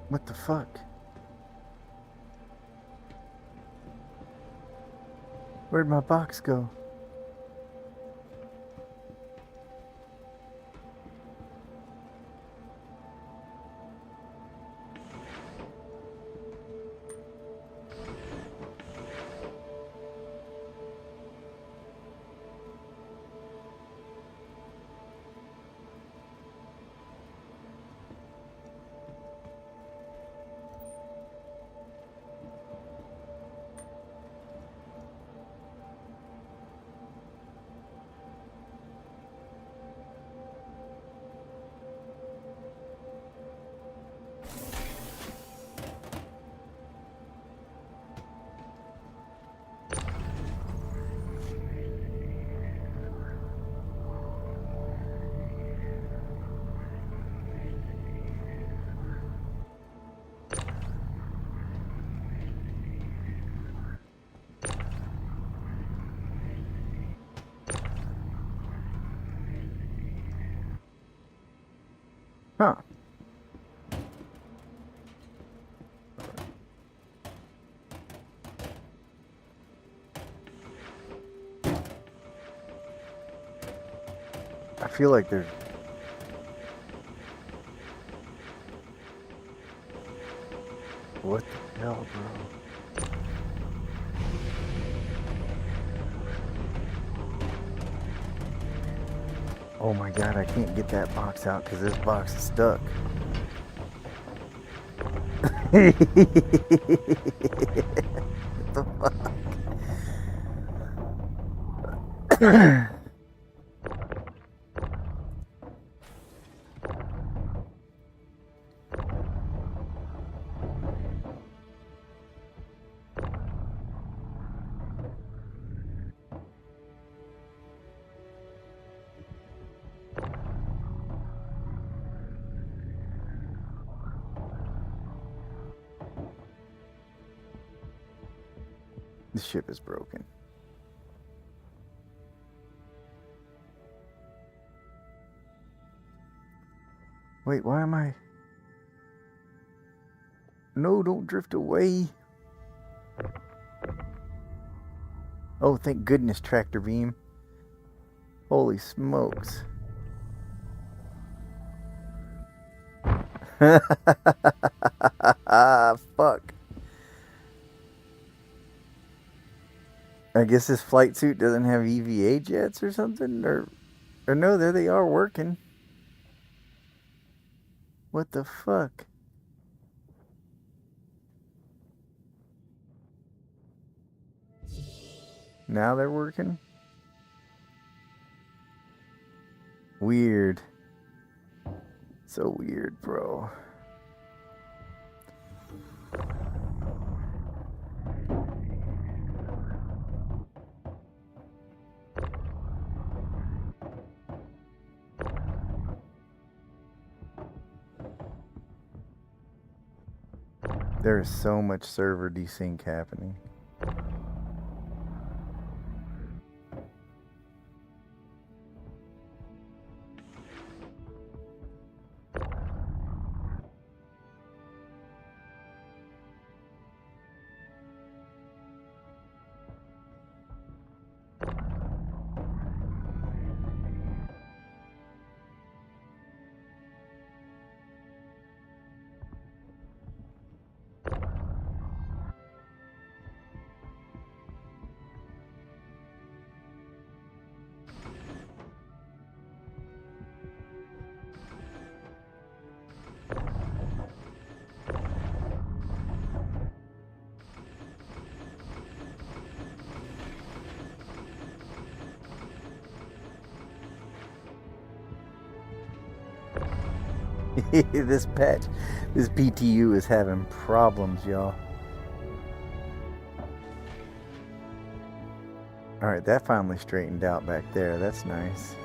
What the fuck? Where'd my box go? Huh. I feel like there's... What the hell, bro? Oh my god, I can't get that box out because this box is stuck. What the fuck? The ship is broken. Wait, why am I... No, don't drift away. Oh, thank goodness, tractor beam. Holy smokes. Fuck. I guess this flight suit doesn't have EVA jets or something, or no, there they are working. What the fuck? Now they're working? Weird. So weird, bro. There is so much server desync happening. This PTU is having problems, y'all. Alright, that finally straightened out back there. That's nice.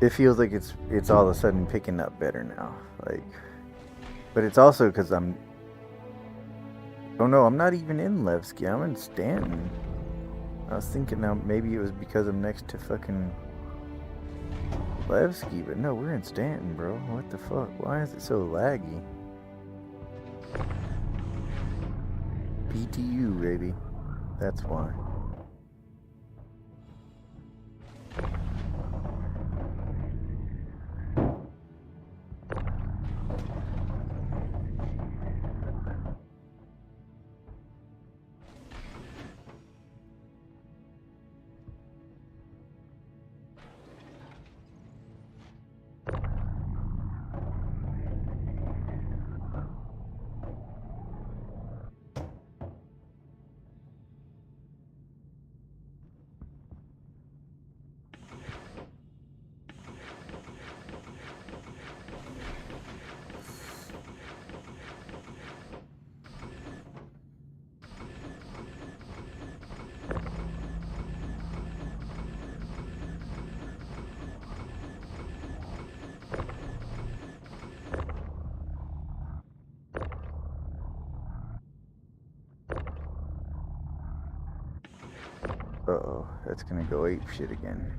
It feels like it's all of a sudden picking up better now, like, but it's also because I'm Oh no, I'm not even in Levski. I'm in Stanton. I was thinking now maybe it was because I'm next to fucking Levski, but no, we're in Stanton, bro. What the fuck? Why is it so laggy? PTU, baby. That's why. Uh-oh, that's gonna go ape shit again.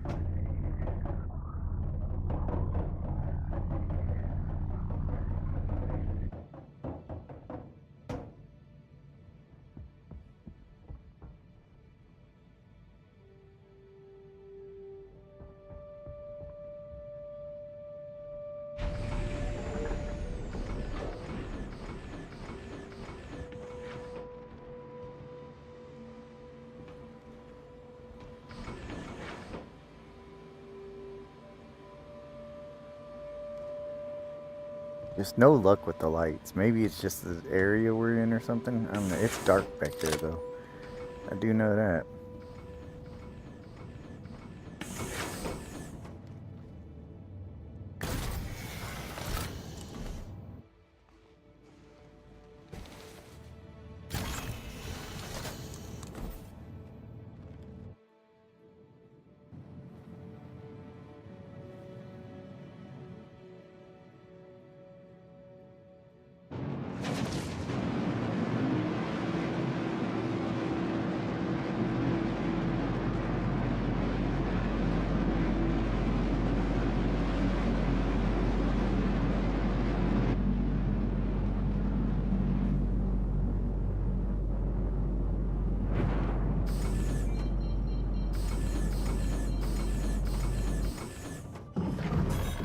Just no luck with the lights. Maybe it's just the area we're in or something. I don't know. It's dark back there, though. I do know that.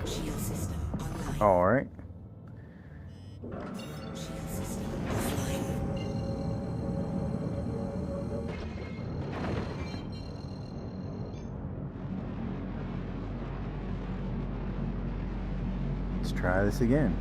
Shield system online. Alright. Shield system offline. Let's try this again.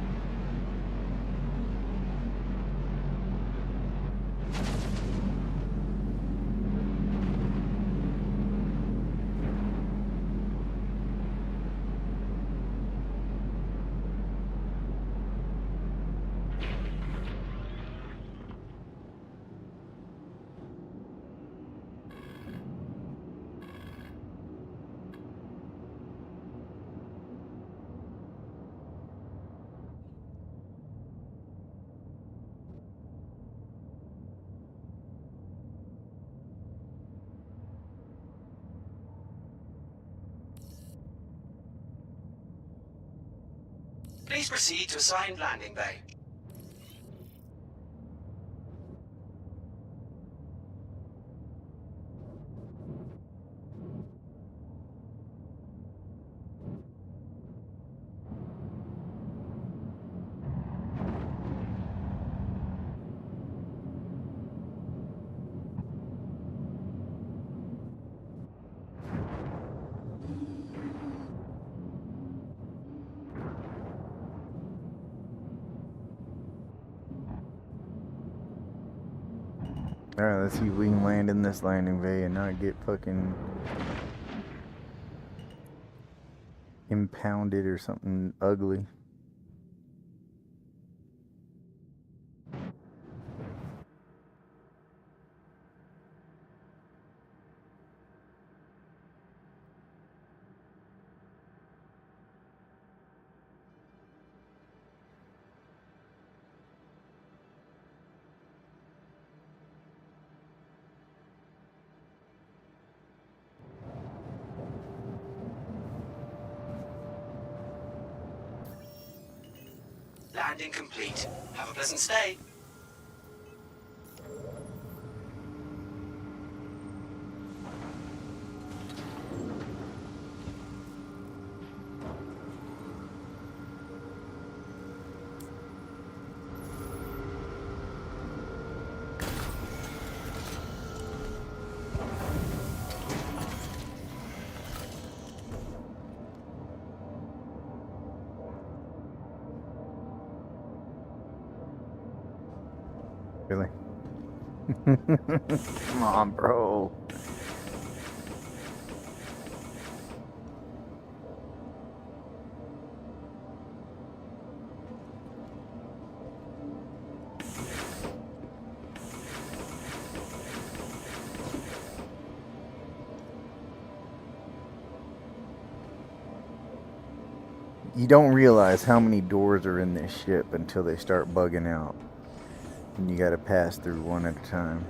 Please proceed to assigned landing bay. Alright, let's see if we can land in this landing bay and not get fucking impounded or something ugly. landing complete. Have a pleasant stay. Really? Come on, bro. You don't realize how many doors are in this ship until they start bugging out. And you gotta pass through one at a time.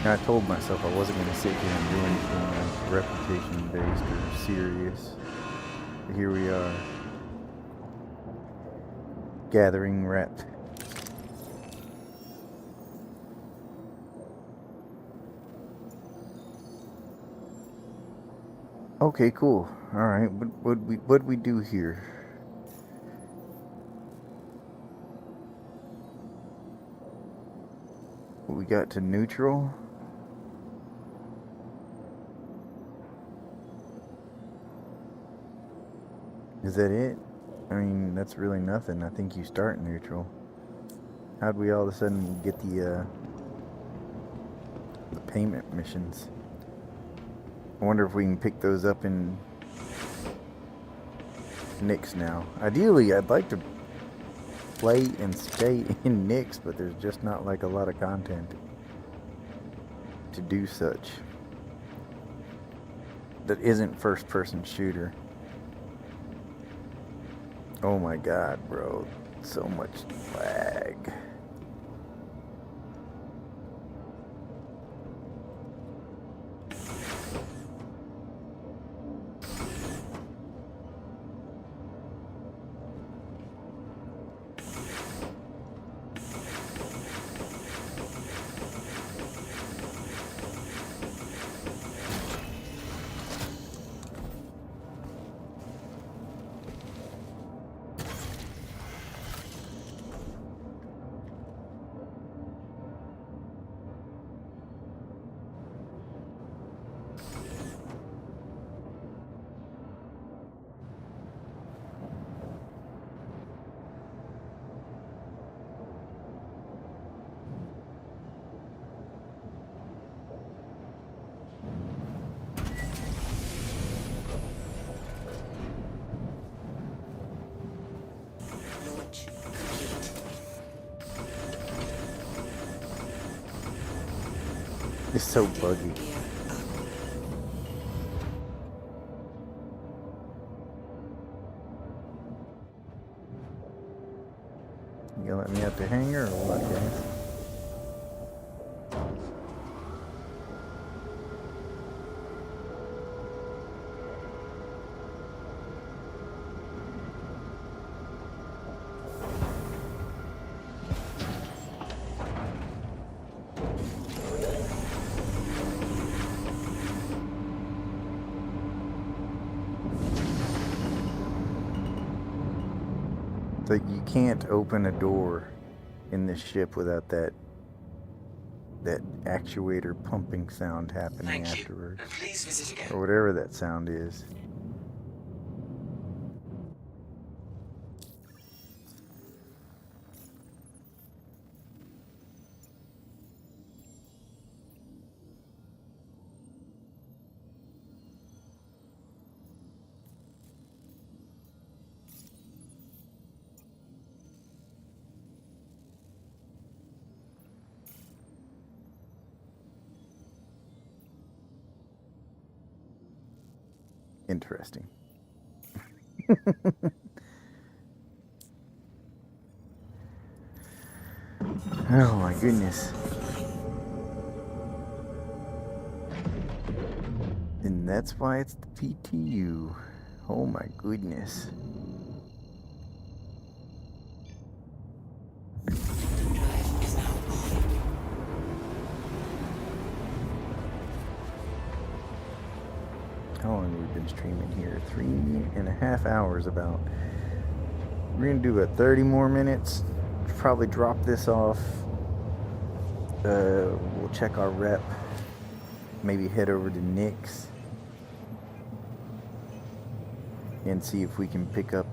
And I told myself I wasn't going to sit here and do anything reputation-based or serious. But here we are, gathering rep. Okay, cool. All right, what we do here? We got to neutral. Is that it? I mean, that's really nothing. I think you start neutral. How'd we all of a sudden get the payment missions? I wonder if we can pick those up in Nix now. Ideally, I'd like to play and stay in Nix, but there's just not like a lot of content to do such that isn't first-person shooter. Oh my god, bro. So much lag. It's so buggy. You gonna let me out the hangar or what, guys? So you can't open a door in this ship without that actuator pumping sound happening afterwards. Please visit again. Or whatever that sound is. interesting. Oh my goodness. And that's why it's the PTU. Oh my goodness. How long have we been streaming here? 3.5 hours about. We're gonna do 30 more minutes. Probably drop this off. We'll check our rep. Maybe head over to Nick's and see if we can pick up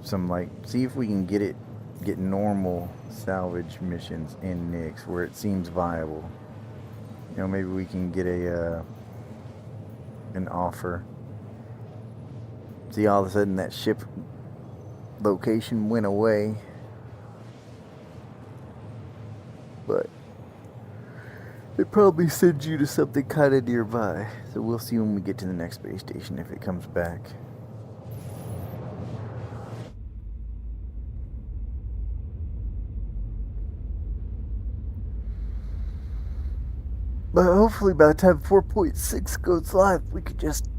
some, see if we can get normal salvage missions in Nick's where it seems viable. You know, maybe we can get an offer. See, all of a sudden that ship location went away, but it probably sends you to something kind of nearby. So we'll see when we get to the next space station if it comes back. But hopefully by the time 4.6 goes live, we could just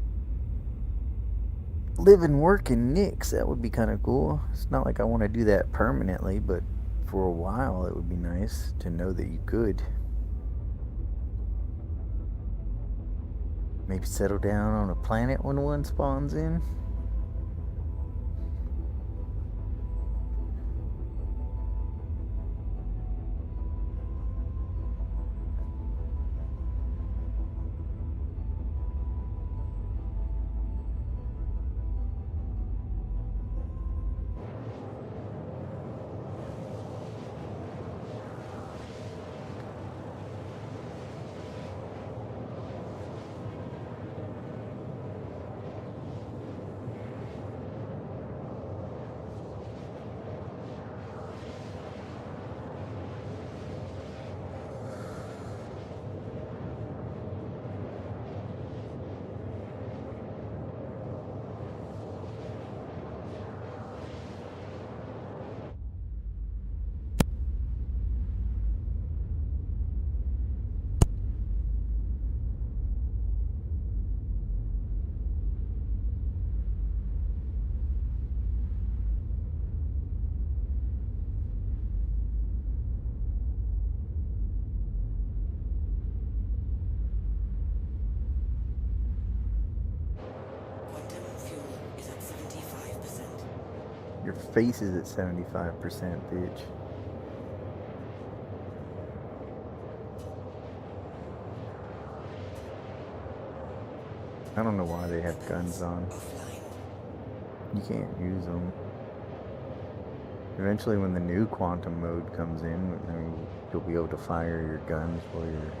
live and work in Nick's. That would be kind of cool. It's not like I want to do that permanently, but for a while it would be nice to know that you could. Maybe settle down on a planet when one spawns in. Your face is at 75%, bitch. I don't know why they have guns on. You can't use them. Eventually when the new quantum mode comes in, you'll be able to fire your guns while you're...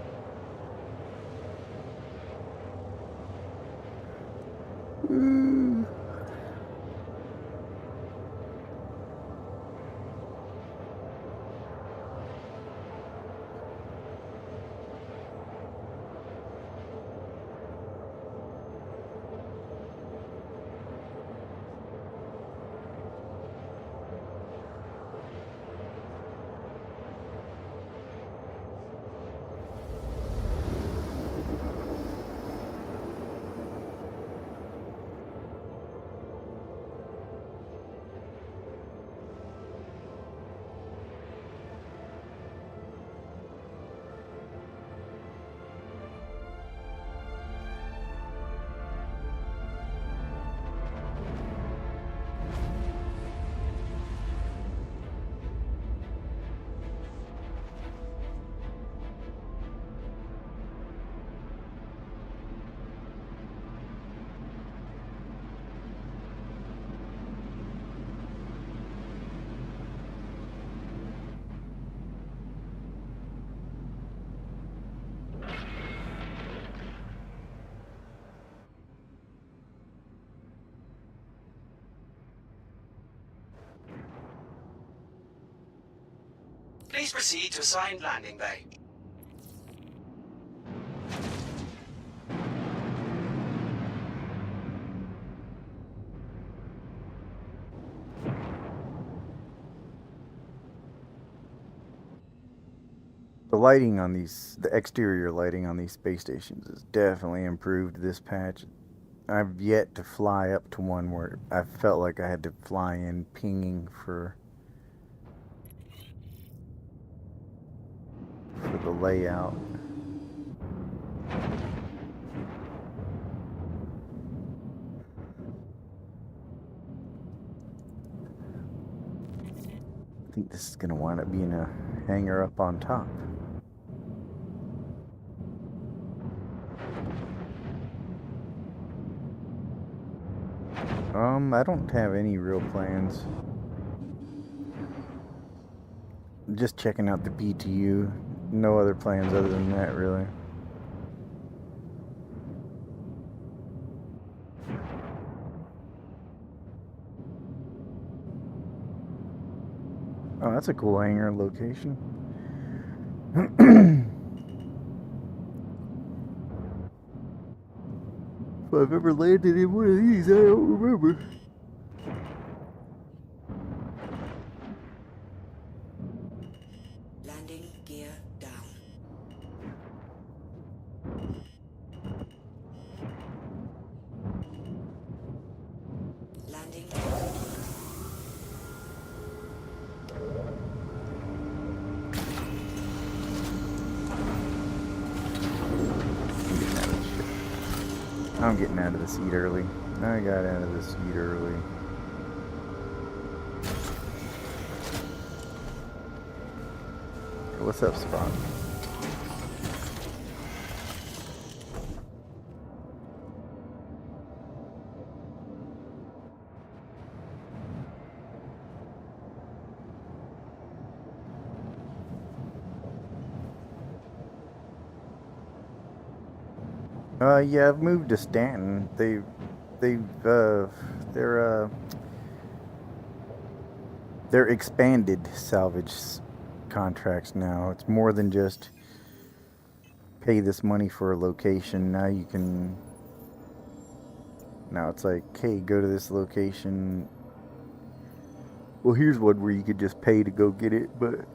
Please proceed to assigned landing bay. The lighting on these, the exterior lighting on these space stations is definitely improved this patch. I've yet to fly up to one where I felt like I had to fly in pinging for the layout. I think this is going to wind up being a hangar up on top. I don't have any real plans. Just checking out the BTU. No other plans other than that, really. Oh, that's a cool hangar location. If I've ever landed in one of these, I don't remember. Landing gear down. Landing I'm getting out of the seat early. I got out of the seat early. What's up, Spot? Yeah, I've moved to Stanton. They're expanded salvage contracts now. It's more than just pay this money for a location. Now it's like, hey, go to this location. Well, here's one where you could just pay to go get it, but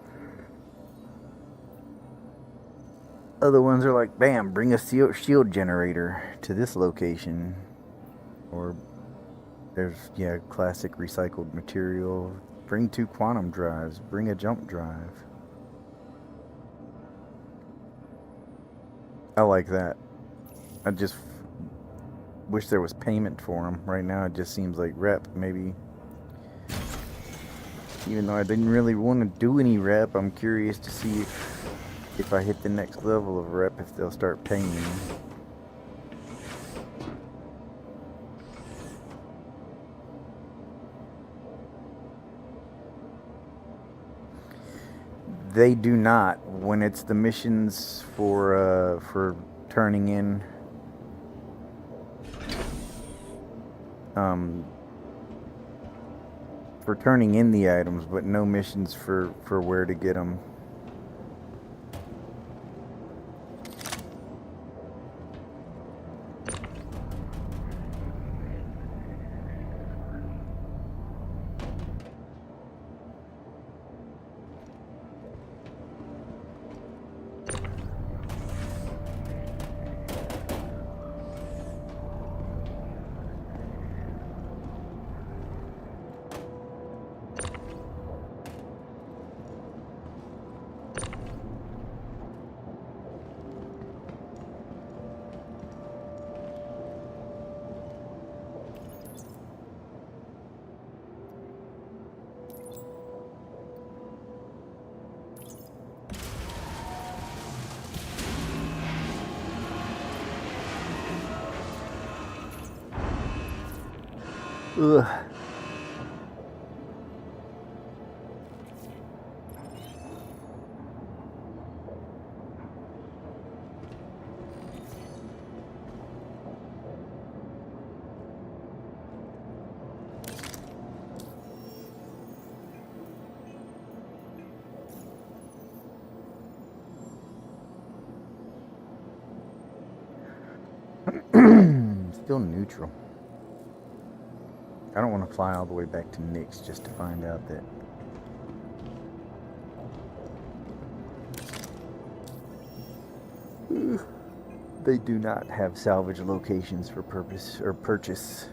other ones are like, bam, bring a shield generator to this location. Or there's, yeah, classic recycled material. Bring 2 quantum drives. Bring a jump drive. I like that. I just wish there was payment for them. Right now it just seems like rep. Maybe, even though I didn't really want to do any rep, I'm curious to see if I hit the next level of rep, if they'll start paying me. They do not. When it's the missions for turning in the items, but no missions for where to get them. Ugh. Still neutral. I don't want to fly all the way back to Nix just to find out that They do not have salvage locations for purpose or purchase.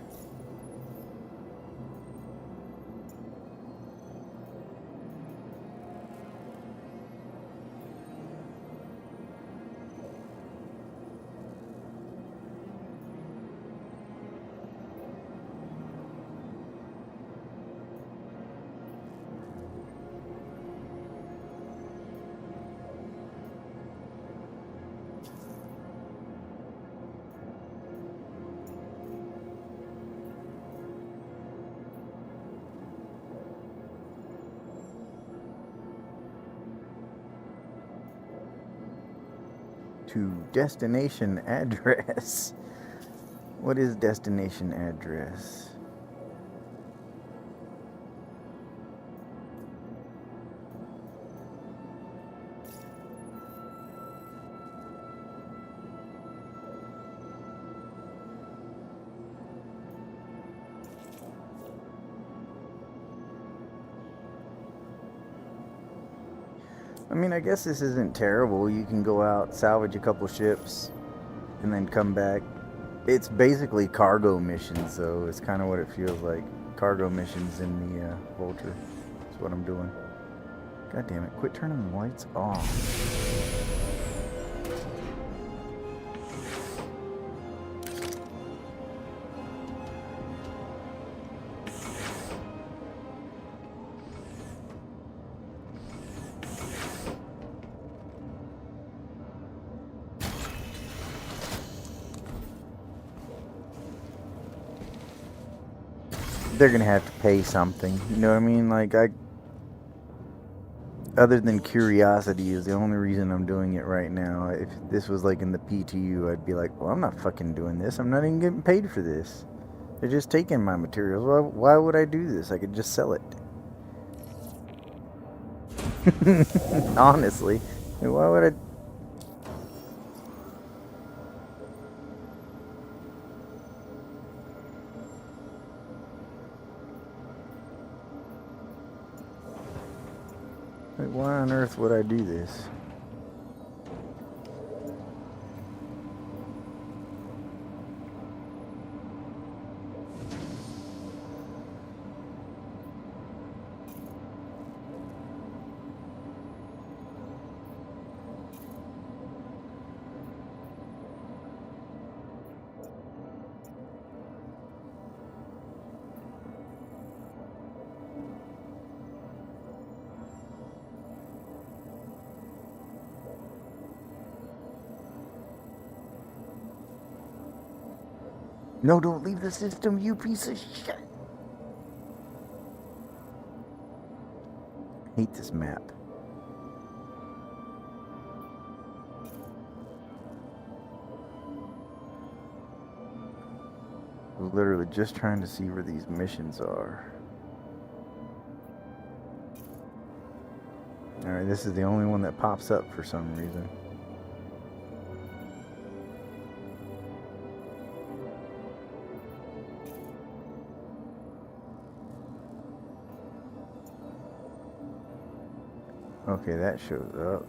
To destination address. What is destination address? I mean, I guess this isn't terrible. You can go out, salvage a couple ships, and then come back. It's basically cargo missions, though. It's kind of what it feels like. Cargo missions in the Vulture. That's what I'm doing. God damn it. Quit turning the lights off. They're gonna have to pay something, you know what I mean? Like, other than curiosity is the only reason I'm doing it right now. If this was like in the PTU, I'd be like, well, I'm not fucking doing this. I'm not even getting paid for this. They're just taking my materials. Why would I do this? I could just sell it. Honestly, why would I? Like, why on earth would I do this? No, don't leave the system, you piece of shit. Hate this map. I was literally just trying to see where these missions are. Alright, this is the only one that pops up for some reason. Okay, that shows up.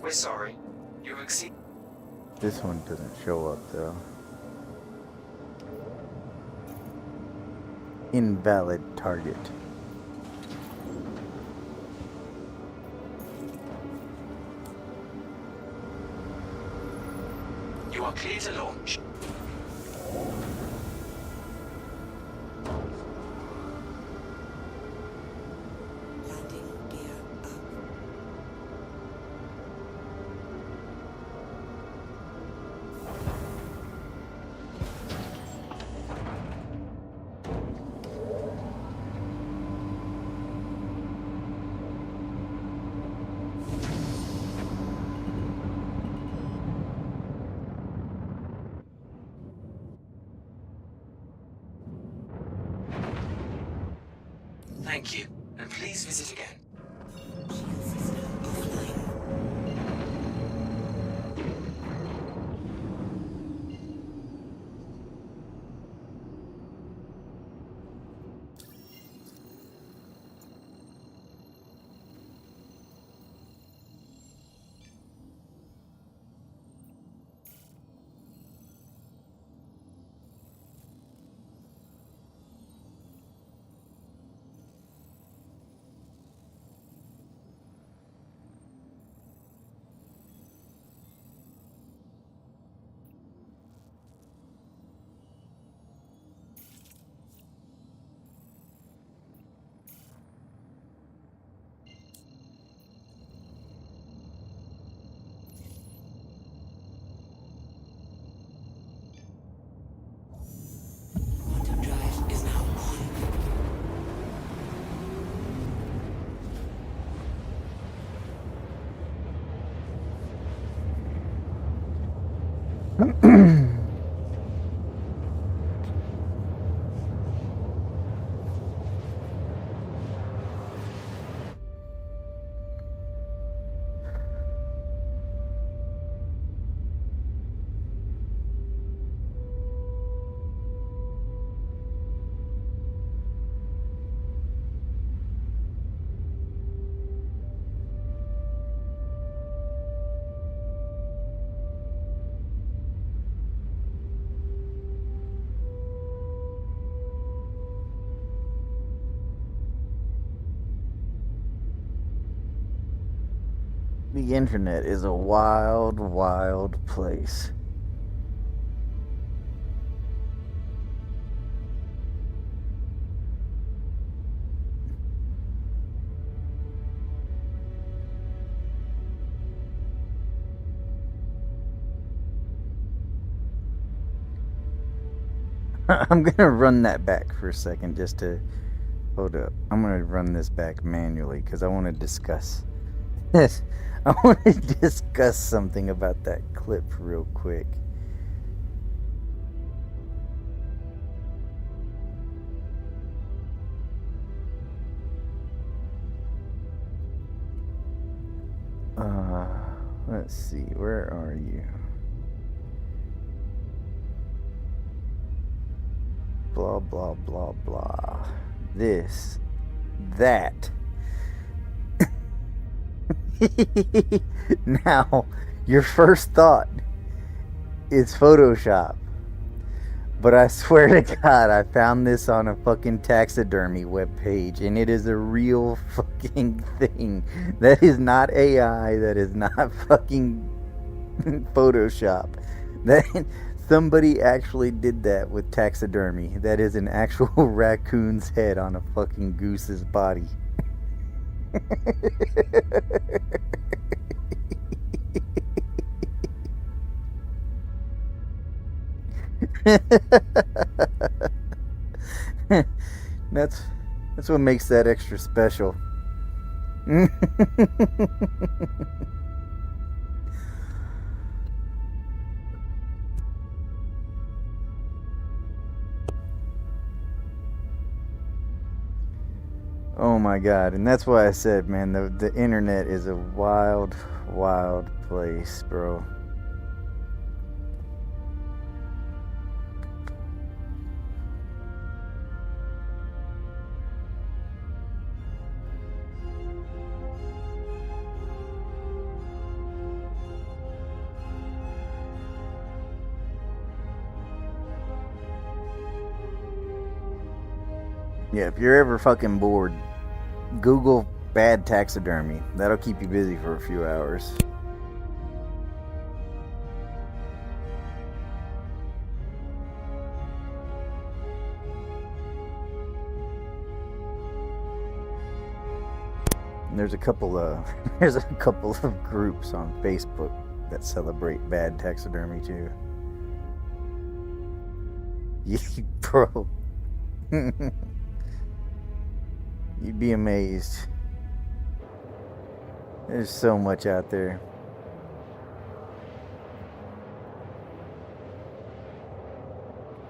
We're sorry. You exceed. This one doesn't show up though. Invalid target. You are clear to launch. Thank you, and please visit again. The internet is a wild, wild place. I'm gonna run that back for a second just to hold up. I'm gonna run this back manually because I want to discuss this. I want to discuss something about that clip real quick. Let's see, where are you? Blah, blah, blah, blah. This, that. Now, your first thought is Photoshop. But I swear to God, I found this on a fucking taxidermy webpage, and it is a real fucking thing. That is not AI. That is not fucking Photoshop. That somebody actually did that with taxidermy. That is an actual raccoon's head on a fucking goose's body. That's what makes that extra special. Oh my God. And that's why I said, man, the internet is a wild, wild place, bro. Yeah, if you're ever fucking bored, Google bad taxidermy. That'll keep you busy for a few hours. And there's a couple of groups on Facebook that celebrate bad taxidermy too. Yeah, bro. You'd be amazed. There's so much out there.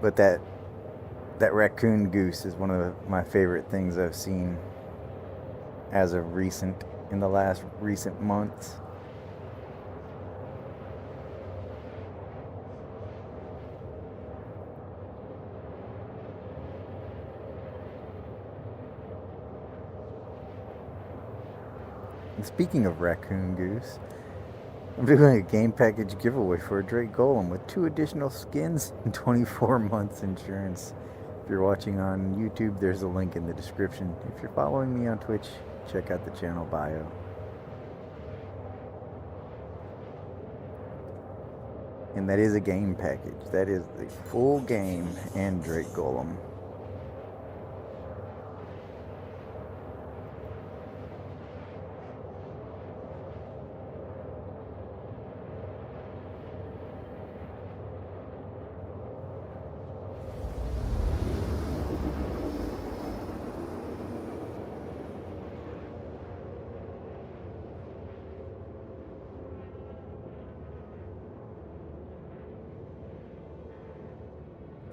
But that raccoon goose is one of my favorite things I've seen as of in the last recent months. And speaking of raccoon goose, I'm doing a game package giveaway for a Drake Golem with 2 additional skins and 24 months insurance. If you're watching on YouTube, there's a link in the description. If you're following me on Twitch, check out the channel bio. And that is a game package. That is the full game and Drake Golem.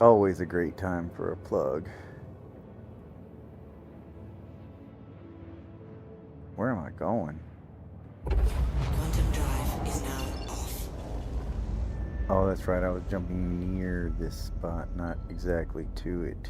Always a great time for a plug. Where am I going? Quantum drive is now off. Oh, that's right. I was jumping near this spot, not exactly to it.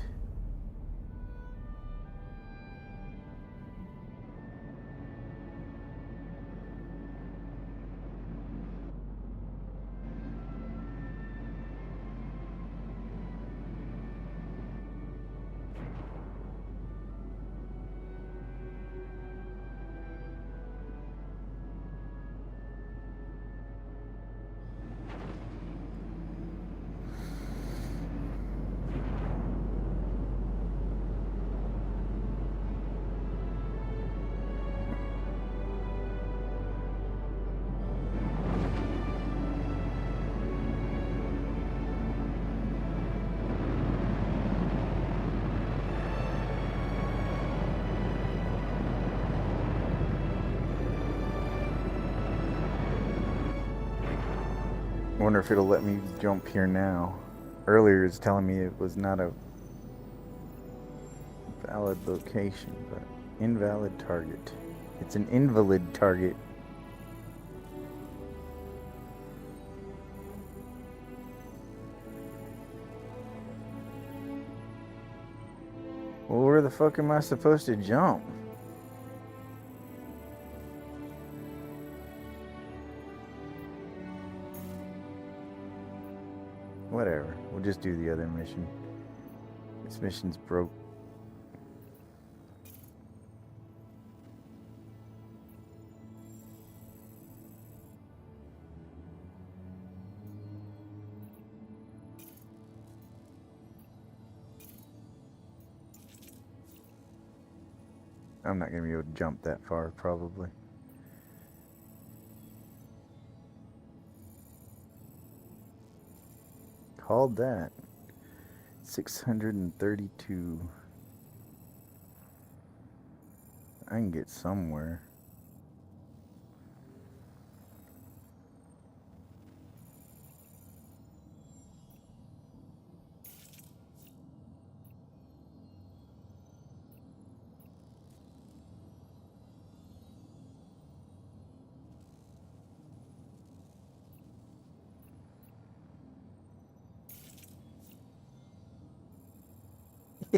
I wonder if it'll let me jump here now. Earlier it's telling me it was not a valid location, but invalid target. It's an invalid target. Well, where the fuck am I supposed to jump? Whatever. We'll just do the other mission. This mission's broke. I'm not going to be able to jump that far, probably. Called that. 632. I can get somewhere.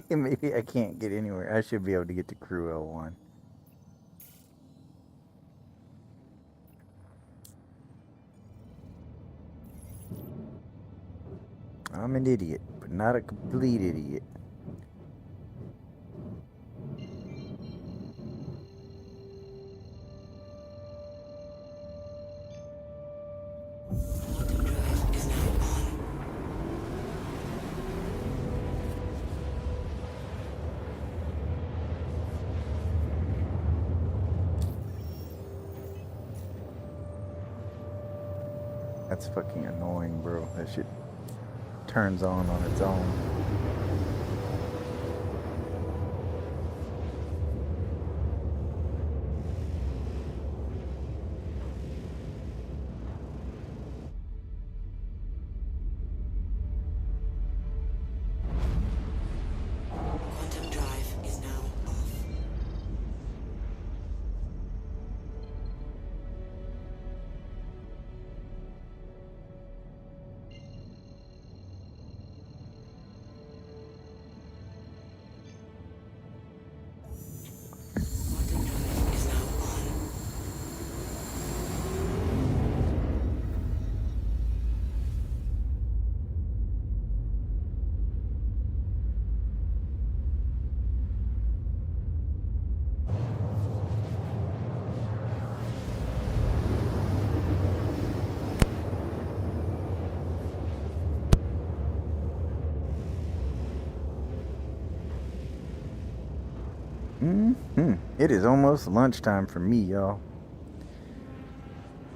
Maybe I can't get anywhere. I should be able to get to crew L1. I'm an idiot, but not a complete idiot. That's fucking annoying, bro. That shit turns on its own. Quantum drive is now off. Quantum drive is now on. It is almost lunchtime for me, y'all.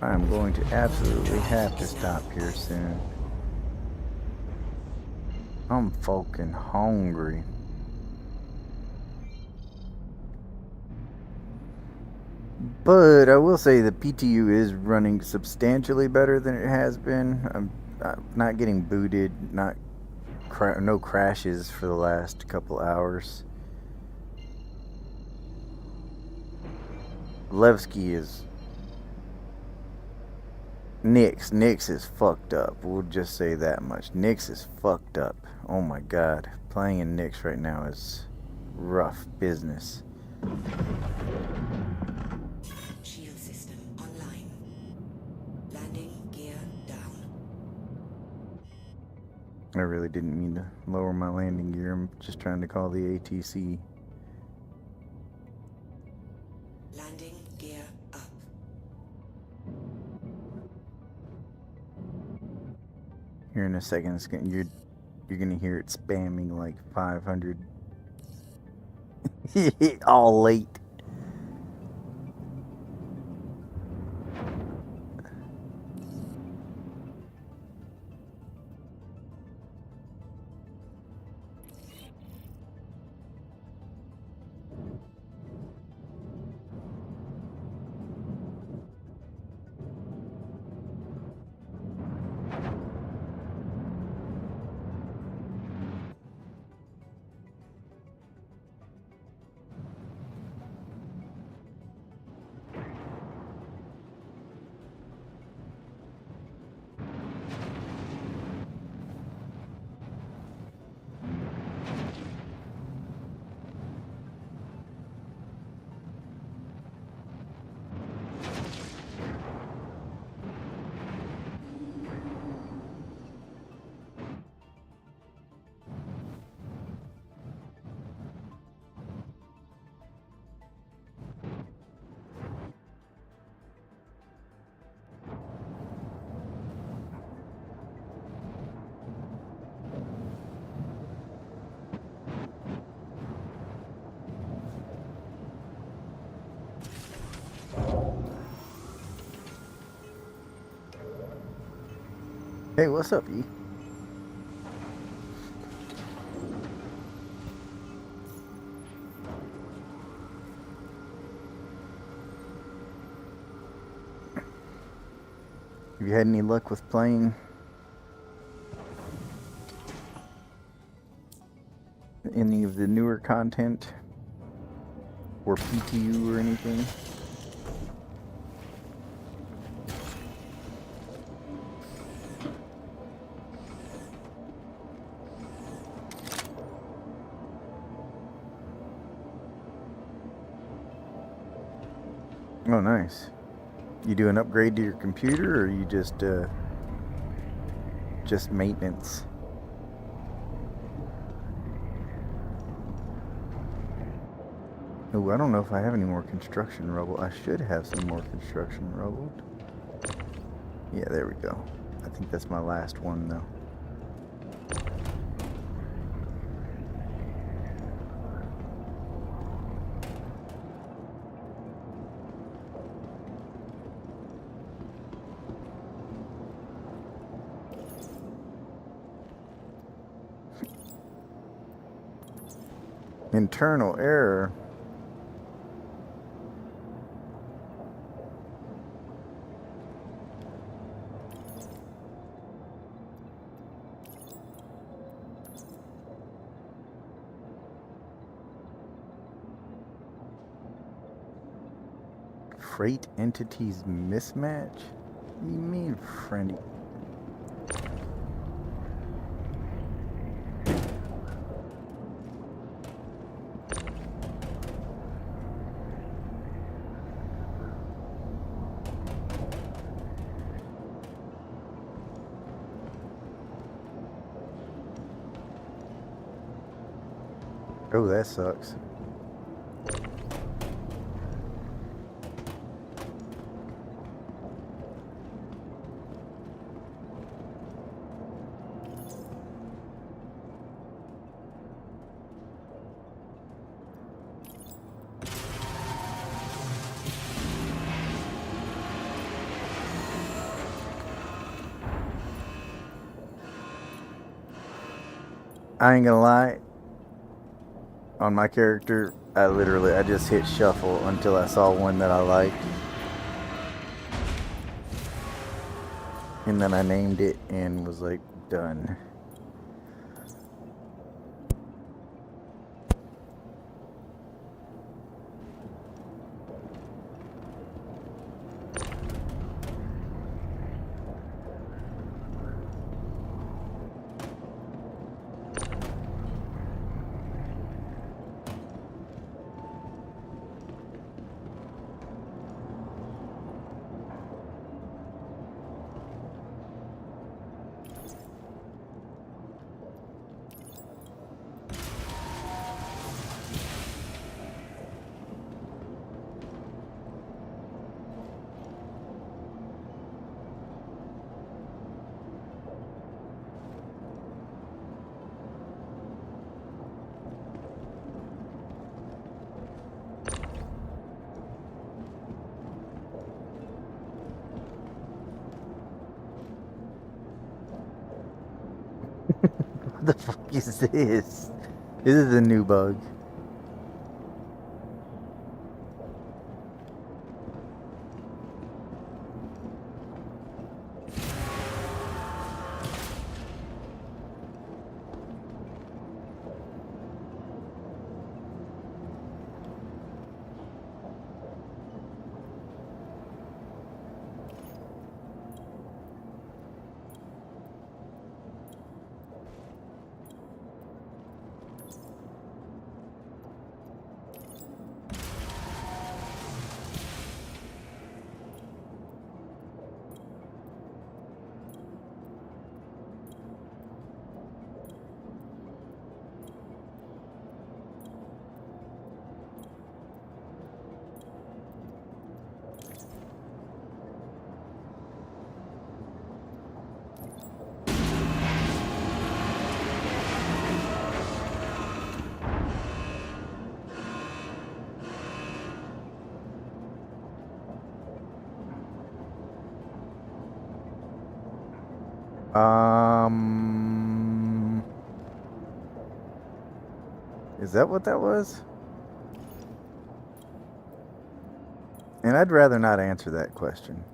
I'm going to absolutely have to stop here soon. I'm fucking hungry. But I will say the PTU is running substantially better than it has been. I'm not getting booted, not no crashes for the last couple hours. Levski is Nix is fucked up. We'll just say that much. Nix is fucked up. Oh my god. Playing in Nix right now is rough business. Shield system online. Landing gear down. I really didn't mean to lower my landing gear. I'm just trying to call the ATC. Landing gear up. Here in a second, you're gonna hear it spamming like 500. All late. Hey, what's up, E? Have you had any luck with playing any of the newer content or PTU or anything? Oh, nice. You do an upgrade to your computer, or you just maintenance? Oh, I don't know if I have any more construction rubble. I should have some more construction rubble. Yeah, there we go. I think that's my last one, though. Internal error. Freight entities mismatch? What do you mean, friendly? Oh, that sucks. I ain't gonna lie. On my character, I just hit shuffle until I saw one that I liked. And then I named it and was like, done. What the fuck is this? This is a new bug. Is that what that was? And I'd rather not answer that question.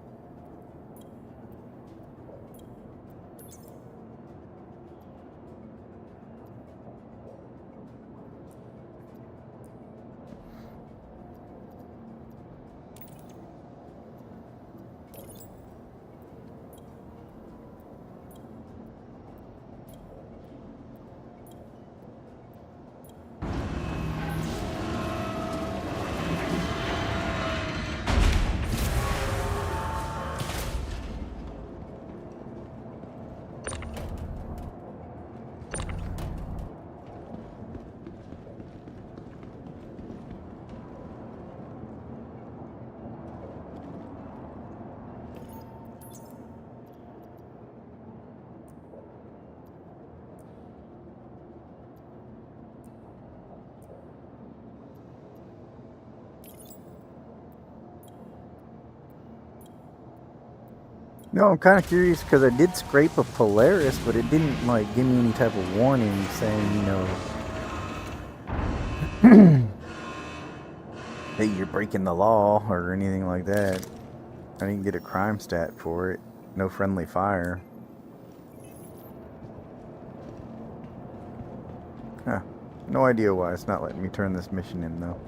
No, I'm kind of curious because I did scrape a Polaris, but it didn't like give me any type of warning saying, you know, hey, you're breaking the law or anything like that. I didn't get a crime stat for it. No friendly fire. Huh. No idea why it's not letting me turn this mission in though.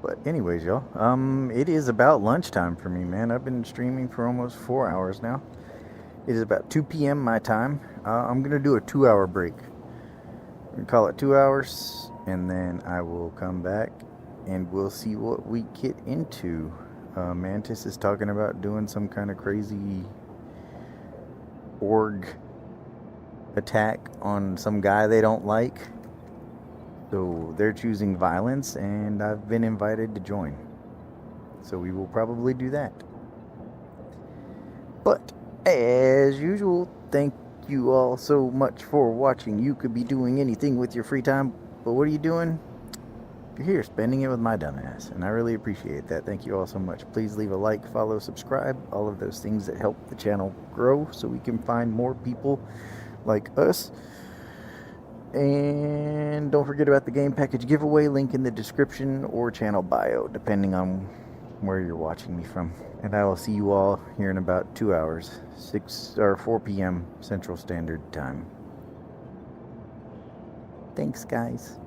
But anyways, y'all, it is about lunchtime for me, man. I've been streaming for almost 4 hours now. It is about 2 p.m. my time. I'm going to do a 2-hour break. We're going to call it 2 hours, and then I will come back, and we'll see what we get into. Mantis is talking about doing some kind of crazy org attack on some guy they don't like. So they're choosing violence, and I've been invited to join. So we will probably do that. But, as usual, thank you all so much for watching. You could be doing anything with your free time, but what are you doing? You're here spending it with my dumbass, and I really appreciate that. Thank you all so much. Please leave a like, follow, subscribe, all of those things that help the channel grow so we can find more people like us. And don't forget about the game package giveaway, link in the description or channel bio, depending on where you're watching me from. And I will see you all here in about 2 hours, 4 p.m. Central Standard Time. Thanks, guys.